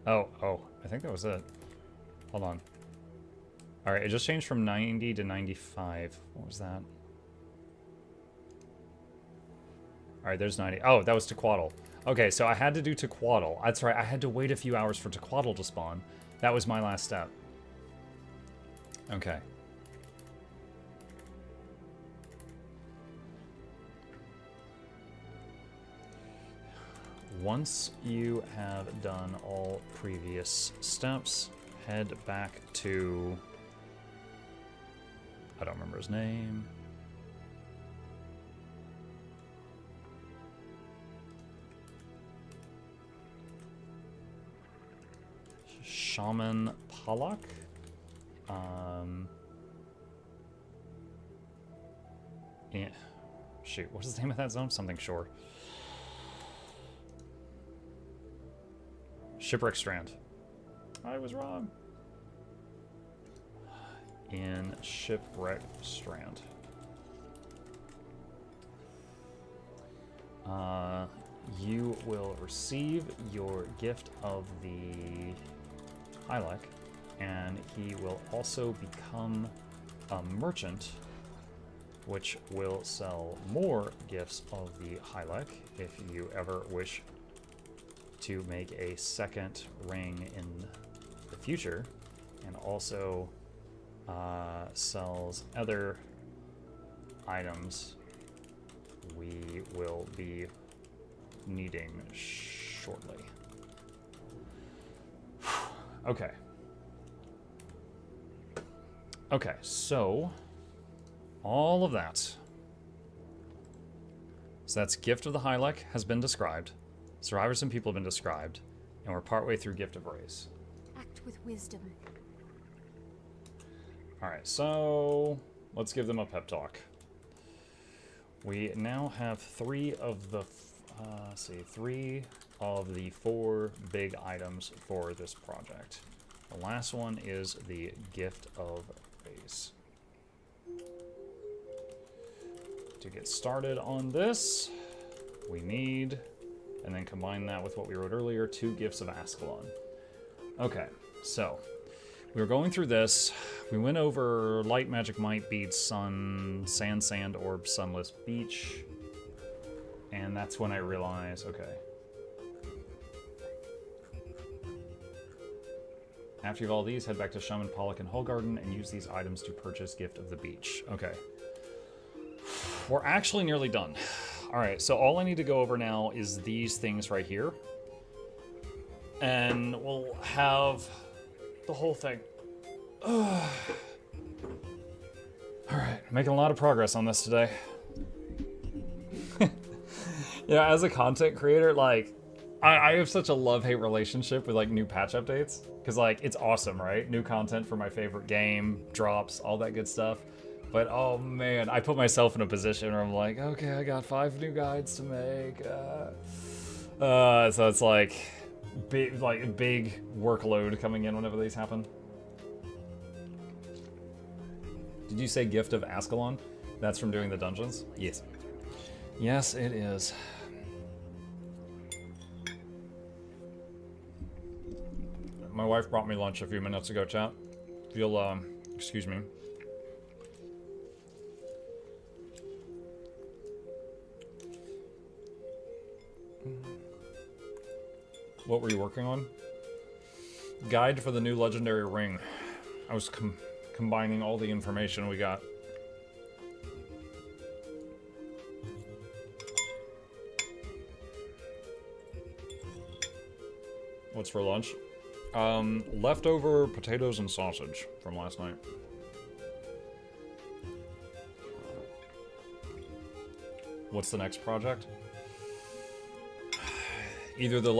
Oh, I think that was it. Hold on. Alright, it just changed from 90 to 95. What was that? Alright, there's 90. Oh, that was Tequaddle. Okay, so I had to do Tequaddle. That's right, I had to wait a few hours for Tequaddle to spawn. That was my last step. Okay. Once you have done all previous steps, head back to... I don't remember his name. Shaman Palak. Yeah. Shoot, what's the name of that zone? Something Shore. Shipwreck Strand. I was wrong. In Shipwreck Strand. You will receive your gift of the Hylek, and he will also become a merchant, which will sell more gifts of the Hylek if you ever wish to make a second ring in the future, and also sells other items we will be needing shortly. Okay. Okay, so all of that. So that's Gift of the Hylek has been described. Survivors and people have been described, and we're partway through Gift of Rays. Act with wisdom. Alright, so let's give them a pep talk. We now have three of the 4 big items for this project. The last one is the Gift of Rays. To get started on this, we need, and then combine that with what we wrote earlier, 2 Gifts of Ascalon. Okay, so we were going through this. We went over Light, Magic, Might, Beads, Sun, Sand, Orb, Sunless, Beach. And that's when I realized, okay. After you have all these, head back to Shaman Pollock and Hullgarden and use these items to purchase Gift of the Beach. Okay. We're actually nearly done. Alright, so all I need to go over now is these things right here. And we'll have the whole thing. Alright, making a lot of progress on this today. Yeah, as a content creator, like, I have such a love-hate relationship with, like, new patch updates. Because, like, it's awesome, right? New content for my favorite game, drops, all that good stuff. But, oh, man, I put myself in a position where I'm like, okay, I got 5 new guides to make. So it's, like, big workload coming in whenever these happen. Did you say Gift of Ascalon? That's from doing the dungeons? Yes. Yes, it is. My wife brought me lunch a few minutes ago, chat. If you'll, excuse me. What were you working on? Guide for the new legendary ring. I was combining all the information we got. What's for lunch? Leftover potatoes and sausage from last night. What's the next project? Either the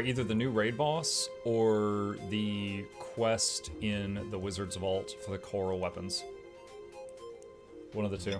either the new raid boss or the quest in the Wizard's Vault for the coral weapons. One of the two.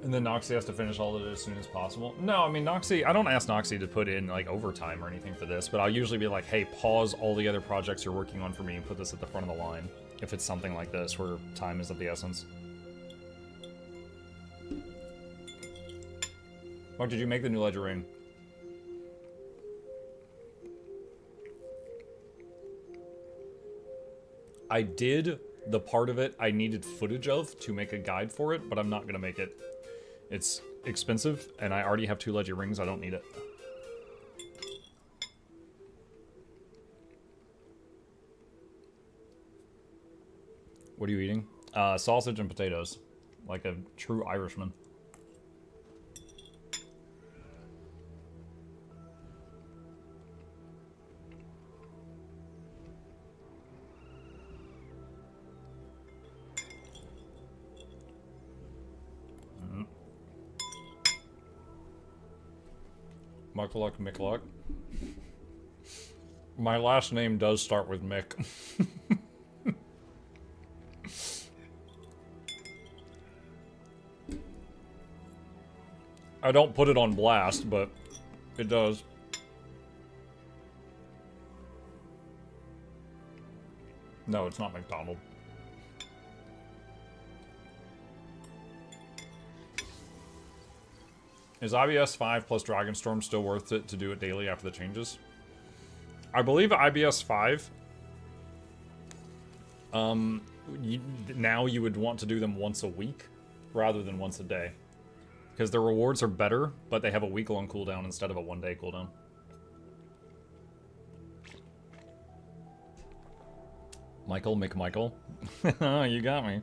And then Noxxi has to finish all of it as soon as possible. No, I mean, Noxxi, I don't ask Noxxi to put in, like, overtime or anything for this, but I'll usually be like, hey, pause all the other projects you're working on for me and put this at the front of the line, if it's something like this, where time is of the essence. Mark, did you make the new ledger ring? I did the part of it I needed footage of to make a guide for it, but I'm not going to make it. It's expensive, and I already have 2 ledger rings. I don't need it. What are you eating? Sausage and potatoes. Like a true Irishman. Mukluk. My last name does start with Mick. I don't put it on blast, but it does. No, it's not McDonald. Is IBS 5 plus Dragonstorm still worth it to do it daily after the changes? I believe IBS 5, now you would want to do them once a week rather than once a day. Because the rewards are better, but they have a week-long cooldown instead of a one-day cooldown. Michael, McMichael. You got me.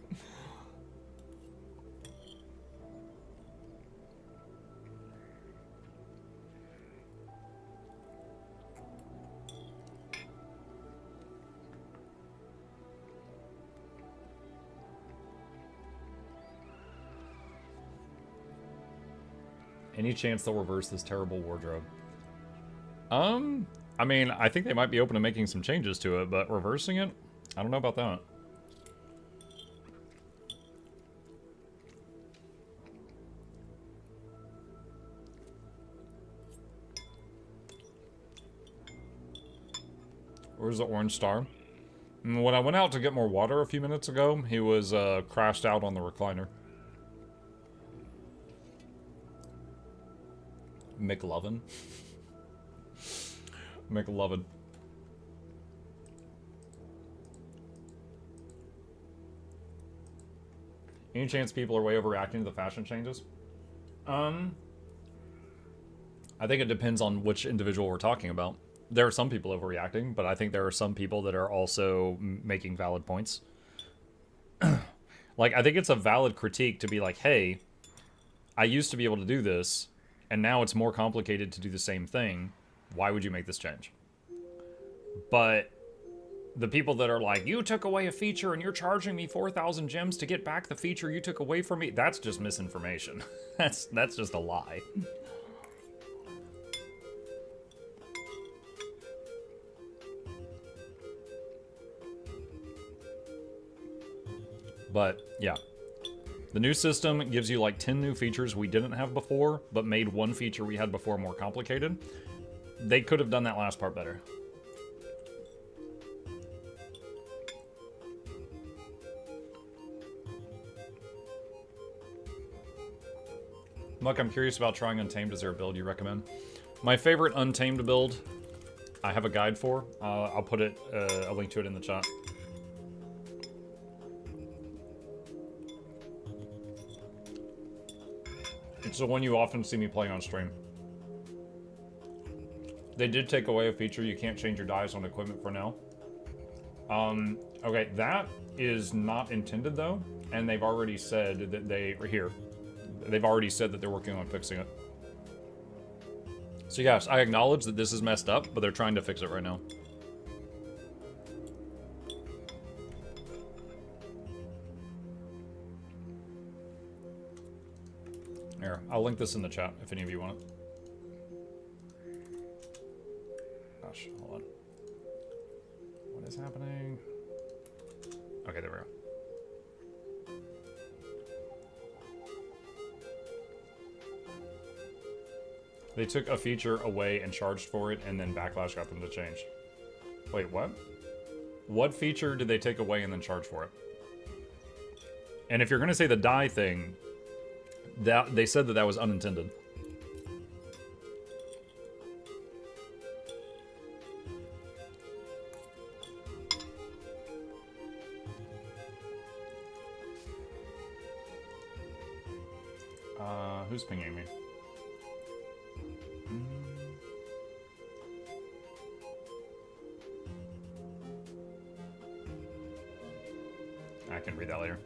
Any chance they'll reverse this terrible wardrobe? I mean, I think they might be open to making some changes to it, but reversing it? I don't know about that. Where's the orange star? When I went out to get more water a few minutes ago, he was crashed out on the recliner. McLovin. McLovin. Any chance people are way overreacting to the fashion changes? I think it depends on which individual we're talking about. There are some people overreacting, but I think there are some people that are also making valid points. Like, I think it's a valid critique to be like, hey, I used to be able to do this, and now it's more complicated to do the same thing. Why would you make this change? But the people that are like, you took away a feature and you're charging me 4,000 gems to get back the feature you took away from me, that's just misinformation. That's just a lie. But, yeah. The new system gives you like 10 new features we didn't have before, but made one feature we had before more complicated. They could have done that last part better. Muck, I'm curious about trying Untamed. Is there a build you recommend? My favorite Untamed build, I have a guide for. I'll put it, a link to it in the chat. It's the one you often see me playing on stream. They did take away a feature, you can't change your dies on equipment for now. Okay, that is not intended though, and they've already said that they, here, they've already said that they're working on fixing it. So yes, I acknowledge that this is messed up, but they're trying to fix it right now. Here, I'll link this in the chat if any of you want it. Gosh, hold on. What is happening? Okay, there we go. They took a feature away and charged for it, and then Backlash got them to change. Wait, what? What feature did they take away and then charge for it? And if you're gonna say the die thing, that they said that that was unintended. Who's pinging me? I can read that later.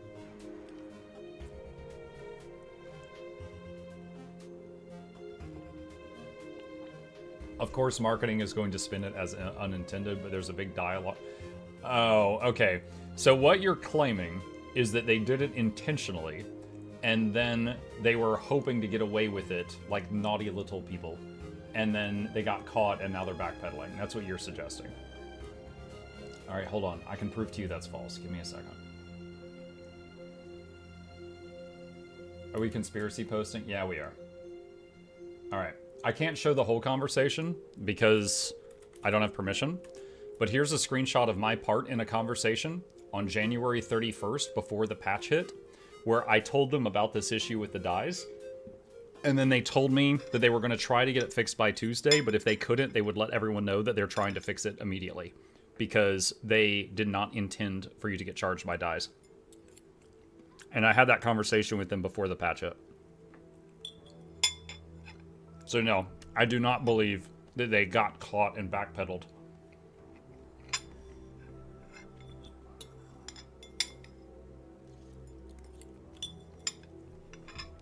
Of course, marketing is going to spin it as unintended, but there's a big dialogue. Oh, okay. So what you're claiming is that they did it intentionally, and then they were hoping to get away with it like naughty little people, and then they got caught and now they're backpedaling. That's what you're suggesting. All right, hold on. I can prove to you that's false. Give me a second. Are we conspiracy posting? Yeah, we are. All right. I can't show the whole conversation because I don't have permission, but here's a screenshot of my part in a conversation on January 31st before the patch hit, where I told them about this issue with the dies, and then they told me that they were going to try to get it fixed by Tuesday, but if they couldn't, they would let everyone know that they're trying to fix it immediately, because they did not intend for you to get charged by dies. And I had that conversation with them before the patch hit. So no, I do not believe that they got caught and backpedaled.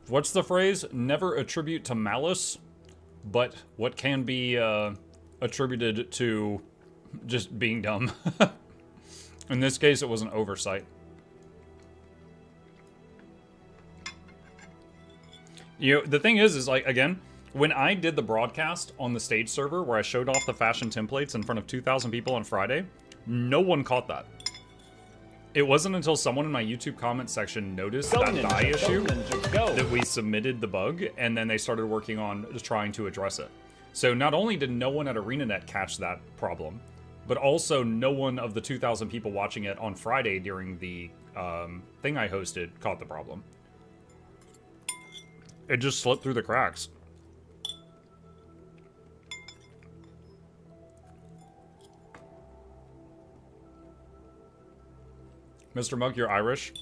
What's the phrase? Never attribute to malice, but what can be attributed to just being dumb. In this case, it was an oversight. You know, the thing is like, again, when I did the broadcast on the stage server where I showed off the fashion templates in front of 2,000 people on Friday, no one caught that. It wasn't until someone in my YouTube comment section noticed that die issue that we submitted the bug, and then they started working on trying to address it. So not only did no one at ArenaNet catch that problem, but also no one of the 2,000 people watching it on Friday during the thing I hosted caught the problem. It just slipped through the cracks. Mr. Mug, you're Irish?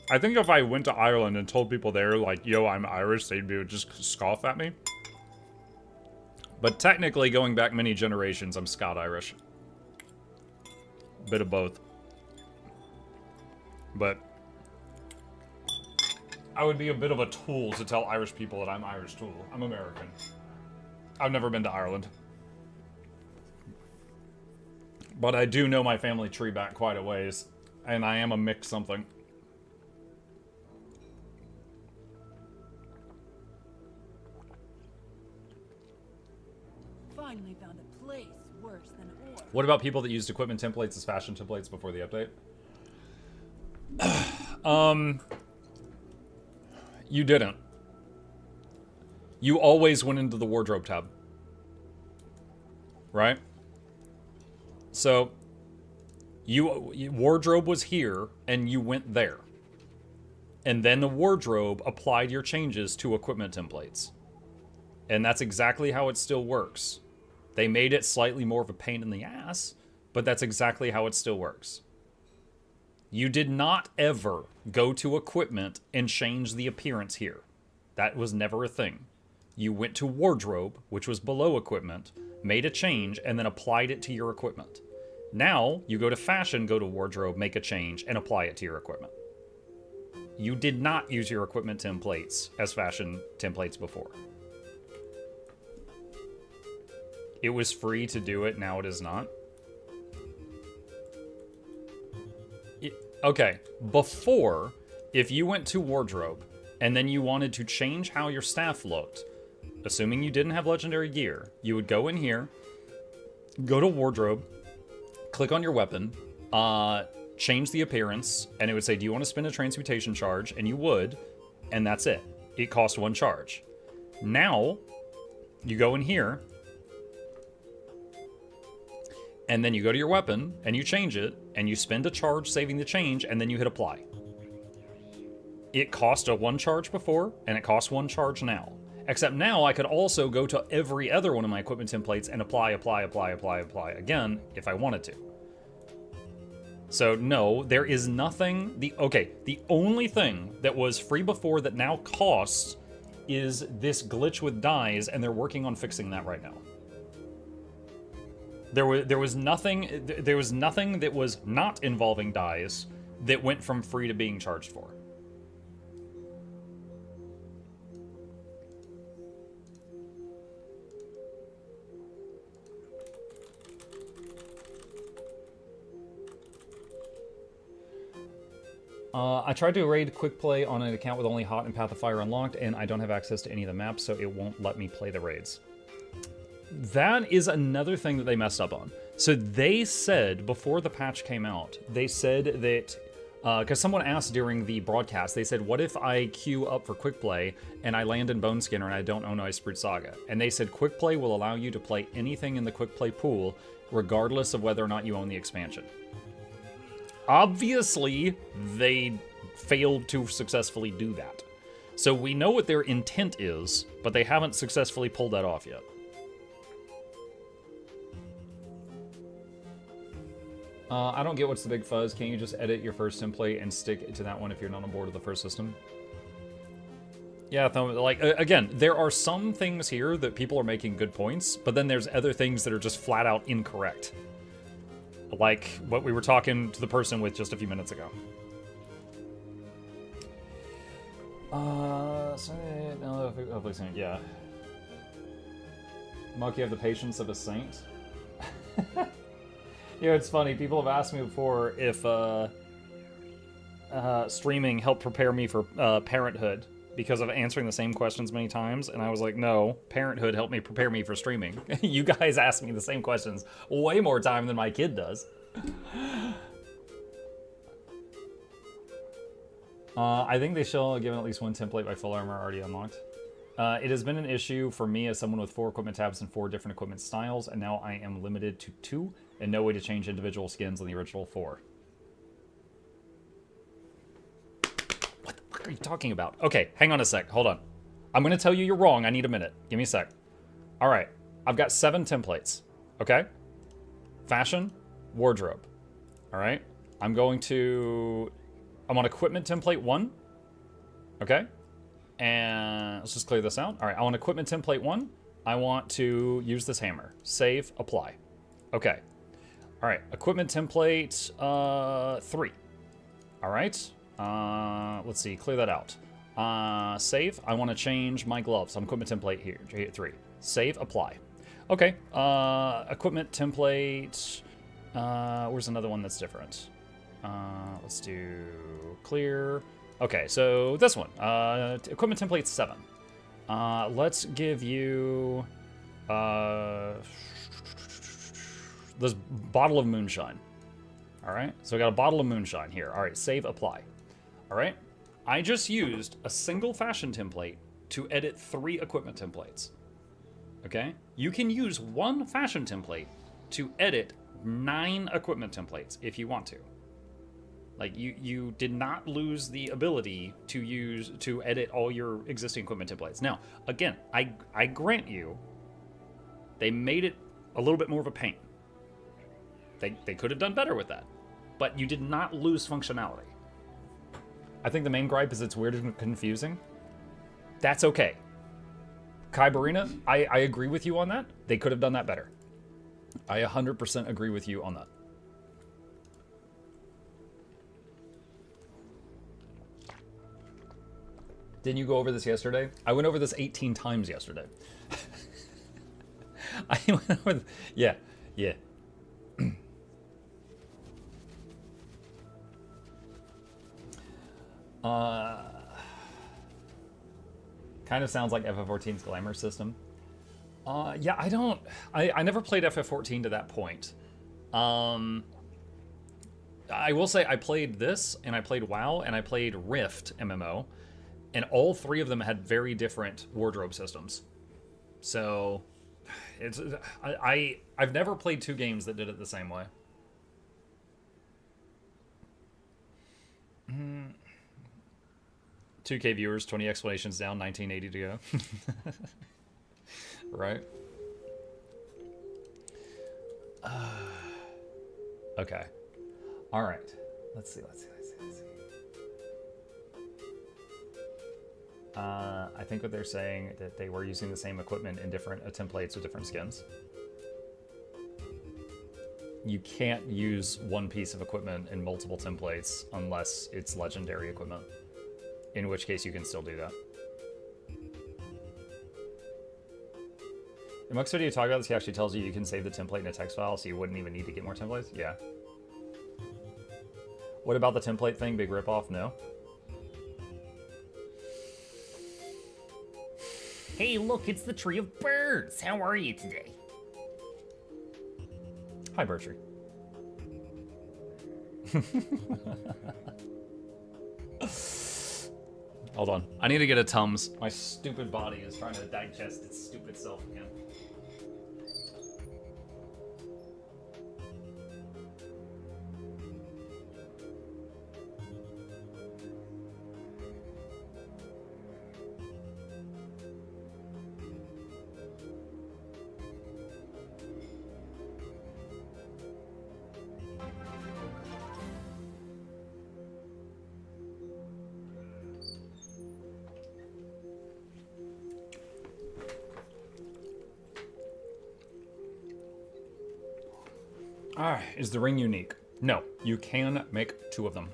I think if I went to Ireland and told people there, like, yo, I'm Irish, they'd just scoff at me. But technically, going back many generations, I'm Scot-Irish. Bit of both. But I would be a bit of a tool to tell Irish people that I'm Irish too. I'm American. I've never been to Ireland. But I do know my family tree back quite a ways. And I am a mix something. Finally found a place worse than ore. What about people that used equipment templates as fashion templates before the update? You didn't. You always went into the wardrobe tab. Right? So wardrobe was here, and you went there. And then the wardrobe applied your changes to equipment templates. And that's exactly how it still works. They made it slightly more of a pain in the ass, but that's exactly how it still works. You did not ever go to equipment and change the appearance here. That was never a thing. You went to wardrobe, which was below equipment, made a change, and then applied it to your equipment. Now, you go to fashion, go to wardrobe, make a change, and apply it to your equipment. You did not use your equipment templates as fashion templates before. It was free to do it, now it is not. Okay, before, if you went to wardrobe and then you wanted to change how your staff looked, assuming you didn't have legendary gear, you would go in here, go to wardrobe, click on your weapon, change the appearance, and it would say, do you want to spend a transmutation charge? And you would, and that's it. It cost 1 charge. Now, you go in here, and then you go to your weapon, and you change it, and you spend a charge saving the change, and then you hit apply. It cost a 1 charge before, and it costs 1 charge now. Except now I could also go to every other one of my equipment templates and apply again if I wanted to. So no, there is nothing, the only thing that was free before that now costs is this glitch with dyes, and they're working on fixing that right now. There was nothing that was not involving dyes that went from free to being charged for. I tried to raid quick play on an account with only Hot and Path of Fire unlocked, and I don't have access to any of the maps, so it won't let me play the raids. That is another thing that they messed up on. So they said, before the patch came out, they said that, because someone asked during the broadcast, they said, what if I queue up for quick play and I land in Bone Skinner and I don't own Ice Brute Saga? And they said quick play will allow you to play anything in the quick play pool, regardless of whether or not you own the expansion. Obviously, they failed to successfully do that. So we know what their intent is, but they haven't successfully pulled that off yet. I don't get what's the big fuzz. Can't you just edit your first template and stick to that one if you're not on board with the first system? Yeah, like, again, there are some things here that people are making good points, but then there's other things that are just flat out incorrect. Like what we were talking to the person with just a few minutes ago. Hopefully saint, yeah. Muk, you have the patience of a saint. You know, it's funny, people have asked me before if streaming helped prepare me for parenthood because of answering the same questions many times, and I was like, no, parenthood helped me prepare me for streaming. You guys ask me the same questions way more time than my kid does. I think they shall give at least 1 template by full armor already unlocked. It has been an issue for me as someone with 4 equipment tabs and 4 different equipment styles, and now I am limited to 2 and no way to change individual skins on the original 4. What the fuck are you talking about? Okay, hang on a sec. Hold on. I'm going to tell you you're wrong. I need a minute. Give me a sec. All right. I've got 7 templates. Okay? Fashion, wardrobe. All right? I'm on equipment template 1. Okay? And let's just clear this out. All right, I want equipment template 1. I want to use this hammer. Save, apply. Okay. All right, equipment template 3. All right. Let's see, clear that out. Save, I want to change my gloves on equipment template here, 3. Save, apply. Okay, equipment template, where's another one that's different? Let's do clear. Okay, so this one, equipment template 7. Let's give you this bottle of moonshine. All right, so we got a bottle of moonshine here. All right, save, apply. All right, I just used a single fashion template to edit 3 equipment templates. Okay, you can use 1 fashion template to edit 9 equipment templates if you want to. Like, you did not lose the ability to edit all your existing equipment templates. Now, again, I grant you, they made it a little bit more of a pain. They could have done better with that, but you did not lose functionality. I think the main gripe is it's weird and confusing. That's okay. Kai Barina, I agree with you on that. They could have done that better. I 100% agree with you on that. Didn't you go over this yesterday? I went over this 18 times yesterday. I went over... Yeah, yeah. Kind of sounds like FF14's glamour system. Yeah, I never played FF14 to that point. I will say I played this, and I played WoW, and I played Rift MMO, and all three of them had very different wardrobe systems. So, I've never played two games that did it the same way. 2K viewers, 20 explanations down, 1980 to go. Right? Okay. All right. Let's see. I think what they're saying that they were using the same equipment in different templates with different skins. You can't use one piece of equipment in multiple templates unless it's legendary equipment. In which case you can still do that. In Mux video you talk about this, he actually tells you can save the template in a text file, so you wouldn't even need to get more templates? Yeah. What about the template thing? Big ripoff? No. Hey, look, it's the Tree of Birds. How are you today? Hi, Bertree. Hold on. I need to get a Tums. My stupid body is trying to digest its stupid self again. Is the ring unique? No, you can make two of them.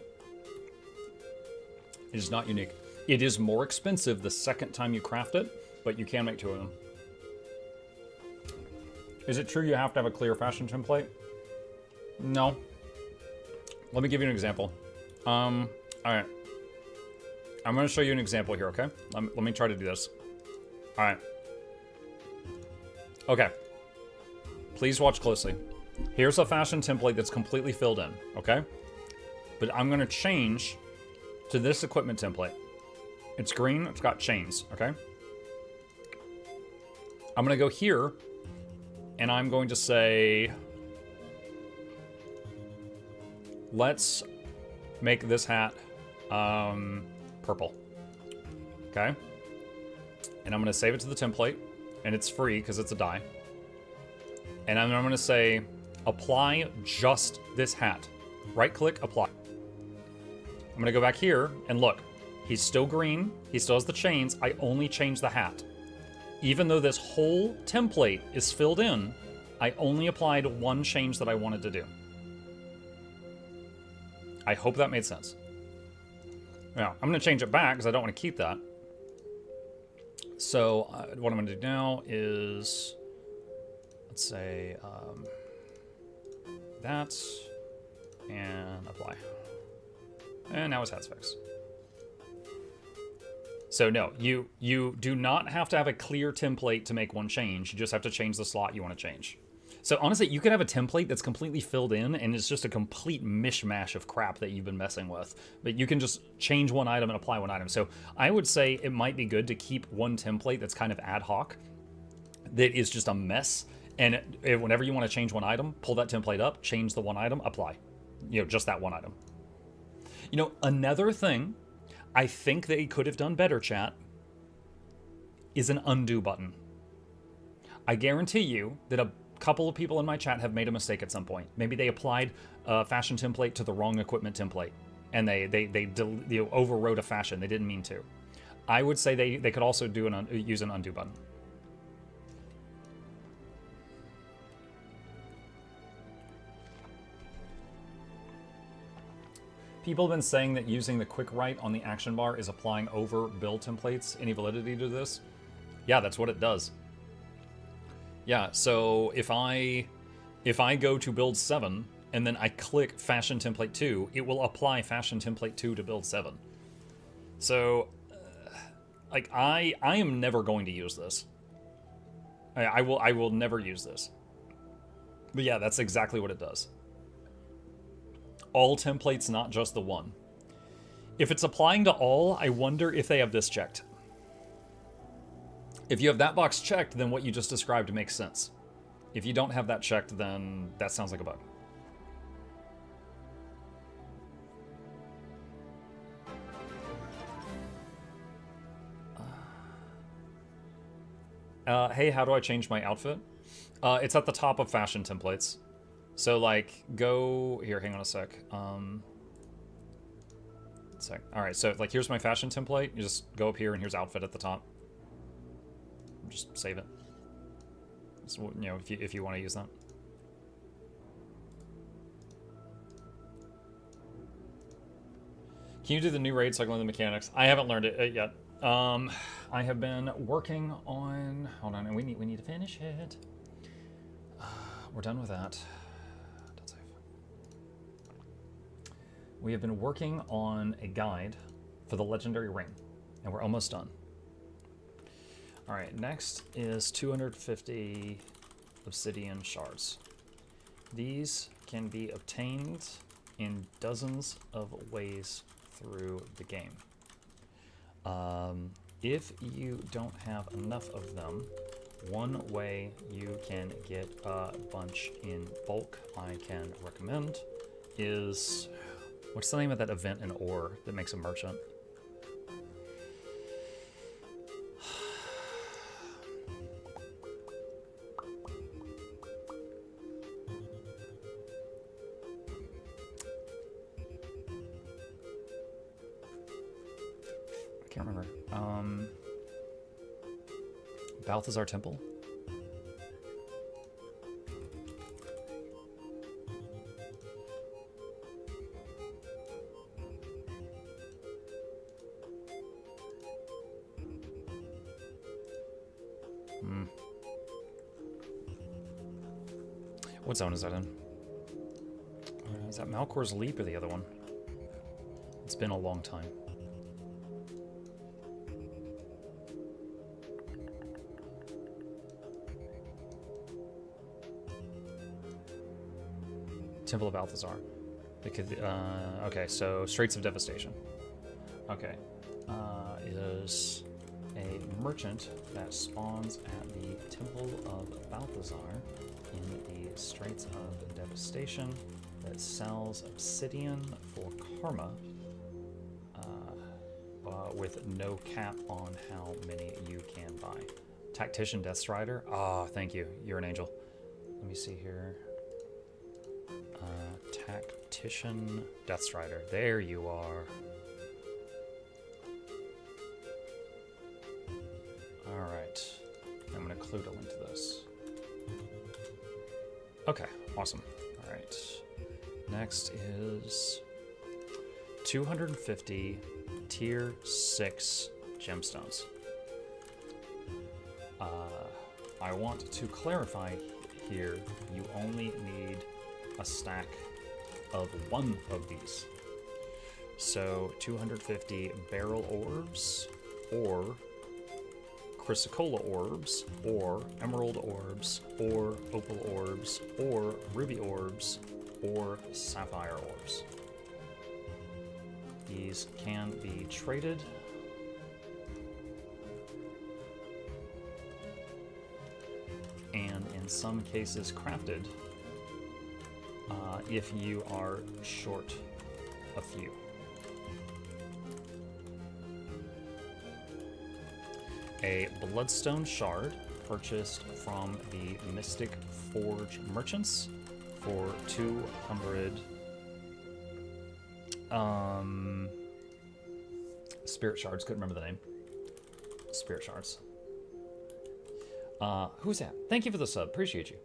It is not unique. It is more expensive the second time you craft it, but you can make two of them. Is it true you have to have a clear fashion template? No. Let me give you an example. All right. I'm going to show you an example here, okay? Let me try to do this. All right. Okay. Please watch closely. Here's a fashion template that's completely filled in, okay? But I'm gonna change to this equipment template. It's green, it's got chains, okay? I'm gonna go here, and I'm going to say, let's make this hat purple, okay? And I'm gonna save it to the template, and it's free because it's a dye. And I'm gonna say, apply just this hat. Right click, apply. I'm gonna go back here and look. He's still green, he still has the chains, I only changed the hat. Even though this whole template is filled in, I only applied one change that I wanted to do. I hope that made sense. Now, I'm gonna change it back because I don't want to keep that. So, what I'm gonna do now is, let's say, that, and apply. And now his hat's fixed. So no, you do not have to have a clear template to make one change. You just have to change the slot you want to change. So honestly, you could have a template that's completely filled in and it's just a complete mishmash of crap that you've been messing with. But you can just change one item and apply one item. So I would say it might be good to keep one template that's kind of ad hoc, that is just a mess. And whenever you want to change one item, pull that template up, change the one item, apply. You know, just that one item. You know, another thing I think they could have done better, chat, is an undo button. I guarantee you that a couple of people in my chat have made a mistake at some point. Maybe they applied a fashion template to the wrong equipment template, and they overrode a fashion. They didn't mean to. I would say they could also do use an undo button. People have been saying that using the quick write on the action bar is applying over build templates. Any validity to this? Yeah, that's what it does. Yeah, so if I go to build 7 and then I click fashion template 2, it will apply fashion template 2 to build 7. So like I am never going to use this. I will never use this. But yeah, that's exactly what it does. All templates, not just the one. If it's applying to all, I wonder if they have this checked. If you have that box checked, then what you just described makes sense. If you don't have that checked, then that sounds like a bug. Hey, how do I change my outfit? It's at the top of fashion templates. So, like, go... Here, hang on a sec. Alright, so, like, here's my fashion template. You just go up here, and here's outfit at the top. Just save it. So, you know, if you want to use that. Can you do the new raid so I can learn the mechanics? I haven't learned it yet. I have been working on... Hold on, we need to finish it. We're done with that. We have been working on a guide for the legendary ring, and we're almost done. All right, next is 250 obsidian shards. These can be obtained in dozens of ways through the game. If you don't have enough of them, one way you can get a bunch in bulk I can recommend is... What's the name of that event in ore that makes a merchant? I can't remember. Balthazar Temple? What zone is that in? Is that Malcor's Leap or the other one? It's been a long time. Temple of Balthazar. Okay, so Straits of Devastation. Okay. Is a merchant that spawns at the Temple of Balthazar in the Straits of Devastation that sells obsidian for karma with no cap on how many you can buy. Tactician Deathstrider? Ah, thank you. You're an angel. Let me see here. Tactician Deathstrider. There you are. Alright. I'm going to include a link to this. Okay, awesome. Alright. Next is 250 tier 6 gemstones. I want to clarify here, you only need a stack of one of these. So 250 barrel orbs, or chrysocolla orbs, or emerald orbs, or opal orbs, or ruby orbs, or sapphire orbs. These can be traded. And in some cases crafted if you are short a few. A bloodstone shard purchased from the Mystic Forge merchants for 200 spirit shards. Couldn't remember the name. Spirit shards. Who's that? Thank you for the sub. Appreciate you.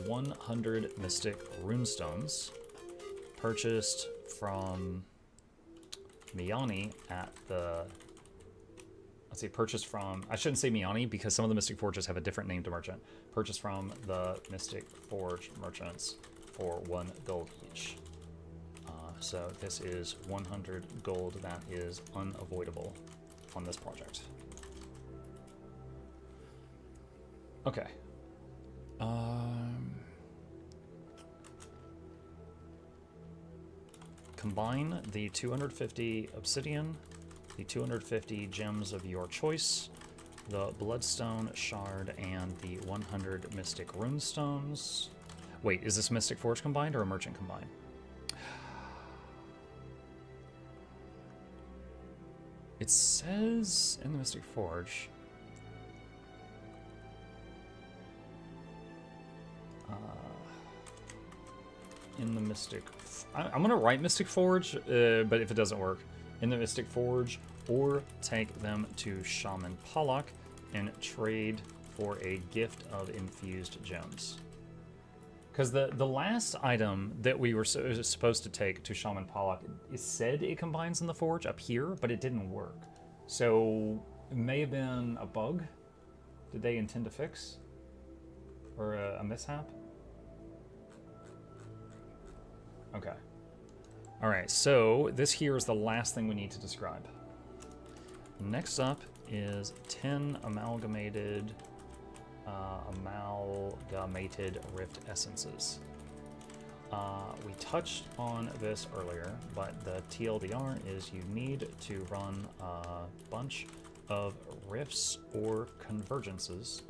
100 Mystic Runestones purchased from Miani at the... Let's see, purchased from... I shouldn't say Miani because some of the Mystic Forges have a different name to merchant. Purchased from the Mystic Forge merchants for 1 gold each. So this is 100 gold that is unavoidable on this project. Okay. Combine the 250 obsidian, the 250 gems of your choice, the bloodstone shard, and the 100 mystic runestones. Wait, is this Mystic Forge combined or a merchant combined? It says in the Mystic Forge... in the Mystic... I'm going to write Mystic Forge, but if it doesn't work, in the Mystic Forge, or take them to Shaman Pollock and trade for a gift of infused gems. Because the last item that we were supposed to take to Shaman Pollock, it said it combines in the Forge up here, but it didn't work. So it may have been a bug. Did they intend to fix? Or a mishap? Okay. Alright, so this here is the last thing we need to describe. Next up is 10 amalgamated rift essences. We touched on this earlier, but the TLDR is you need to run a bunch of rifts or convergences,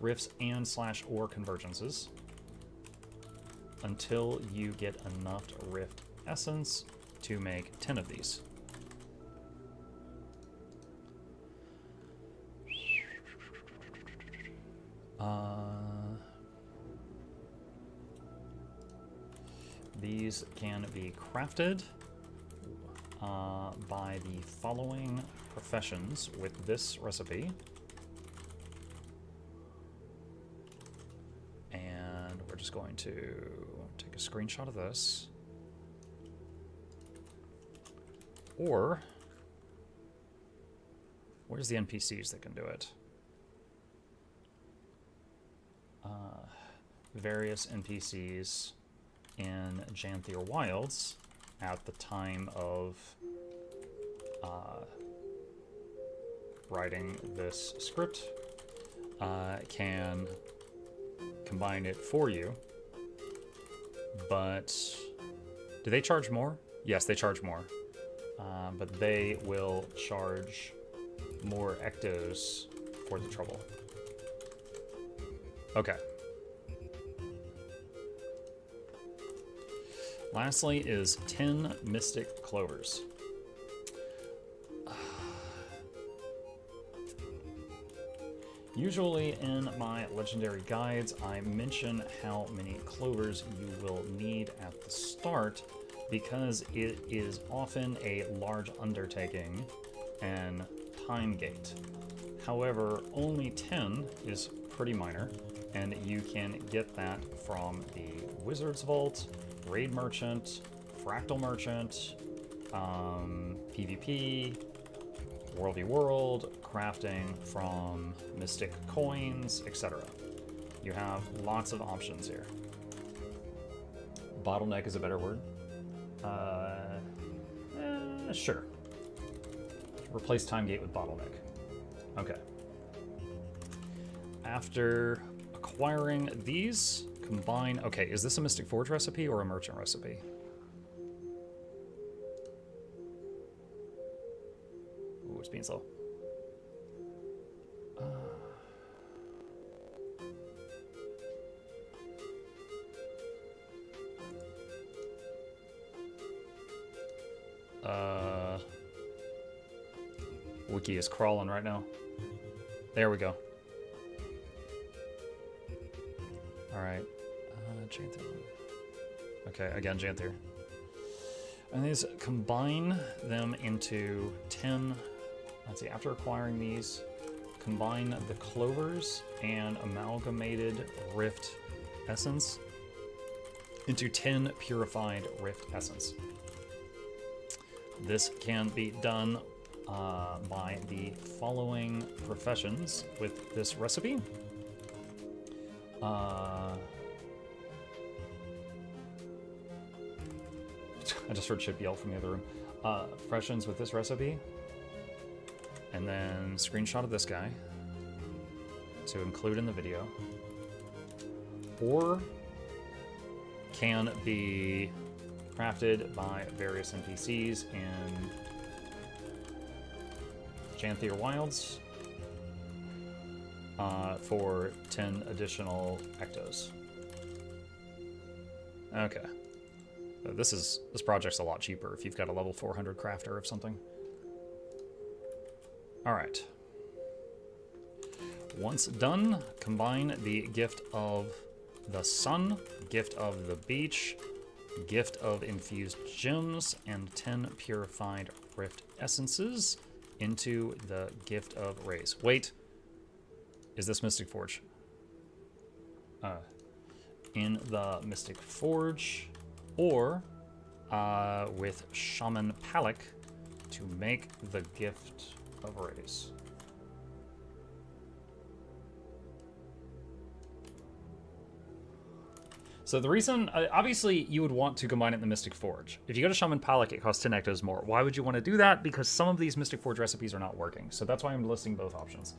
rifts and / or convergences, until you get enough rift essence to make 10 of these. These can be crafted by the following professions with this recipe. And we're just going to take a screenshot of this. Or, where's the NPCs that can do it? Various NPCs in Janthier Wilds at the time of writing this script can combine it for you. But do they charge more? Yes, they charge more. But they will charge more ectos for the trouble. Okay. Lastly is 10 Mystic Clovers. Usually in my legendary guides, I mention how many clovers you will need at the start because it is often a large undertaking and time gate. However, only 10 is pretty minor, and you can get that from the Wizard's Vault, Raid Merchant, Fractal Merchant, PvP, World v World, crafting from Mystic Coins, etc. You have lots of options here. Bottleneck is a better word. Sure. Replace time gate with bottleneck. Okay. After acquiring these, combine... Okay, is this a Mystic Forge recipe or a merchant recipe? Ooh, it's being slow. Wiki is crawling right now. There we go. Alright. Janthier. Okay, again, Janthier. And these, combine them into 10... Let's see, after acquiring these, combine the clovers and amalgamated rift essence into 10 purified rift essence. This can be done by the following professions with this recipe. I just heard Chip yell from the other room. Professions with this recipe, and then screenshot of this guy to include in the video, or can be crafted by various NPCs in Janthir Wilds for 10 additional ectos. Okay. So this project's a lot cheaper if you've got a level 400 crafter of something. All right. Once done, combine the gift of the sun, gift of the beach, gift of infused gems, and 10 purified rift essences into the gift of rays. Wait, is this Mystic Forge? In the Mystic Forge, or with Shaman Palik to make the gift of rays. So the reason, obviously, you would want to combine it in the Mystic Forge. If you go to Shaman Palik, it costs 10 ectos more. Why would you want to do that? Because some of these Mystic Forge recipes are not working. So that's why I'm listing both options.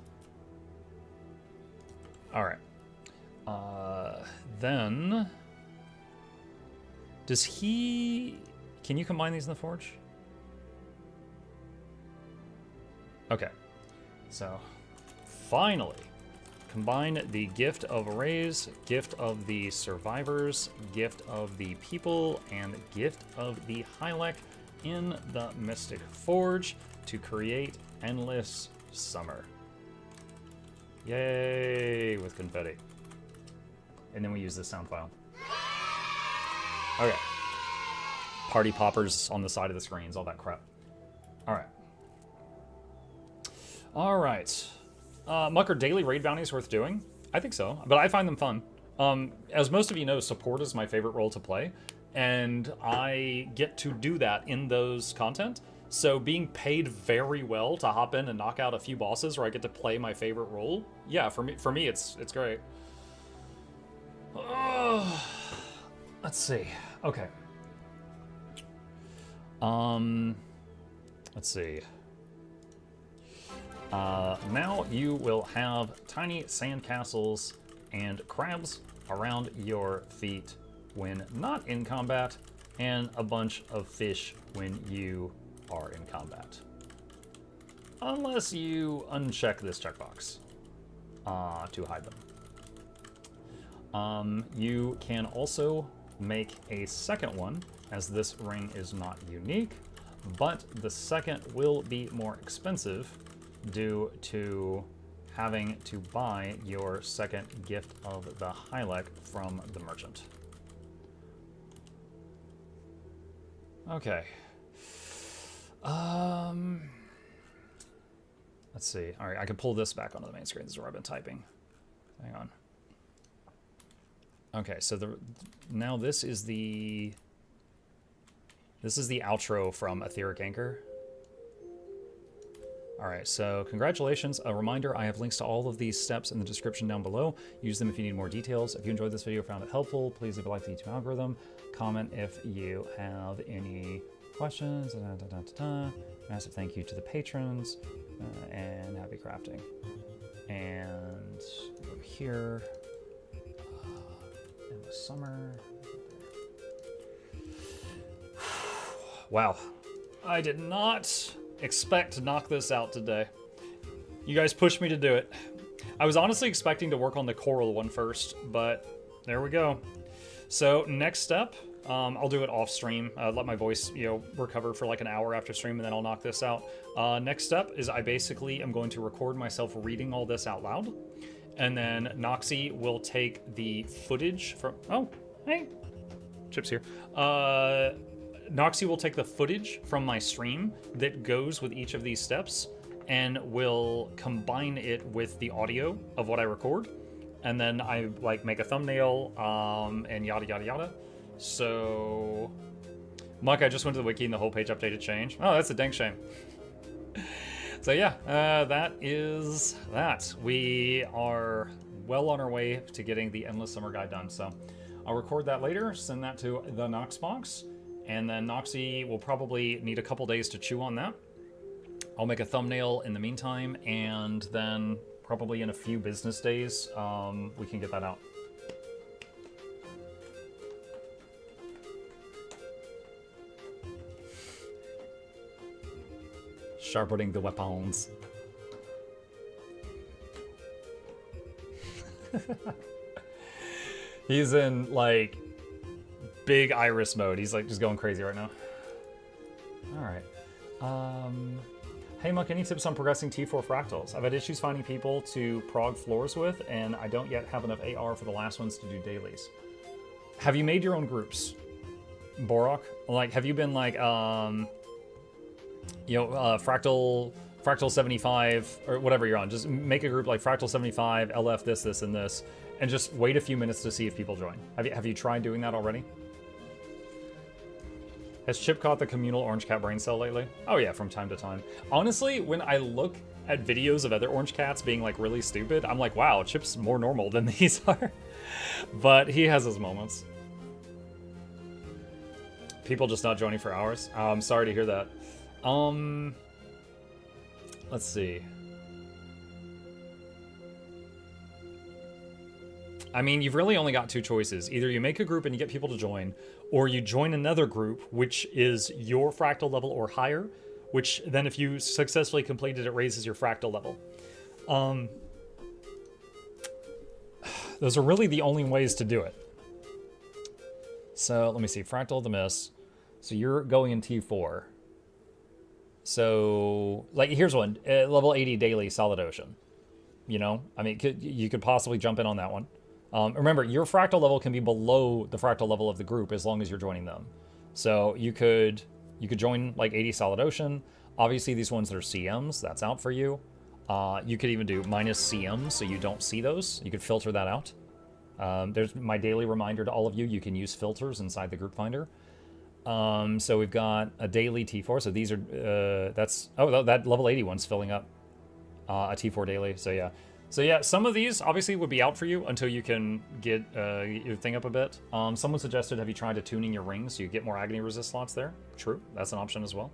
All right. Then, does he? Can you combine these in the Forge? Okay. So, finally. Combine the gift of arrays, gift of the survivors, gift of the people, and gift of the Hylek in the Mystic Forge to create Endless Summer. Yay, with confetti. And then we use this sound file. Okay. Party poppers on the side of the screens, all that crap. All right. All right. Muck, are daily raid bounties worth doing? I think so, but I find them fun. As most of you know, support is my favorite role to play, and I get to do that in those content. So being paid very well to hop in and knock out a few bosses where I get to play my favorite role, yeah, for me it's great. Let's see. Okay. Let's see. Now you will have tiny sandcastles and crabs around your feet when not in combat, and a bunch of fish when you are in combat. Unless you uncheck this checkbox to hide them. You can also make a second one, as this ring is not unique, but the second will be more expensive due to having to buy your second gift of the Hylek from the merchant. Okay. Let's see. All right, I can pull this back onto the main screen. This is where I've been typing. Hang on. Okay, so now this is the outro from Etheric Anchor. All right, so congratulations. A reminder, I have links to all of these steps in the description down below. Use them if you need more details. If you enjoyed this video, found it helpful, please leave a like to the YouTube algorithm. Comment if you have any questions. Massive thank you to the patrons, and happy crafting. And go here. In the summer. Wow, I did not expect to knock this out today. You guys pushed me to do it. I was honestly expecting to work on the coral one first, but there we go. So next step, I'll do it off stream. Let my voice, recover for like an hour after stream, and then I'll knock this out. Next step is I basically am going to record myself reading all this out loud, and then Noxxi will take the footage from. Oh, hey, Chip's here. Noxxi will take the footage from my stream that goes with each of these steps and will combine it with the audio of what I record and then I like make a thumbnail, and yada yada yada. So, Muck, I just went to the wiki and the whole page updated change. Oh, that's a dang shame. So yeah, that is that. We are well on our way to getting the Endless Summer Guide done. So I'll record that later, send that to the Nox box, and then Noxxi will probably need a couple days to chew on that. I'll make a thumbnail in the meantime, and then probably in a few business days, we can get that out. Sharpening the weapons. He's in, like, big iris mode. He's, like, just going crazy right now. Alright. Hey, Muck, any tips on progressing T4 fractals? I've had issues finding people to prog floors with, and I don't yet have enough AR for the last ones to do dailies. Have you made your own groups, Borok? Like, have you been, like, Fractal 75, or whatever you're on. Just make a group like Fractal 75, LF this, this, and this, and just wait a few minutes to see if people join. Have you tried doing that already? Has Chip caught the communal orange cat brain cell lately? Oh yeah, from time to time. Honestly, when I look at videos of other orange cats being like really stupid, I'm like, wow, Chip's more normal than these are. But he has his moments. People just not joining for hours. I'm sorry to hear that. Let's see. I mean, you've really only got two choices. Either you make a group and you get people to join, or you join another group, which is your fractal level or higher, which then if you successfully completed it, raises your fractal level. Those are really the only ways to do it. So, let me see. Fractal of the Mist. So you're going in T4. So, like, here's one. Level 80 daily Solid Ocean. You know? I mean, you could possibly jump in on that one. Remember, your fractal level can be below the fractal level of the group as long as you're joining them. So you could join, like, 80 Solid Ocean. Obviously, these ones that are CMs, that's out for you. You could even do minus CMs so you don't see those. You could filter that out. There's my daily reminder to all of you. You can use filters inside the group finder. So we've got a daily T4. So these are, that level 80 one's filling up a T4 daily. So yeah. So yeah, some of these obviously would be out for you until you can get your thing up a bit. Someone suggested, have you tried tuning your rings so you get more agony resist slots there? True, that's an option as well.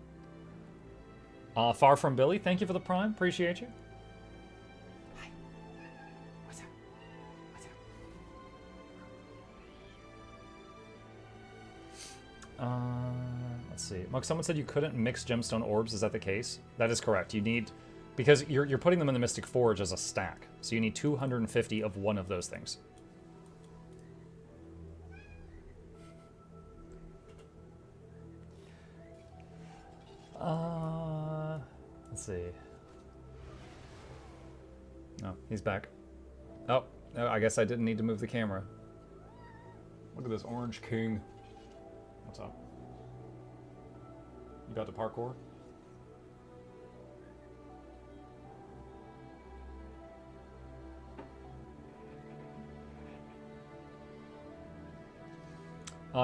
Far from Billy, thank you for the prime. Appreciate you. Hi. What's up? What's up? Let's see. Mark, someone said you couldn't mix gemstone orbs. Is that the case? That is correct. You need, because you're putting them in the Mystic Forge as a stack, so you need 250 of one of those things. Let's see. Oh, he's back. Oh, I guess I didn't need to move the camera. Look at this Orange King. What's up? You got the parkour?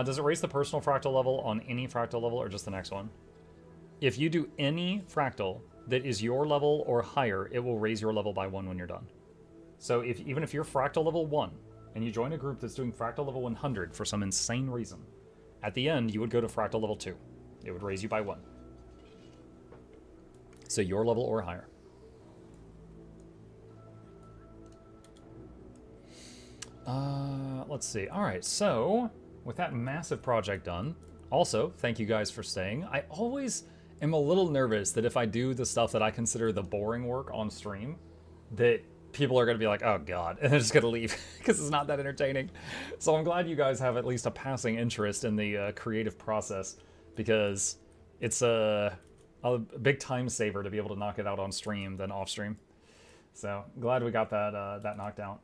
Does it raise the personal fractal level on any fractal level or just the next one? If you do any fractal that is your level or higher, it will raise your level by 1 when you're done. So even if you're fractal level 1 and you join a group that's doing fractal level 100 for some insane reason, at the end you would go to fractal level 2. It would raise you by 1. So your level or higher. Let's see. All right, so with that massive project done, also, thank you guys for staying. I always am a little nervous that if I do the stuff that I consider the boring work on stream, that people are going to be like, oh god, and they're just going to leave because it's not that entertaining. So I'm glad you guys have at least a passing interest in the creative process, because it's a big time saver to be able to knock it out on stream than off stream. So glad we got that that knocked out.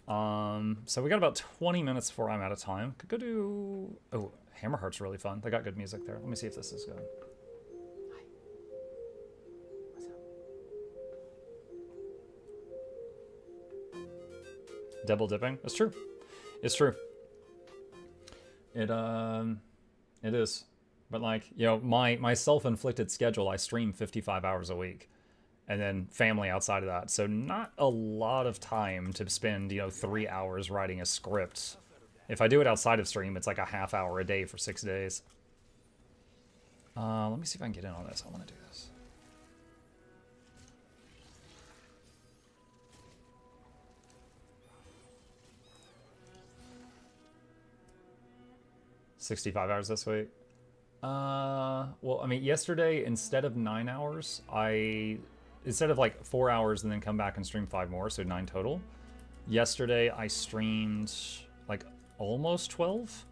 So we got about 20 minutes before I'm out of time. Could go do... Oh, Hammerheart's really fun. They got good music there. Let me see if this is good. Hi. What's up? Double dipping. It's true. It's true. It is. But like, you know, my self-inflicted schedule, I stream 55 hours a week. And then family outside of that. So not a lot of time to spend, you know, 3 hours writing a script. If I do it outside of stream, it's like a half hour a day for 6 days. Let me see if I can get in on this. I want to do this. $65 hours this week. Well, I mean, yesterday, instead of 9 hours, instead of like 4 hours and then come back and stream 5 more, so 9 total. Yesterday, I streamed like almost 12.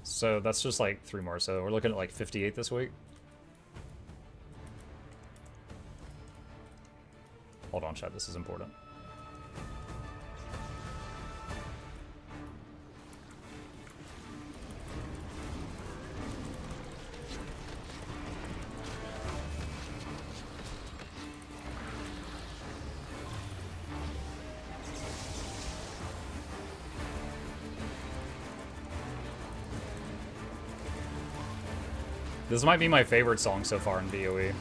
So that's just like 3 more. So we're looking at like 58 this week. Hold on, chat. This is important. This might be my favorite song so far in BOE.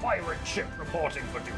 Pirate ship reporting for duty.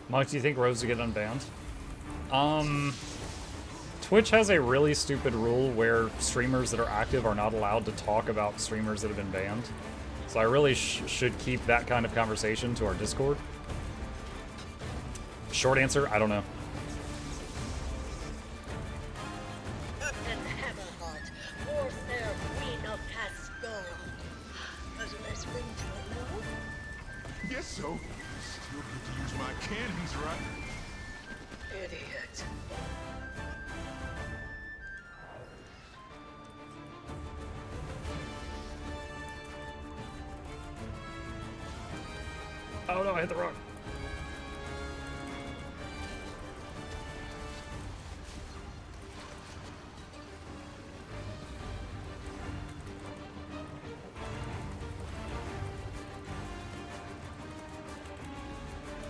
Mike, do you think Rose will get unbanned? Twitch has a really stupid rule where streamers that are active are not allowed to talk about streamers that have been banned. So I really should keep that kind of conversation to our Discord. Short answer, I don't know. Captain Hammerheart, warfare queen of Castorin. Has less ring to it, no? Guess so. Still get to use my cannons, right? Idiot. Oh no, I hit the rock.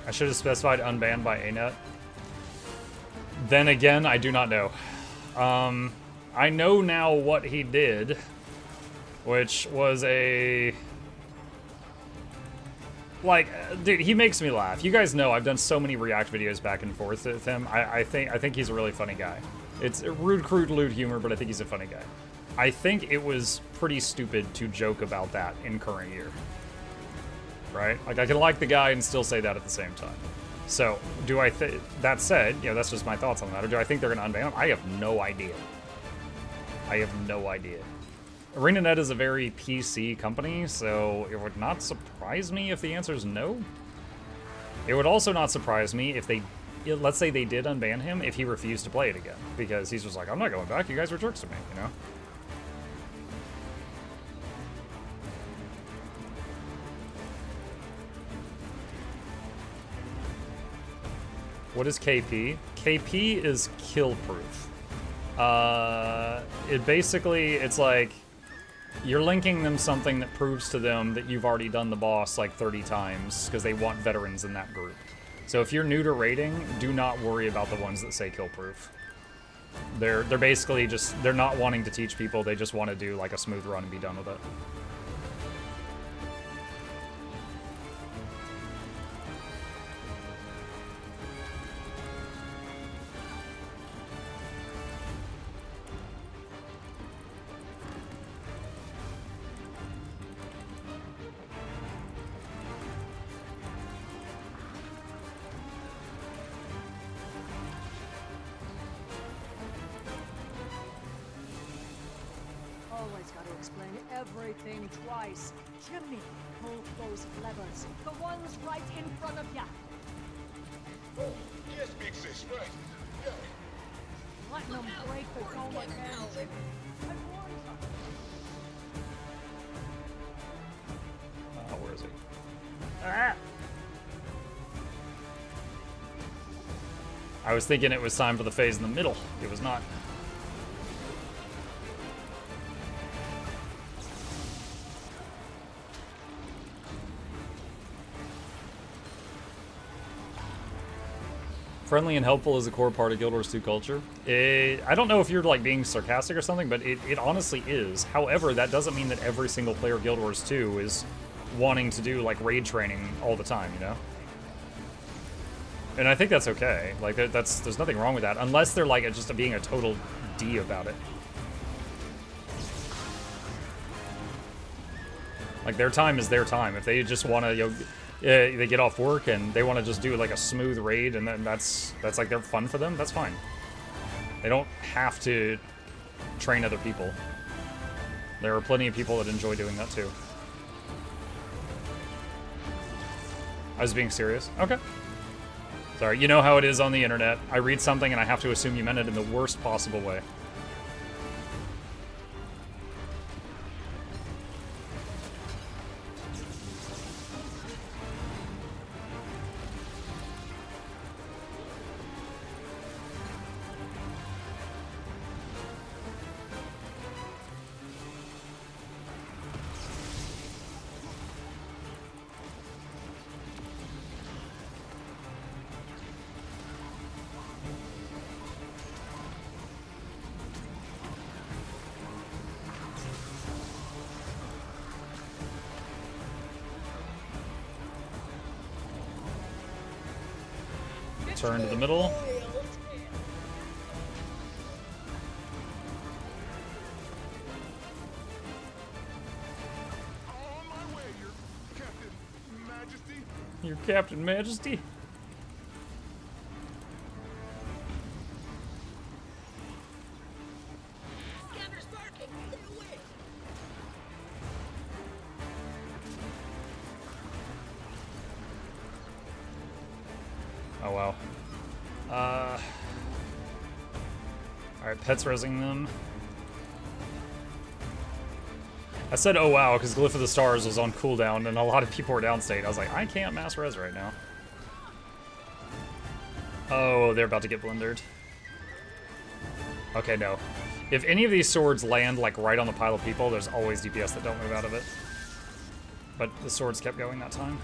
I should have specified unbanned by ANET. Then again, I do not know. I know now what he did, which was a... Like, dude, he makes me laugh. You guys know I've done so many React videos back and forth with him. I think he's a really funny guy. It's rude, crude, lewd humor, but I think he's a funny guy. I think it was pretty stupid to joke about that in current year. Right? Like, I can like the guy and still say that at the same time. So, do I think... That said, you know, that's just my thoughts on that. Or do I think they're going to unban him? I have no idea. I have no idea. ArenaNet is a very PC company, so it would not surprise me if the answer is no. It would also not surprise me if they... Let's say they did unban him if he refused to play it again. Because he's just like, I'm not going back. You guys were jerks to me, you know? What is KP? KP is kill proof. It basically, it's like you're linking them something that proves to them that you've already done the boss like 30 times because they want veterans in that group. So if you're new to raiding, do not worry about the ones that say kill proof. They're basically just, they're not wanting to teach people, they just want to do like a smooth run and be done with it. Always got to explain everything twice. Jimmy, pull those levers. The ones right in front of ya. Oh, yes, Big Sis, right. Yeah. Letting them break the dome again. Where is he? Ah! I was thinking it was time for the phase in the middle. It was not. Friendly and helpful is a core part of Guild Wars 2 culture. I don't know if you're like being sarcastic or something, but it honestly is. However, that doesn't mean that every single player of Guild Wars 2 is wanting to do like raid training all the time, you know? And I think that's okay. Like there's nothing wrong with that, unless they're like just being a total D about it. Like their time is their time. If they just want to, you know, they get off work and they want to just do like a smooth raid, and then that's like they're fun for them, that's fine. They don't have to train other people. There are plenty of people that enjoy doing that too. I was being serious. Okay. Sorry, you know how it is on the internet. I read something and I have to assume you meant it in the worst possible way. Turn to the middle. Your Captain Majesty? Oh wow. Alright, pets resing them. I said oh wow because Glyph of the Stars was on cooldown and a lot of people were downstate. I was like, I can't mass res right now. Oh, they're about to get blundered. Okay, no. If any of these swords land like right on the pile of people, there's always DPS that don't move out of it. But the swords kept going that time.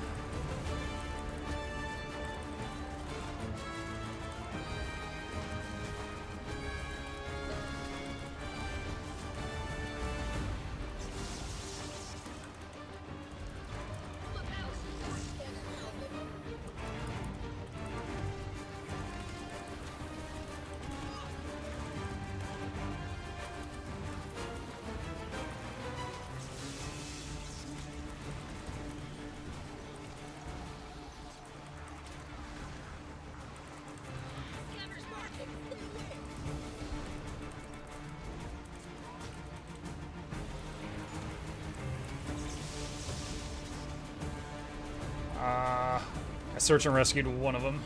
I search and rescued one of them.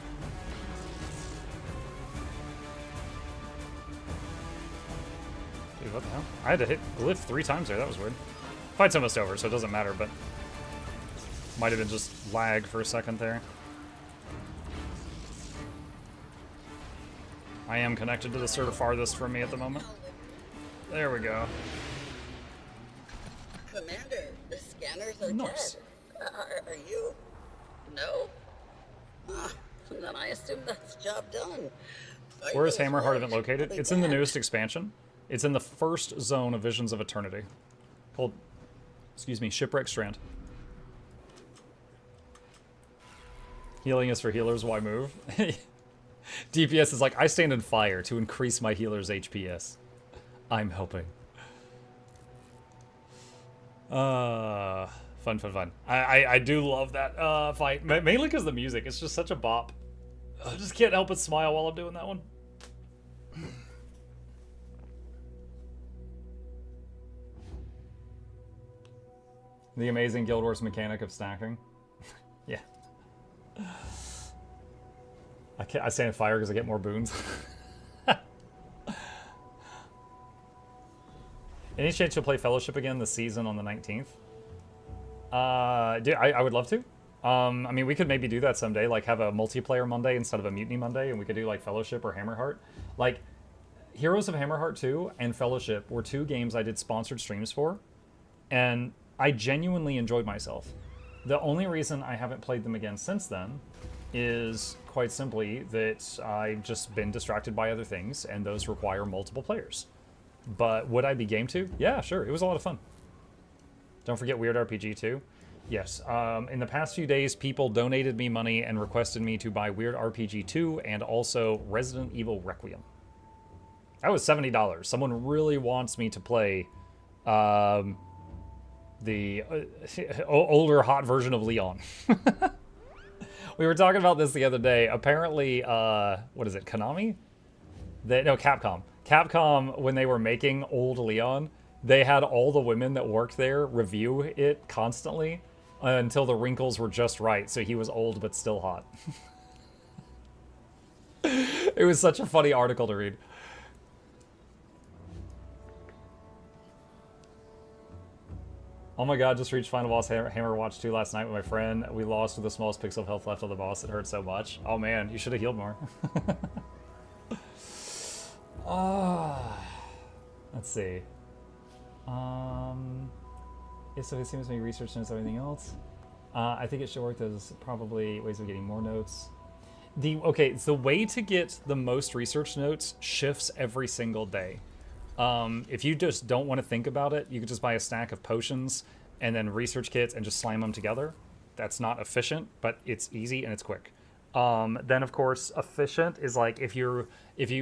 Dude, what the hell? I had to hit Glyph 3 times there, that was weird. Fight's almost over, so it doesn't matter, but might have been just lag for a second there. I am connected to the server farthest from me at the moment. There we go. Commander, the scanners are Nice. dead. Are you? No? Then I assume that's job done. Where is Hammerheart event located? It's in the newest expansion. It's in the first zone of Visions of Eternity. Called, excuse me, Shipwreck Strand. Healing is for healers, why move? DPS is like, I stand in fire to increase my healer's HPS. I'm helping. Fun. I do love that fight. Mainly because the music. It's just such a bop. I just can't help but smile while I'm doing that one. The amazing Guild Wars mechanic of stacking. Yeah. I stand in fire because I get more boons. Any chance you'll play Fellowship again this season on the 19th? Dude, I would love to. I mean, we could maybe do that someday, like have a multiplayer Monday instead of a Mutiny Monday, and we could do like Fellowship or Hammerheart. Like, Heroes of Hammerheart 2 and Fellowship were 2 games I did sponsored streams for, and I genuinely enjoyed myself. The only reason I haven't played them again since then is quite simply that I've just been distracted by other things, and those require multiple players. But would I be game to? Yeah, sure. It was a lot of fun. Don't forget Weird RPG 2. Yes. In the past few days, people donated me money and requested me to buy Weird RPG 2 and also Resident Evil Requiem. That was $70. Someone really wants me to play the older hot version of Leon. We were talking about this the other day. Apparently, what is it, Konami? No, Capcom. Capcom, when they were making old Leon, they had all the women that worked there review it constantly until the wrinkles were just right, so he was old but still hot. It was such a funny article to read. Oh my god, just reached Final Boss Hammer Watch 2 last night with my friend. We lost with the smallest pixel of health left on the boss. It hurt so much. Oh man, you should have healed more. Let's see. So it seems to me research notes everything else. I think it should work. There's probably ways of getting more notes. Okay, the way to get the most research notes shifts every single day. If you just don't want to think about it, you could just buy a stack of potions and then research kits and just slam them together. That's not efficient, but it's easy and it's quick. Then of course, efficient is like if you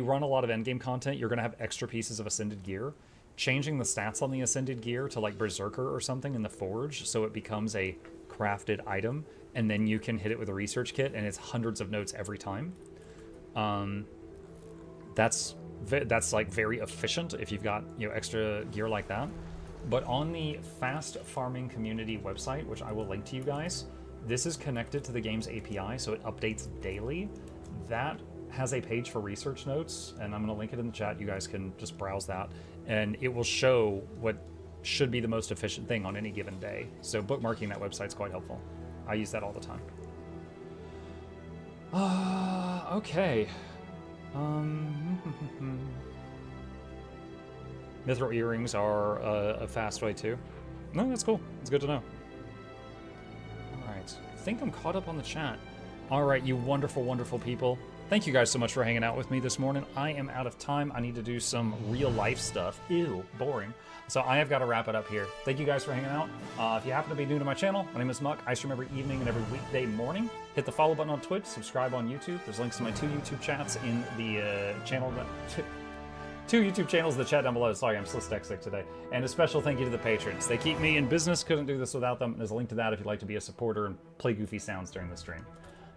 run a lot of endgame content, you're gonna have extra pieces of ascended gear. Changing the stats on the ascended gear to like Berserker or something in the forge, so it becomes a crafted item, and then you can hit it with a research kit, and it's hundreds of notes every time. That's like very efficient if you've got, you know, extra gear like that. But on the Fast Farming Community website, which I will link to you guys, this is connected to the game's API, so it updates daily. That has a page for research notes, and I'm going to link it in the chat. You guys can just browse that, and it will show what should be the most efficient thing on any given day. So bookmarking that website is quite helpful. I use that all the time. Okay. Mithril earrings are a fast way too. No, that's cool. It's good to know. Alright. I think I'm caught up on the chat. Alright, you wonderful, wonderful people. Thank you guys so much for hanging out with me this morning. I am out of time. I need to do some real life stuff. Ew, boring. So I have got to wrap it up here. Thank you guys for hanging out. If you happen to be new to my channel, my name is Muck. I stream every evening and every weekday morning. Hit the follow button on Twitch, subscribe on YouTube. There's links to my 2 YouTube chats in the channel. 2 YouTube channels in the chat down below. Sorry, I'm dyslexic today. And a special thank you to the patrons. They keep me in business. Couldn't do this without them. There's a link to that if you'd like to be a supporter and play goofy sounds during the stream.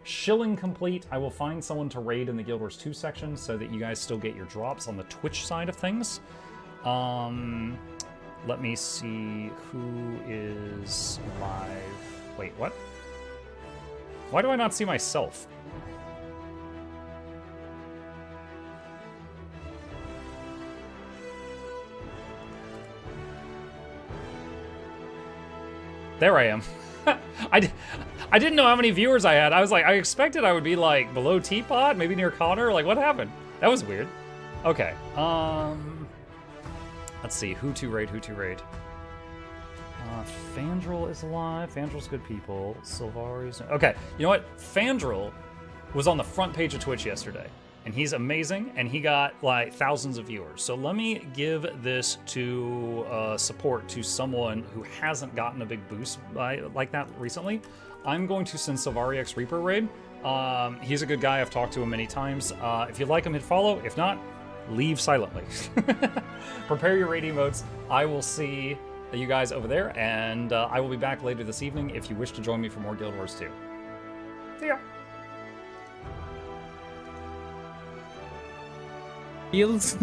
Shilling complete. I will find someone to raid in the Guild Wars 2 section so that you guys still get your drops on the Twitch side of things. Let me see who is live. Wait, what? Why do I not see myself? There I am. I didn't know how many viewers I had. I was like, I expected I would be like below Teapot, maybe near Connor. Like, what happened? That was weird. Okay. Let's see. Who to raid? Fandral is alive. Fandrel's good people. Sylvari's... Okay, you know what? Fandrel was on the front page of Twitch yesterday, and he's amazing, and he got like thousands of viewers. So let me give this to support to someone who hasn't gotten a big boost like that recently. I'm going to send Sylvari Reaper raid. He's a good guy. I've talked to him many times. If you like him, hit follow. If not, leave silently. Prepare your raid emotes. I will see you guys over there, and I will be back later this evening if you wish to join me for more Guild Wars 2. See ya. Heals.